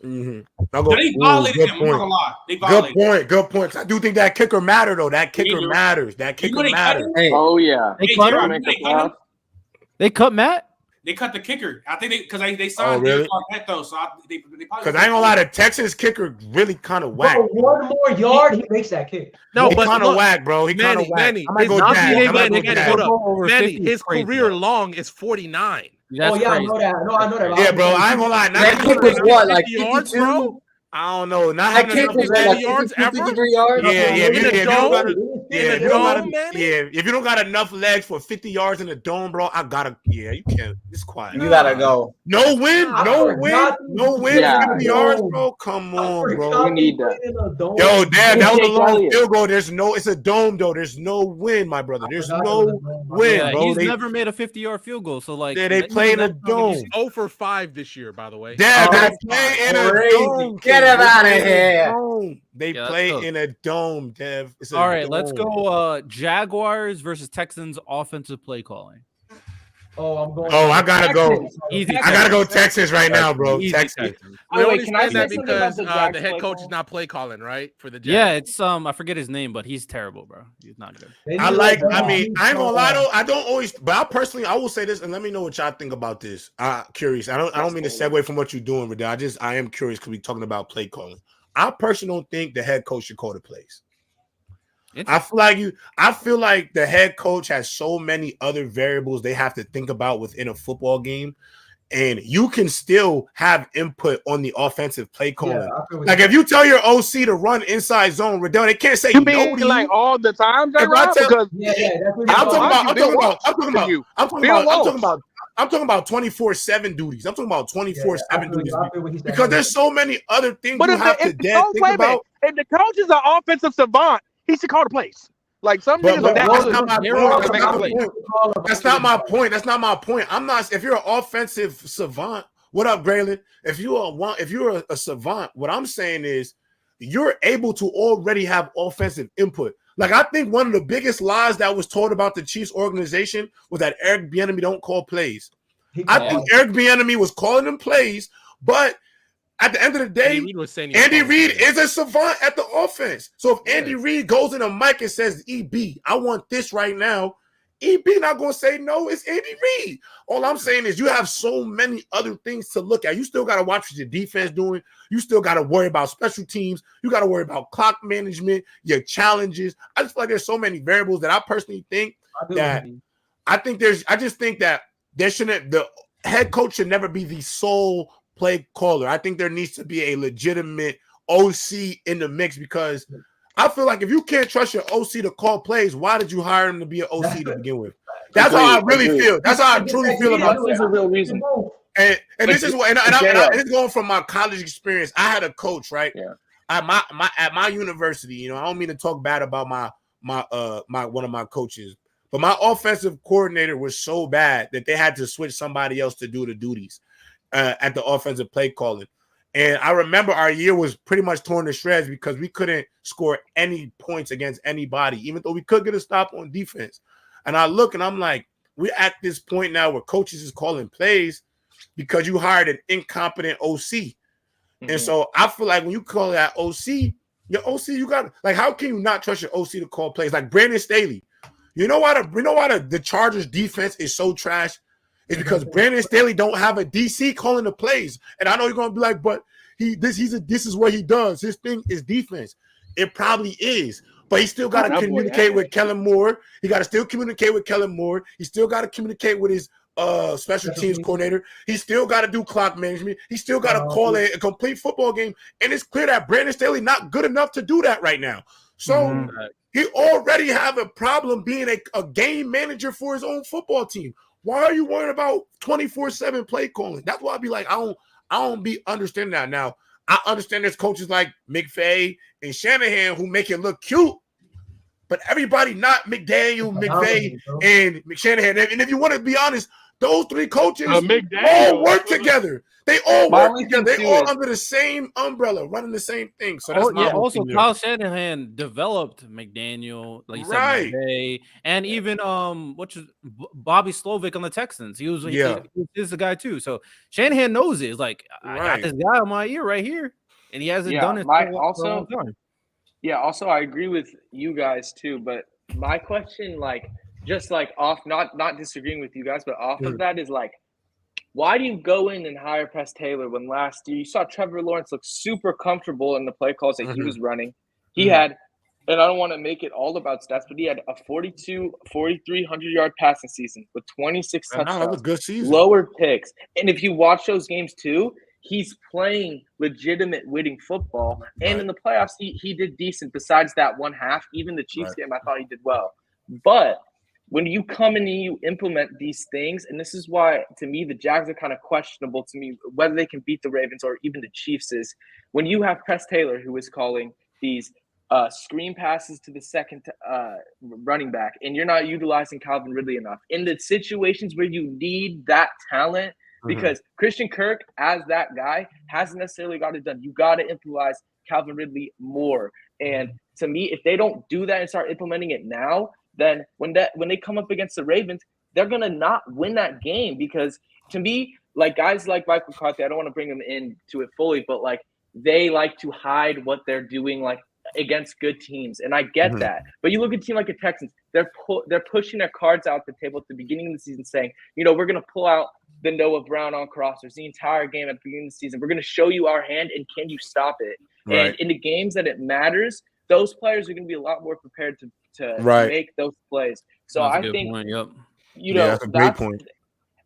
Speaker 1: Mm-hmm.
Speaker 13: They violated him. I'm not gonna lie.
Speaker 1: Good point. I do think that kicker matters, though. That kicker matters.
Speaker 12: Hey.
Speaker 6: Oh yeah.
Speaker 4: They cut Matt.
Speaker 13: They cut the kicker. I think because they signed
Speaker 1: really?
Speaker 13: Matt though. So they
Speaker 1: because I ain't gonna lie, the Texans kicker really kind of whack.
Speaker 8: Bro, one more yard, he makes that kick.
Speaker 2: No,
Speaker 1: he kind of whack, bro. He kind of whack. I might go down.
Speaker 2: Manny, his career long is 49.
Speaker 8: That's crazy. I know that.
Speaker 1: Yeah, bro. I ain't gonna lie.
Speaker 12: That kick was what, like 50
Speaker 2: yards, bro?
Speaker 1: I don't know. Not
Speaker 12: that kick was like 53 yards.
Speaker 1: If you don't got enough legs for 50 yards in the dome, bro, I gotta. Yeah, you can't. It's quiet.
Speaker 12: You gotta go.
Speaker 1: No win. 50 yards, bro. Come on, bro.
Speaker 6: You need that.
Speaker 1: Yo, Dad, that was a long field goal. It's a dome though. There's no win, my brother. There's no win, bro.
Speaker 4: He's never made a 50-yard field goal. So like,
Speaker 1: they play in a dome.
Speaker 2: He's 0 for 5 this year, by the way.
Speaker 1: Dad, they play in a dome.
Speaker 12: Get him out of here.
Speaker 1: They play in a dome, Dev.
Speaker 4: All right, let's go Jaguars versus Texans offensive play calling.
Speaker 1: I gotta go. I gotta go Texans right now, bro. Texans.
Speaker 2: Wait, can I say that because the head coach is not play calling, right? For the Jags.
Speaker 4: Yeah, it's I forget his name, but he's terrible, bro. He's not good.
Speaker 1: I ain't gonna lie though. I don't always, but I will say this, and let me know what y'all think about this. Curious. I don't mean to segue from what you're doing, but I am curious because we're talking about play calling. I personally don't think the head coach should call the plays. I feel like the head coach has so many other variables they have to think about within a football game, and you can still have input on the offensive play calling. Like if you tell your OC to run inside zone, Riddell, they can't say
Speaker 11: no to you. Like all the time,
Speaker 1: I'm talking about 24/7 duties. I'm talking about 24/7 duties because there's so many other things you have to think about.
Speaker 11: If the coach is an offensive savant, he should call the plays. Like some niggas
Speaker 1: That's not my point. That's not my point. I'm not. If you're an offensive savant, what up, Braylon? If you're a savant, what I'm saying is you're able to already have offensive input. Like I think one of the biggest lies that was told about the Chiefs organization was that Eric Bieniemy don't call plays. I think Eric Bieniemy was calling them plays, but At the end of the day, Andy Reid is a savant at the offense. So if Andy Reid goes in a mic and says, EB, I want this right now, EB not going to say no, it's Andy Reid. All I'm saying is you have so many other things to look at. You still got to watch what your defense doing. You still got to worry about special teams. You got to worry about clock management, your challenges. I just feel like there's so many variables that I personally think I just think that the head coach should never be the sole play caller. I think there needs to be a legitimate OC in the mix because I feel like if you can't trust your OC to call plays, why did you hire him to be an OC to begin with? That's how I really feel. That's how I truly feel about it.
Speaker 6: There's a real reason.
Speaker 1: And this is what, and it's going from my college experience. I had a coach, right? Yeah. At my university, I don't mean to talk bad about my one of my coaches, but my offensive coordinator was so bad that they had to switch somebody else to do the duties at the offensive play calling. And I remember our year was pretty much torn to shreds because we couldn't score any points against anybody, even though we could get a stop on defense. And I look and I'm like, we're at this point now where coaches is calling plays because you hired an incompetent OC. Mm-hmm. And so I feel like when you call that OC, your OC, you got like, how can you not trust your OC to call plays? Like Brandon Staley. You know why the Chargers defense is so trash? It's because Brandon Staley don't have a DC calling the plays. And I know you're gonna be like, but this is what he does. His thing is defense. It probably is, but he still got to communicate with Kellen Moore. He got to still communicate with Kellen Moore. He still got to communicate with his special teams coordinator. He still got to do clock management. He still got to call a complete football game. And it's clear that Brandon Staley not good enough to do that right now. So he already have a problem being a game manager for his own football team. Why are you worried about 24/7 play calling? That's why I be like, I don't be understanding that. Now, I understand there's coaches like McVay and Shanahan who make it look cute, but everybody not McDaniel, McVay, and Shanahan. And if you want to be honest, those three coaches all work together. They all work together. They all under the same umbrella, running the same thing. So that's
Speaker 4: also Kyle Shanahan developed McDaniel, like you said, McVay, and even Bobby Slovic on the Texans. He was the guy too. So Shanahan knows it. It's like I got this guy on my ear right here, and he hasn't done it for a long time.
Speaker 6: Yeah, also I agree with you guys too, but my question, just off, not disagreeing with you guys, but off of that is why do you go in and hire Press Taylor when last year you saw Trevor Lawrence look super comfortable in the play calls that he was running? He had, and I don't want to make it all about stats, but he had a 4,300-yard passing season with 26 touchdowns, that was a good season. Lower picks. And if you watch those games too, he's playing legitimate winning football. And in the playoffs, he did decent besides that one half. Even the Chiefs game, I thought he did well. But when you come in and you implement these things, and this is why, to me, the Jags are kind of questionable to me, whether they can beat the Ravens or even the Chiefs, is when you have Press Taylor, who is calling these screen passes to the second running back, and you're not utilizing Calvin Ridley enough. In the situations where you need that talent, because Christian Kirk, as that guy, hasn't necessarily got it done. You got to improvise Calvin Ridley more. And to me, if they don't do that and start implementing it now, then when they come up against the Ravens, they're going to not win that game. Because to me, guys like Mike McCarthy, I don't want to bring them into it fully, but they like to hide what they're doing against good teams. And I get that. But you look at a team like the Texans, they're pushing their cards out the table at the beginning of the season saying, we're going to pull out the Noah Brown on crossers the entire game at the beginning of the season. We're going to show you our hand, and can you stop it? Right. And in the games that it matters, those players are going to be a lot more prepared to make those plays. So that's I think,
Speaker 1: that's a great point.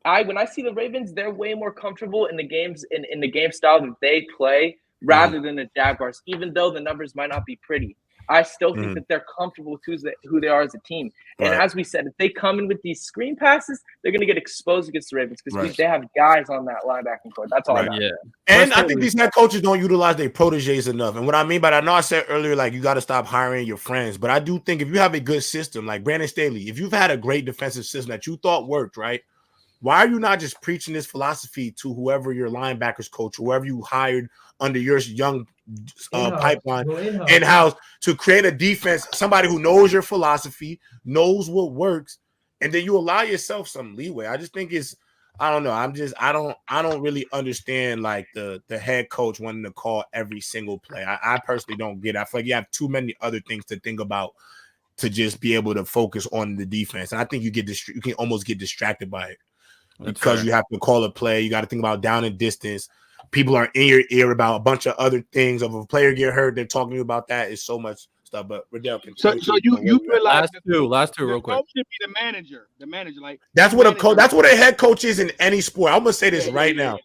Speaker 6: When I see the Ravens, they're way more comfortable in the games in the game style that they play rather than the Jaguars. Even though the numbers might not be pretty, I still think that they're comfortable with who they are as a team. And as we said, if they come in with these screen passes, they're going to get exposed against the Ravens because they have guys on that linebacking court. That's all I got. Yeah.
Speaker 1: And I think these head coaches don't utilize their proteges enough. And what I mean by that, I know I said earlier, you got to stop hiring your friends. But I do think if you have a good system, like Brandon Staley, if you've had a great defensive system that you thought worked, right? Why are you not just preaching this philosophy to whoever your linebackers coach, whoever you hired under your young pipeline in-house to create a defense, somebody who knows your philosophy, knows what works, and then you allow yourself some leeway. I just think I don't know. I don't really understand like the head coach wanting to call every single play. I personally don't get it. I feel like you have too many other things to think about to just be able to focus on the defense. And I think you can almost get distracted by it because you have to call a play. You got to think about down and distance. People are in your ear about a bunch of other things. If a player get hurt, they're talking to you about that. It's so much stuff. But Riddell can.
Speaker 10: So you feel like
Speaker 4: last two, real quick.
Speaker 10: Coach should be the manager. The manager, like
Speaker 1: that's what a coach. That's what a head coach is in any sport. I'm gonna say this right now.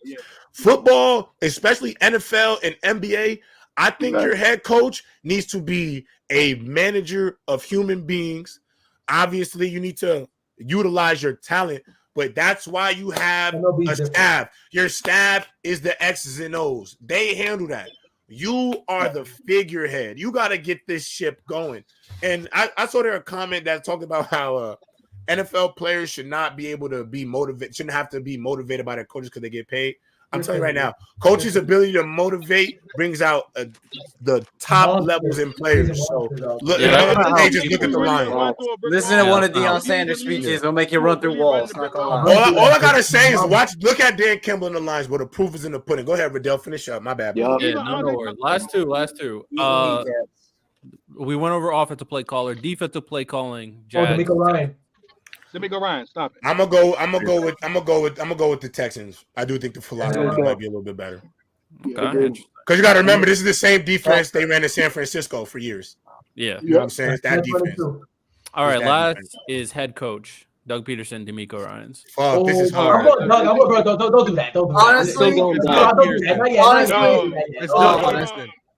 Speaker 1: Football, especially NFL and NBA, I think your head coach needs to be a manager of human beings. Obviously, you need to utilize your talent, but that's why you have a staff. Your staff is the X's and O's. They handle that. You are the figurehead. You got to get this ship going. And I saw there a comment that talked about how NFL players should not be able to be motivated, shouldn't have to be motivated by their coaches because they get paid. I'm telling you right now, coaches' ability to motivate brings out the top levels in players. So look, just look at the line.
Speaker 12: Listen to one of Deion Sanders' speeches. It'll make you run through walls.
Speaker 1: All I gotta say is look at Dan Kimball in the lines, but the proof is in the pudding. Go ahead, Riddell, finish up. My bad.
Speaker 4: No worries. Last two. We went over offensive play caller, defensive play calling.
Speaker 8: D'Amico Ryan.
Speaker 10: D'Amico Ryan, stop it.
Speaker 1: I'm gonna go with the Texans. I do think the philosophy might be a little bit better.
Speaker 4: Okay.
Speaker 1: Because you got to remember, this is the same defense they ran in San Francisco for years.
Speaker 4: Yeah,
Speaker 1: you know what I'm saying. It's that defense.
Speaker 4: All right, last is head coach Doug Peterson, D'Amico Ryans.
Speaker 1: Oh, this is hard.
Speaker 8: Don't do that.
Speaker 12: Honestly,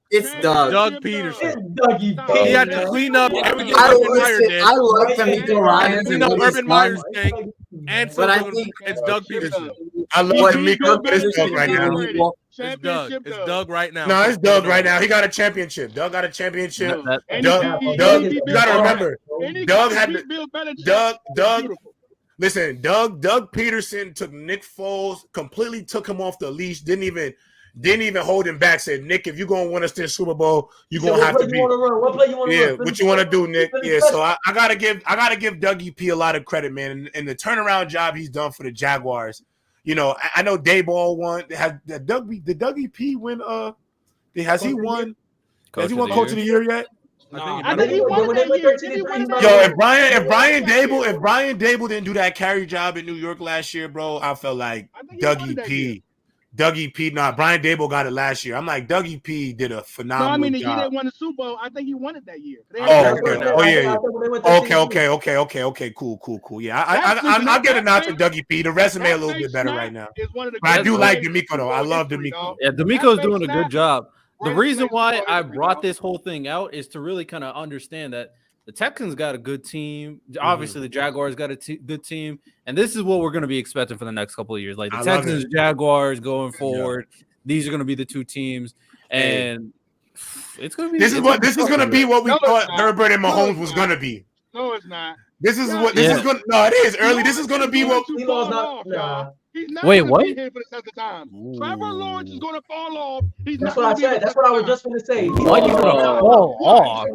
Speaker 8: it's
Speaker 12: Doug.
Speaker 2: Doug Peterson.
Speaker 8: It's Dougie P.
Speaker 2: He had to clean up everything
Speaker 12: I
Speaker 2: Urban Meyer did.
Speaker 12: like D'Amico Ryan.
Speaker 2: Clean up Urban Meyer's thing. And
Speaker 12: But I think
Speaker 2: it's Doug Peterson.
Speaker 1: I love D'Amico, but it's Doug right now.
Speaker 2: It's Doug. It's Doug right now.
Speaker 1: No, it's Doug right now. He got a championship. Doug got a championship. Doug, you got to remember, Doug had Doug. Listen, Doug Peterson took Nick Foles, completely took him off the leash. Didn't even hold him back. Said, Nick, if you're gonna win us this Super Bowl, you're gonna have to be.
Speaker 8: What play you want to run?
Speaker 1: What you want to do, Nick? Yeah, so I gotta give Dougie P a lot of credit, man, and the turnaround job he's done for the Jaguars. You know, I know Dayball won. Did Dougie P win? Has he won? Has he won Coach of the Year yet?
Speaker 10: I think he won that year.
Speaker 1: Yo, if Brian Dable didn't do that carry job in New York last year, bro, I felt like Dougie P. Brian Dable got it last year. I'm like, Dougie P did a phenomenal job.
Speaker 10: No, I mean, he didn't win the Super Bowl. I think he won it that year.
Speaker 1: Okay. Cool. Yeah, I'll get a nod to Dougie P. The resume a little bit better right now. But I do like D'Amico, though. I love D'Amico.
Speaker 4: Yeah, D'Amico's doing a good job. The reason why I brought this whole thing out is to really kind of understand that the Texans got a good team. Obviously, the Jaguars got a good team. And this is what we're going to be expecting for the next couple of years. Like the Texans, Jaguars going forward. Yeah. These are going to be the two teams. And it's going to be – This is
Speaker 1: going to be what we thought Herbert and Mahomes was going to be.
Speaker 10: No, it's not.
Speaker 1: This is what – this is going – no, it is early. This is going to be what –
Speaker 4: Wait, what?
Speaker 10: Here for the test of time. Trevor Lawrence is going to fall off.
Speaker 8: That's what I said. That's what I was just going to say.
Speaker 4: Why you going to fall off?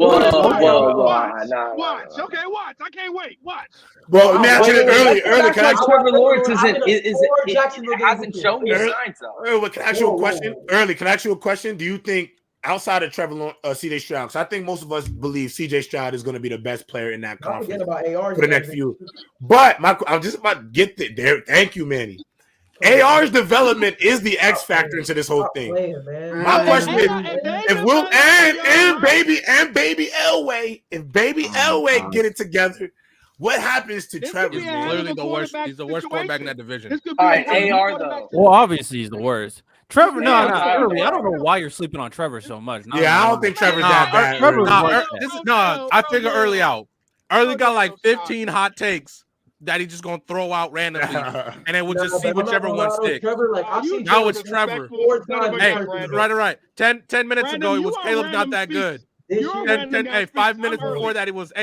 Speaker 10: Watch. Okay, watch. I can't wait. Watch.
Speaker 1: Well, let me ask you this early. Can I ask
Speaker 6: Trevor Lawrence hasn't shown you signs though.
Speaker 1: Can I ask you a question? Early, can I ask you a question? Do you think outside of Trevor Lawrence, CJ Stroud, because I think most of us believe CJ Stroud is going to be the best player in that conference for the next few. But I'm just about to get there. Thank you, Manny. AR's development is the X factor into this whole thing. My question is, if Will and baby Elway, if baby Elway get it together, what happens to Trevor?
Speaker 2: He's clearly the worst. He's the worst quarterback in that division.
Speaker 6: All right, AR though.
Speaker 4: Well, obviously he's the worst. Trevor, no, early. I don't know why you're sleeping on Trevor so much.
Speaker 1: I don't think Trevor's that bad.
Speaker 2: I figure early out. Early got like 15 hot takes that he's just gonna throw out randomly, and then we'll just see whichever one sticks. Now it's Trevor. Hey, right. 10 minutes ago, it was Caleb's not that good. 5 minutes before that, it was,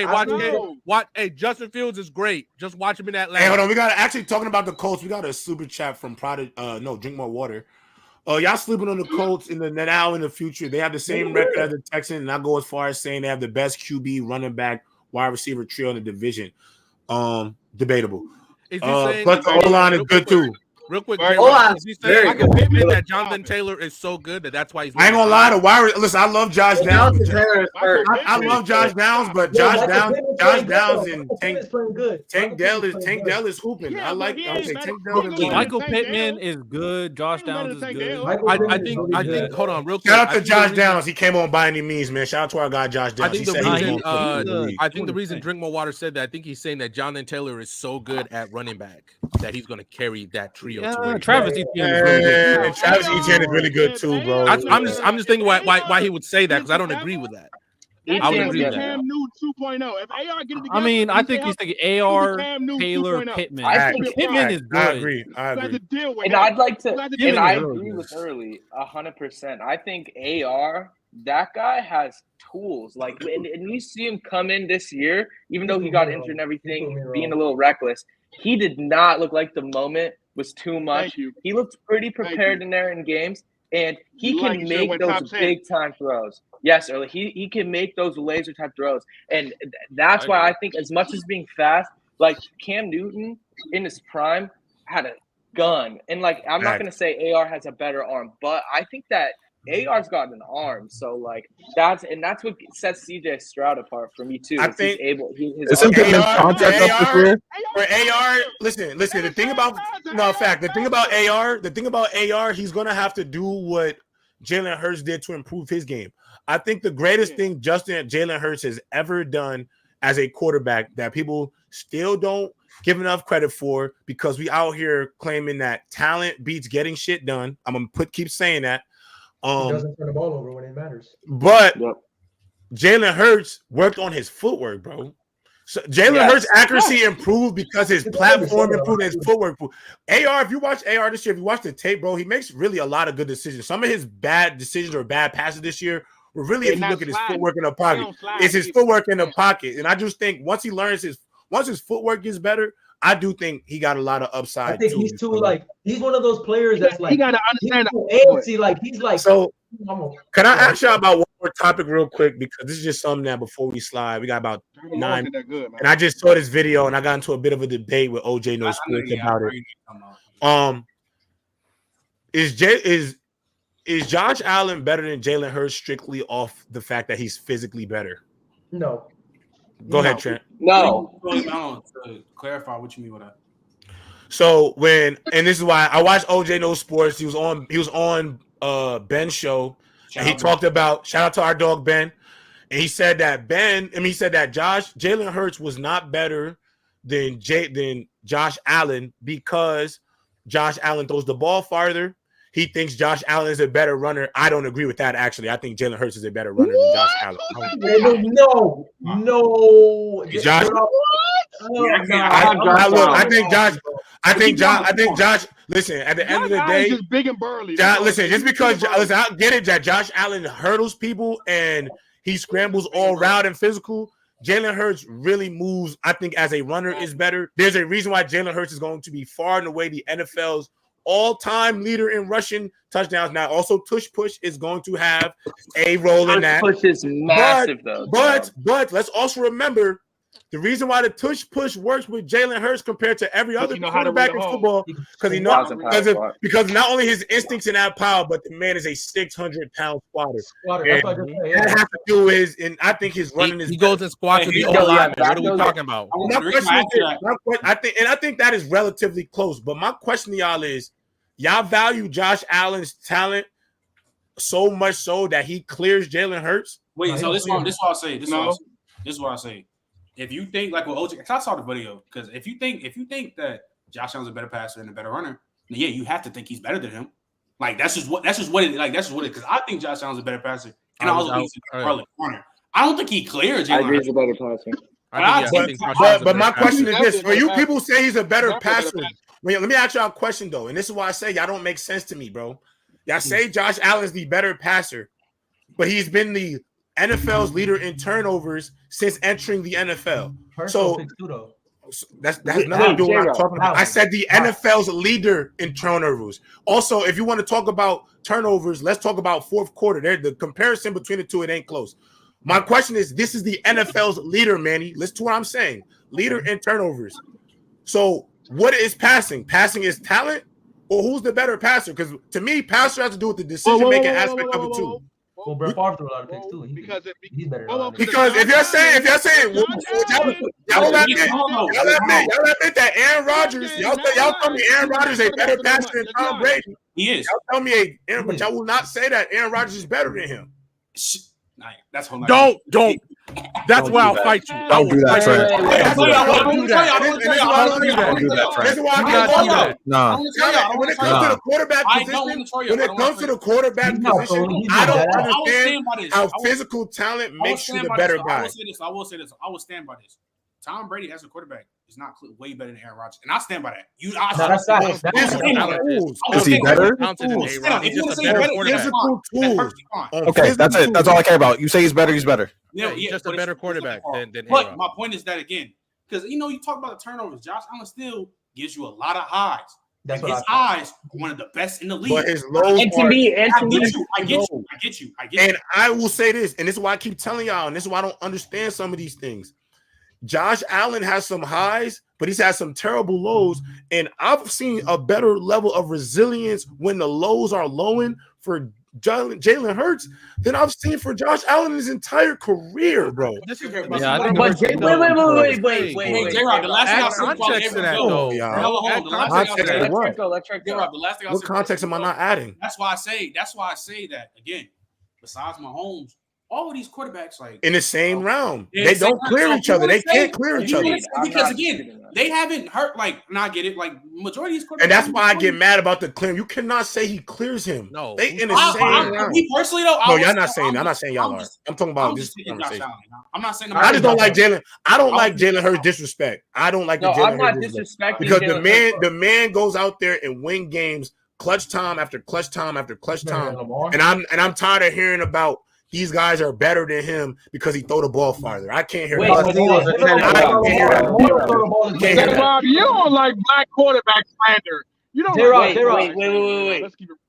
Speaker 2: watch, Justin Fields is great. Just watch him in Atlanta.
Speaker 1: Hey, hold on. We got actually talking about the Colts. We got a super chat from Drink More Water. Y'all sleeping on the Colts in the now in the future. They have the same record as the Texans, and I go as far as saying they have the best QB, running back, wide receiver trio in the division. Debatable. Plus the O-line is good too.
Speaker 2: Real quick,
Speaker 12: is
Speaker 2: he saying that Jonathan Taylor is so good that's why he's.
Speaker 1: I ain't gonna lie to why. Listen, I love Josh Downs. I love Josh Downs, but Josh Downs and Tank Dell is hooping.
Speaker 10: Yeah,
Speaker 1: I like.
Speaker 10: but he
Speaker 1: I'll
Speaker 10: ain't
Speaker 1: say
Speaker 10: better.
Speaker 1: Tank Dell is
Speaker 4: Michael Pittman is good. Josh Downs is good.
Speaker 2: I think. Hold on, real quick.
Speaker 1: Shout out to Josh Downs. He came on by any means, man. Shout out to our guy Josh Downs.
Speaker 2: I think the reason Drink More Water said that, I think he's saying that Jonathan Taylor is so good at running back that he's going to carry that trio.
Speaker 4: Travis Etienne is really good.
Speaker 1: Travis Etienne is really good too, bro.
Speaker 2: I'm just thinking why he would say that, because I don't agree with that. I would agree with that.
Speaker 10: Cam Newton 2.0. If AR get it together,
Speaker 4: I mean, I think he's thinking AR, Taylor, Pittman. Pittman is good.
Speaker 1: I agree.
Speaker 6: And I'd like to, and I agree with Early 100%. I think AR, that guy has tools. Like, and you see him come in this year, even though he got injured and everything, being a little reckless. He did not look like the moment was too much. He looked pretty prepared in there in games, and he can make those big time throws. Yes, Early. He can make those laser type throws, and that's why I think, as much as being fast, like Cam Newton in his prime had a gun, and like I'm not gonna say AR has a better arm, but I think that AR's got an arm, so like that's what sets CJ Stroud apart for me too.
Speaker 1: I think
Speaker 6: he's able.
Speaker 1: For AR, listen. The thing about the thing about AR, he's gonna have to do what Jalen Hurts did to improve his game. I think the greatest thing Jalen Hurts has ever done as a quarterback that people still don't give enough credit for, because we out here claiming that talent beats getting shit done. I'm gonna keep saying that.
Speaker 8: He doesn't turn the ball over when it matters.
Speaker 1: But Jalen Hurts worked on his footwork, bro. So Jalen Hurts' accuracy improved because his platform improved and his footwork improved. AR, if you watch AR this year, if you watch the tape, bro, he makes really a lot of good decisions. Some of his bad decisions or bad passes this year were really, if you look at his footwork in the pocket, it's his footwork in the pocket. And I just think once his footwork gets better, I do think he got a lot of upside.
Speaker 8: I think he's too he's one of those players that's like,
Speaker 10: he got to understand
Speaker 8: he's like.
Speaker 1: So can I ask y'all about one more topic real quick, because this is just something that before we slide, we got about 9. And I just saw this video and I got into a bit of a debate with OJ No Sports about it. Is Josh Allen better than Jalen Hurts strictly off the fact that he's physically better?
Speaker 8: No.
Speaker 1: Go ahead, Trent.
Speaker 6: No.
Speaker 13: To clarify what you mean with that.
Speaker 1: So and this is why I watched OJ No Sports. He was on Ben's show, and he talked about, shout out to our dog Ben, and he said that Jalen Hurts was not better than Josh Allen because Josh Allen throws the ball farther. He thinks Josh Allen is a better runner. I don't agree with that, actually. I think Jalen Hurts is a better runner than Josh Allen.
Speaker 8: No.
Speaker 1: Josh. I think Josh. Listen, at the end of the day,
Speaker 10: just big and burly.
Speaker 1: Just because I get it that Josh Allen hurdles people and he scrambles all around and physical. Jalen Hurts really moves, I think, as a runner is better. There's a reason why Jalen Hurts is going to be far and away the NFL's all-time leader in rushing touchdowns. Now, also tush push is going to have a role in that.
Speaker 6: Push is massive,
Speaker 1: but let's also remember the reason why the tush push works with Jalen Hurts compared to every other quarterback in football, because not only his instincts in that power, but the man is a 600-pound squatter. That has to do with and I think his running is.
Speaker 2: He goes and squats with the O-line. What are we talking about?
Speaker 1: I think that is relatively close. But my question to y'all is, y'all value Josh Allen's talent so much so that he clears Jalen Hurts?
Speaker 13: Wait, so this is what I'll say. This is what I'll say. If you think like with OJ, I saw the video, because if you think that Josh Allen's a better passer and a better runner, then yeah, you have to think he's better than him. Like that's just what it. Because I think Josh Allen's a better passer, and I also think he's a better runner. I don't think he cleared Jalen.
Speaker 6: I agree he's a better passer.
Speaker 1: But my question is this: for you people say he's a better passer. Let me ask y'all a question though, and this is why I say y'all don't make sense to me, bro. Y'all say Josh Allen's the better passer, but he's been the NFL's leader in turnovers since entering the NFL. So that's nothing to do with what I'm talking about. I said the NFL's leader in turnovers. Also, if you want to talk about turnovers, let's talk about fourth quarter. The comparison between the two, it ain't close. My question is, this is the NFL's leader, Manny. Listen to what I'm saying. Leader in turnovers. So what is passing? Passing is talent, or who's the better passer? Because to me, passer has to do with the decision-making aspect of it too.
Speaker 8: Well, Brett Favre threw a lot of picks too. He's better.
Speaker 1: Because if you're saying, y'all admit that Aaron Rodgers, y'all tell me Aaron Rodgers is a better passer than Tom Brady.
Speaker 13: He is.
Speaker 1: Y'all tell me, but y'all will not say that Aaron Rodgers is better than him.
Speaker 13: That's
Speaker 2: don't. That's why I'll fight you.
Speaker 5: Don't do that, Trent.
Speaker 1: When it comes to the quarterback position, I don't understand how physical talent makes you the better guy.
Speaker 13: I will say this. I will stand by this. Tom Brady as a quarterback is not way better than Aaron Rodgers, and I stand by that.
Speaker 5: Is he better? Okay, that's it. That's all I care about. You say he's better. He's better.
Speaker 2: Yeah, he's just a better quarterback than
Speaker 13: But my point is that again, because you talk about the turnovers. Josh Allen still gives you a lot of highs. His eyes are one of the best in the league.
Speaker 1: But his lows
Speaker 13: I get you.
Speaker 1: And I will say this, and this is why I keep telling y'all, and this is why I don't understand some of these things. Josh Allen has some highs, but he's had some terrible lows. And I've seen a better level of resilience when the lows are lowing for Jalen Hurts than I've seen for Josh Allen his entire career, bro.
Speaker 6: Wait. J-Rod, the last thing I said
Speaker 2: context to that, though.
Speaker 1: What context am I not adding?
Speaker 13: That's why I say that again. Besides Mahomes, all of these quarterbacks, like
Speaker 1: in the same round, they don't clear each other. They can't clear each other
Speaker 13: because again, they haven't hurt. Like, and I get it. Like majority of these quarterbacks,
Speaker 1: and that's why I get mad about the clear. You cannot say he clears him.
Speaker 2: No,
Speaker 1: they in the same round.
Speaker 13: Me personally, though,
Speaker 1: no, y'all not saying. I'm not saying y'all are. I'm talking about this conversation.
Speaker 13: I'm not saying.
Speaker 1: I just don't like Jalen. I don't like Jalen Hurts disrespect. I don't like the Jalen Hurts disrespect because the man goes out there and win games, clutch time after clutch time after clutch time, and I'm tired of hearing about. These guys are better than him because he throw the ball farther. I can't hear that.
Speaker 10: You don't like black quarterback slander. You don't.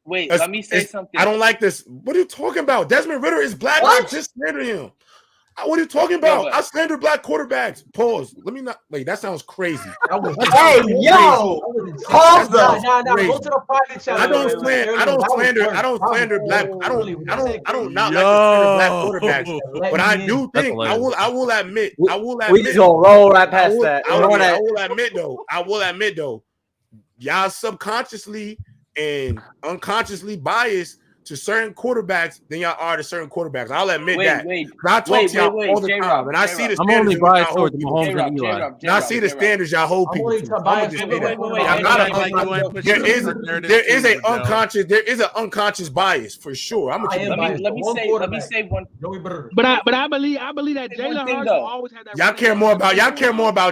Speaker 6: Wait. Let me say something.
Speaker 1: I don't like this. What are you talking about? Desmond Ridder is black. I just slandered him. What are you talking about? I slander black quarterbacks. Pause. Let me not. Wait, that sounds crazy.
Speaker 12: Hey, yo! Pause though.
Speaker 8: Go to the private channel.
Speaker 1: I don't slander black. I don't not like to slander black quarterbacks. But I do think I will admit.
Speaker 12: We just gonna roll right past that.
Speaker 1: I will admit though. Y'all subconsciously and unconsciously biased to certain quarterbacks than y'all are to certain quarterbacks. I'll admit that. I talk to y'all all the time, and I see the standards.
Speaker 4: I'm only biased towards Mahomes and Eli.
Speaker 1: And I see the standards y'all hold people. There is an unconscious bias for sure.
Speaker 6: Let me say one.
Speaker 10: But I believe that Jalen Hurts always had that.
Speaker 1: Y'all care more about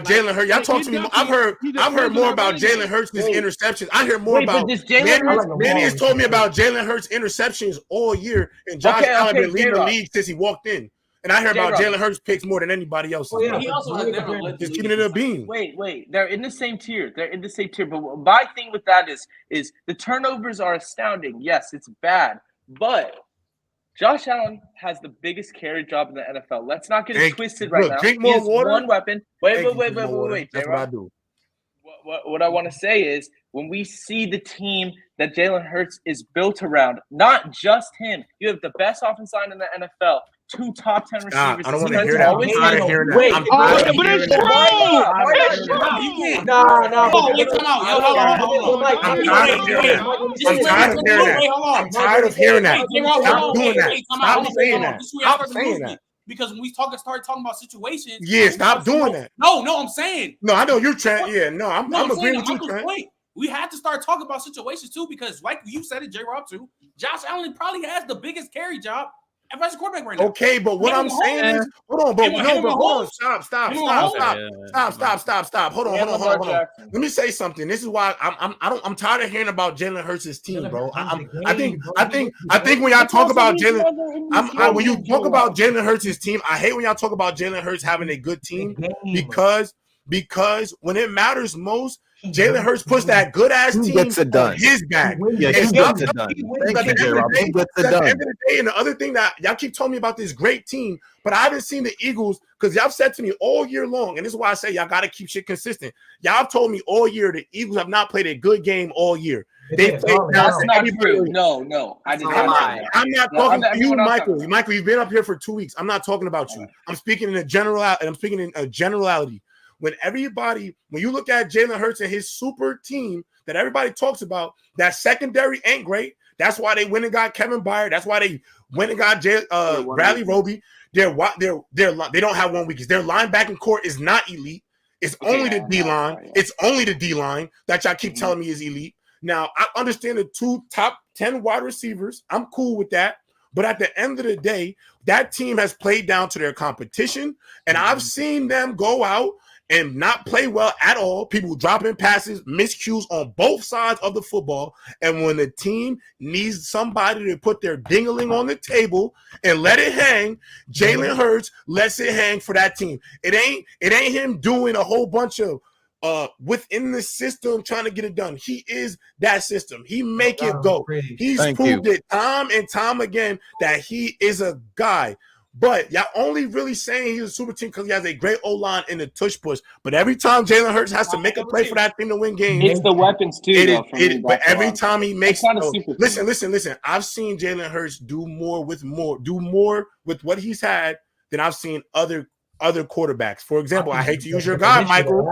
Speaker 1: Jalen Hurts. Y'all talk to me. I've heard more about Jalen Hurts' interceptions. I hear more about Manny has told me about Jalen Hurts' interceptions all year, and Josh Allen been leading the league since he walked in. And I hear about Jalen Hurts picks more than anybody else.
Speaker 6: He also has never led
Speaker 1: just keeping it a beam.
Speaker 6: Wait. They're in the same tier. But my thing with that is the turnovers are astounding. Yes, it's bad, but Josh Allen has the biggest carry job in the NFL. Let's not get it twisted right now.
Speaker 1: Drink more water.
Speaker 6: One weapon. Wait.
Speaker 1: That's what I do.
Speaker 6: What I want to say is when we see the team that Jalen Hurts is built around, not just him. You have the best offensive line in the NFL, 2 top 10 receivers.
Speaker 1: I don't want to hear that. I'm tired of hearing that.
Speaker 6: Wait,
Speaker 10: but it's true.
Speaker 1: I'm tired of hearing that. Stop doing that. Stop saying that. Stop saying that.
Speaker 13: Because when we start talking about situations,
Speaker 1: stop doing that.
Speaker 13: No, I'm saying.
Speaker 1: No, I know you're trying. Yeah, no, I'm agreeing with you, Trent.
Speaker 13: We had to start talking about situations too, because like you said it, J-Rob too. Josh Allen probably has the biggest carry job as a quarterback right now.
Speaker 1: Okay, but what I'm saying is, hold on, stop. Hold on. Let me say something. This is why I'm tired of hearing about Jalen Hurts' team, bro. I think when y'all talk about Jalen, when you talk about Jalen Hurts' team, I hate when y'all talk about Jalen Hurts having a good team because when it matters most, Jalen Hurts puts that good ass team on his back.
Speaker 5: Yeah, he gets it done. Thank you, J-Rob. He gets it done.
Speaker 1: At the end of the day, and the other thing that y'all keep telling me about this great team, but I haven't seen the Eagles because y'all said to me all year long, and this is why I say y'all got to keep shit consistent. Y'all told me all year the Eagles have not played a good game all year. They played down.
Speaker 6: That's not true. No, I did not.
Speaker 1: I'm not talking to you, Michael. Michael, you've been up here for 2 weeks. I'm not talking about you. I'm speaking in a generality. When you look at Jalen Hurts and his super team that everybody talks about, that secondary ain't great. That's why they went and got Kevin Byard. That's why they went and got Bradley Roby. They don't have one weakness. Their linebacking core is not elite. It's only the D-line. It's only the D-line that y'all keep telling me is elite. Now, I understand the 2 top 10 wide receivers. I'm cool with that. But at the end of the day, that team has played down to their competition. And I've seen them go out and not play well at all. People dropping passes, miscues on both sides of the football. And when the team needs somebody to put their ding-a-ling on the table and let it hang, Jalen Hurts lets it hang for that team. It ain't him doing a whole bunch of within the system trying to get it done. He is that system. He make it go. He's proved it time and time again that he is a guy. But y'all only really saying he's a super team because he has a great O-line in the tush push. But every time Jalen Hurts has to make a play for that team to win games,
Speaker 6: it's the weapons too.
Speaker 1: But every time he makes listen. I've seen Jalen Hurts do more with what he's had than I've seen other quarterbacks. For example, I hate to use your guy, Michael.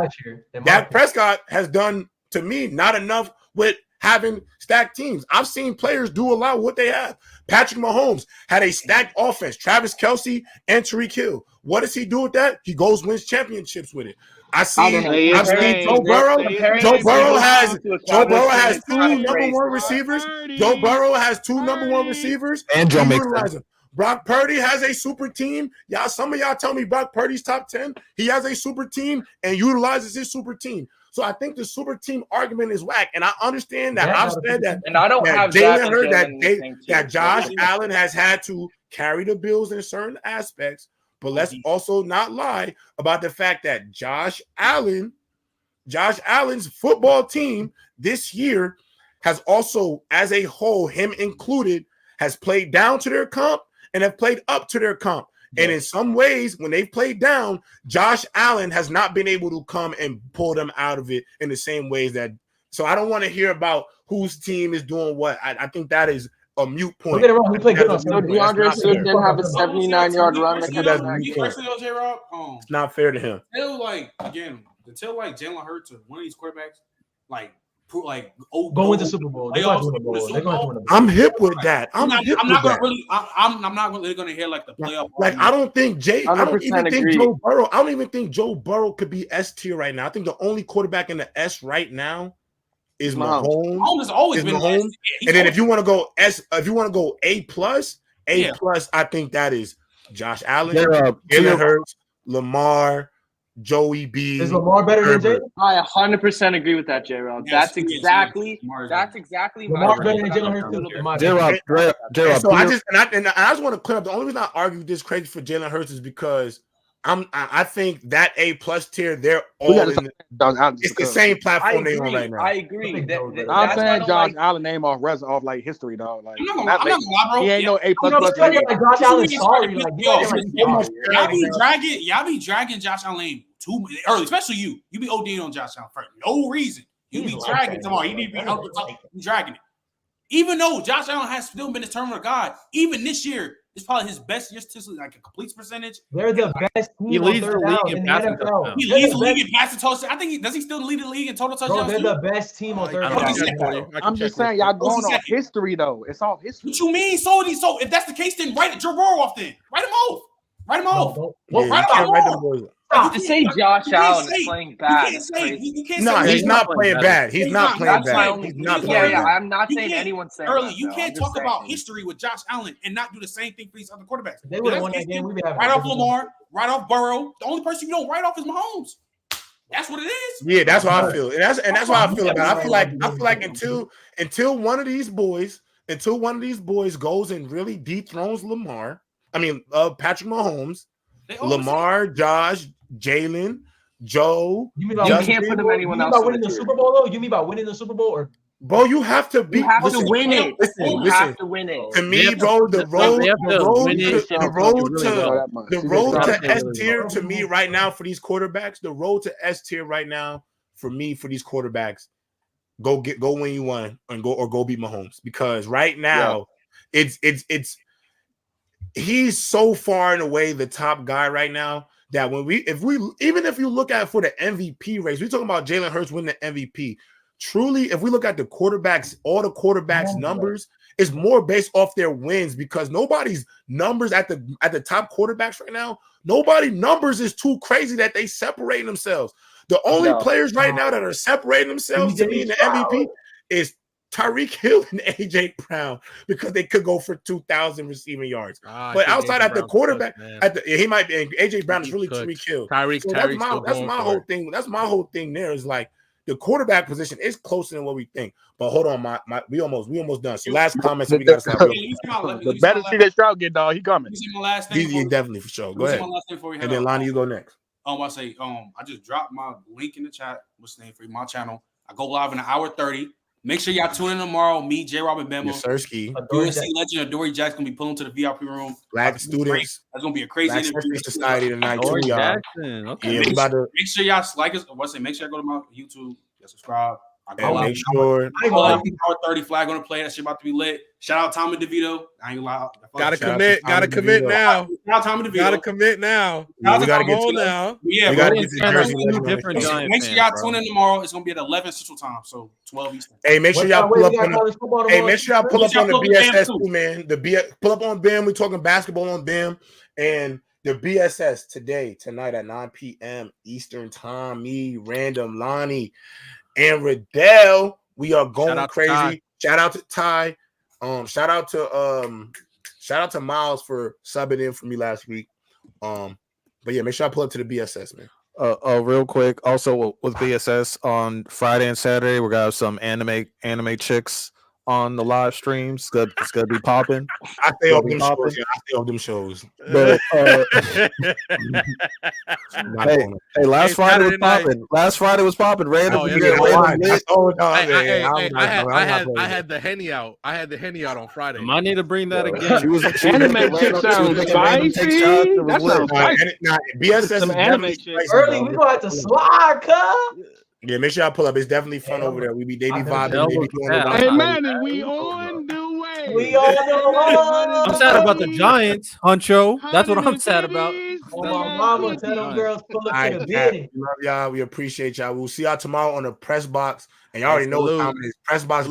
Speaker 1: Dak Prescott has done to me not enough with having stacked teams. I've seen players do a lot with what they have. Patrick Mahomes had a stacked offense. Travis Kelce and Tyreek Hill. What does he do with that? He goes wins championships with it. I've seen Joe Burrow. Joe Burrow has 2 number 1 receivers. Joe Burrow has 2 number 1 receivers.
Speaker 5: And Joe Mixon.
Speaker 1: Brock Purdy has a super team. Some of y'all tell me Brock Purdy's top 10. He has a super team and utilizes his super team. So I think the super team argument is whack, and I understand that. I've said that,
Speaker 6: and I don't have
Speaker 1: Jalen Hurts that Josh Allen has had to carry the Bills in certain aspects, but let's also not lie about the fact that Josh Allen's football team this year has also, as a whole, him included, has played down to their comp and have played up to their comp. And in some ways, when they've played down, Josh Allen has not been able to come and pull them out of it in the same ways that. So I don't want to hear about whose team is doing what. I think that is a mute point.
Speaker 6: So DeAndre Swift didn't have a 79-yard run.
Speaker 1: It's not fair to him.
Speaker 13: Until Jalen Hurts or one of these quarterbacks,
Speaker 8: go with the Super Bowl. They're going to win the Bowl.
Speaker 1: I'm hip with that. I'm not
Speaker 13: really going to hear like the playoff.
Speaker 1: I don't even think Joe Burrow could be S tier right now. I think the only quarterback in the S right now is Mahomes.
Speaker 13: Mahomes has always been
Speaker 1: Mahomes. And then if you want to go A plus, I think that is Josh Allen, Jalen Hurts, Lamar, Joey B.
Speaker 8: Is Lamar better than Jalen?
Speaker 6: I 100% agree with that, J-Rob. That's exactly
Speaker 8: Lamar better than Jalen Hurts.
Speaker 1: So I just want to clear up. The only reason I argue this crazy for Jalen Hurts is because I think that A plus tier, they're all in it's the same platform they're on right now.
Speaker 6: I agree.
Speaker 11: I'm saying Josh Allen name off like history, dog. Like
Speaker 13: I'm not gonna lie, bro.
Speaker 11: He ain't no A plus.
Speaker 8: Josh Allen, sorry.
Speaker 13: Y'all be dragging Josh Allen too early, especially you. You be ODing on Josh Allen for no reason. You be dragging tomorrow. You need to be out the top. You dragging it. Even though Josh Allen has still been his terminal guy, even this year, it's probably his best year statistically, like a completes percentage.
Speaker 8: They're the best team.
Speaker 4: He leads the league in passing touchdowns.
Speaker 13: He leads the league in passing touchdowns. I think does he still lead the league in total touchdowns?
Speaker 8: They're the best team on third down.
Speaker 11: I'm just saying, y'all going off history though. It's all history.
Speaker 13: What you mean? So if that's the case, then write Joe Burrow off. Then write him off. Write him off. Write him off.
Speaker 6: To say Josh Allen is playing bad.
Speaker 1: No, he's not playing bad. He's not playing bad. He's not playing bad.
Speaker 6: I'm not saying anyone's saying
Speaker 13: early.
Speaker 6: that,
Speaker 13: You can't talk about history with Josh Allen and not do the same thing for these other quarterbacks.
Speaker 8: They would have won that game.
Speaker 13: Right off Lamar, right off Burrow. The only person you don't write off is Mahomes. That's what it is.
Speaker 1: Yeah, that's how I feel, and that's how I feel about it. I feel like until one of these boys goes and really dethrones Patrick Mahomes, Lamar, Josh, Jalen, Joe.
Speaker 6: You can't put anyone else.
Speaker 8: You mean by winning the Super Bowl though? You mean by winning the Super Bowl or?
Speaker 1: Bro, you have to be.
Speaker 6: You have to win it. You have to win it.
Speaker 1: To me, bro, the road to S tier to me right now for these quarterbacks. The road to S tier right now for me for these quarterbacks go win you one and go beat Mahomes, because right now it's he's so far and away the top guy right now that even if you look at for the MVP race, we're talking about Jalen Hurts winning the MVP. Truly, if we look at the quarterbacks, all the quarterbacks' numbers is more based off their wins, because nobody's numbers at the top quarterbacks right now, nobody numbers is too crazy that they separate themselves. The only players right now that are separating themselves to me in the MVP is Tyreek Hill and AJ Brown, because they could go for 2,000 receiving yards. But outside at the quarterback, he might be. And AJ Brown is really Tyreek Hill.
Speaker 2: Tyreek,
Speaker 1: that's my whole thing. That's my whole thing. There is like the quarterback position is closer than what we think. But hold on, we almost done. So last comments we got to start.
Speaker 11: The better see that Stroud get, dog. He coming.
Speaker 6: You see my last thing?
Speaker 1: He's definitely for sure. Go ahead. And then Lonnie, you go next.
Speaker 13: I say, I just dropped my link in the chat. What's the name for my channel? I go live in an hour 30. Make sure y'all tune in tomorrow. Me, J. Robin Bemo, USC legend Adoree Jack's gonna be pulling to the VIP room.
Speaker 1: Black students.
Speaker 13: That's gonna be a crazy interview.
Speaker 1: Society tonight too, y'all.
Speaker 13: Okay. Make sure y'all like us. Make sure y'all go to my YouTube, subscribe.
Speaker 1: Make sure.
Speaker 13: Hour 30 flag on the play. That shit about to be lit. Shout out Tommy DeVito. I ain't gonna lie.
Speaker 2: Gotta commit now.
Speaker 13: Shout out Tommy DeVito.
Speaker 2: Gotta commit now.
Speaker 1: We gotta get to now.
Speaker 13: Yeah,
Speaker 1: we gotta get to Jersey.
Speaker 13: Make sure y'all tune in tomorrow. It's gonna be at 11 Central Time, so 12 Eastern.
Speaker 1: Hey, make sure y'all pull up on the. Hey, make sure y'all pull up on the BSS too, man. Pull up on BAM. We're talking basketball on BAM, and the BSS tonight at 9 p.m. Eastern Time. Me, Random, Lonnie, and Riddell. We are going crazy. Shout out to Ty. Shout out to Miles for subbing in for me last week. But yeah, make sure I pull up to the BSS, man.
Speaker 5: Real quick. Also with BSS on Friday and Saturday, we're gonna have some anime chicks on the live streams. It's gonna be popping.
Speaker 1: I stay off them shows. Yeah, I stay off them shows.
Speaker 5: But, hey, last Friday was popping. Last Friday was popping. Random.
Speaker 2: I had the Henny out. I had the Henny out on Friday.
Speaker 4: I need to bring that again.
Speaker 10: Anime chick sounds spicy. That sounds spicy.
Speaker 1: BSS
Speaker 8: some anime chicks. Early, we gonna have to slide, cuz.
Speaker 1: Yeah, make sure y'all pull up. It's definitely fun over there. They be vibing.
Speaker 10: Hey man, we on the way.
Speaker 8: We on the way.
Speaker 4: I'm sad about the Giants, Huncho. That's what I'm sad about.
Speaker 8: Oh, my mama, tell them girls pull up to the bid.
Speaker 1: We love y'all. We appreciate y'all. We'll see y'all tomorrow on the press box. And y'all already know what time it is. Press box.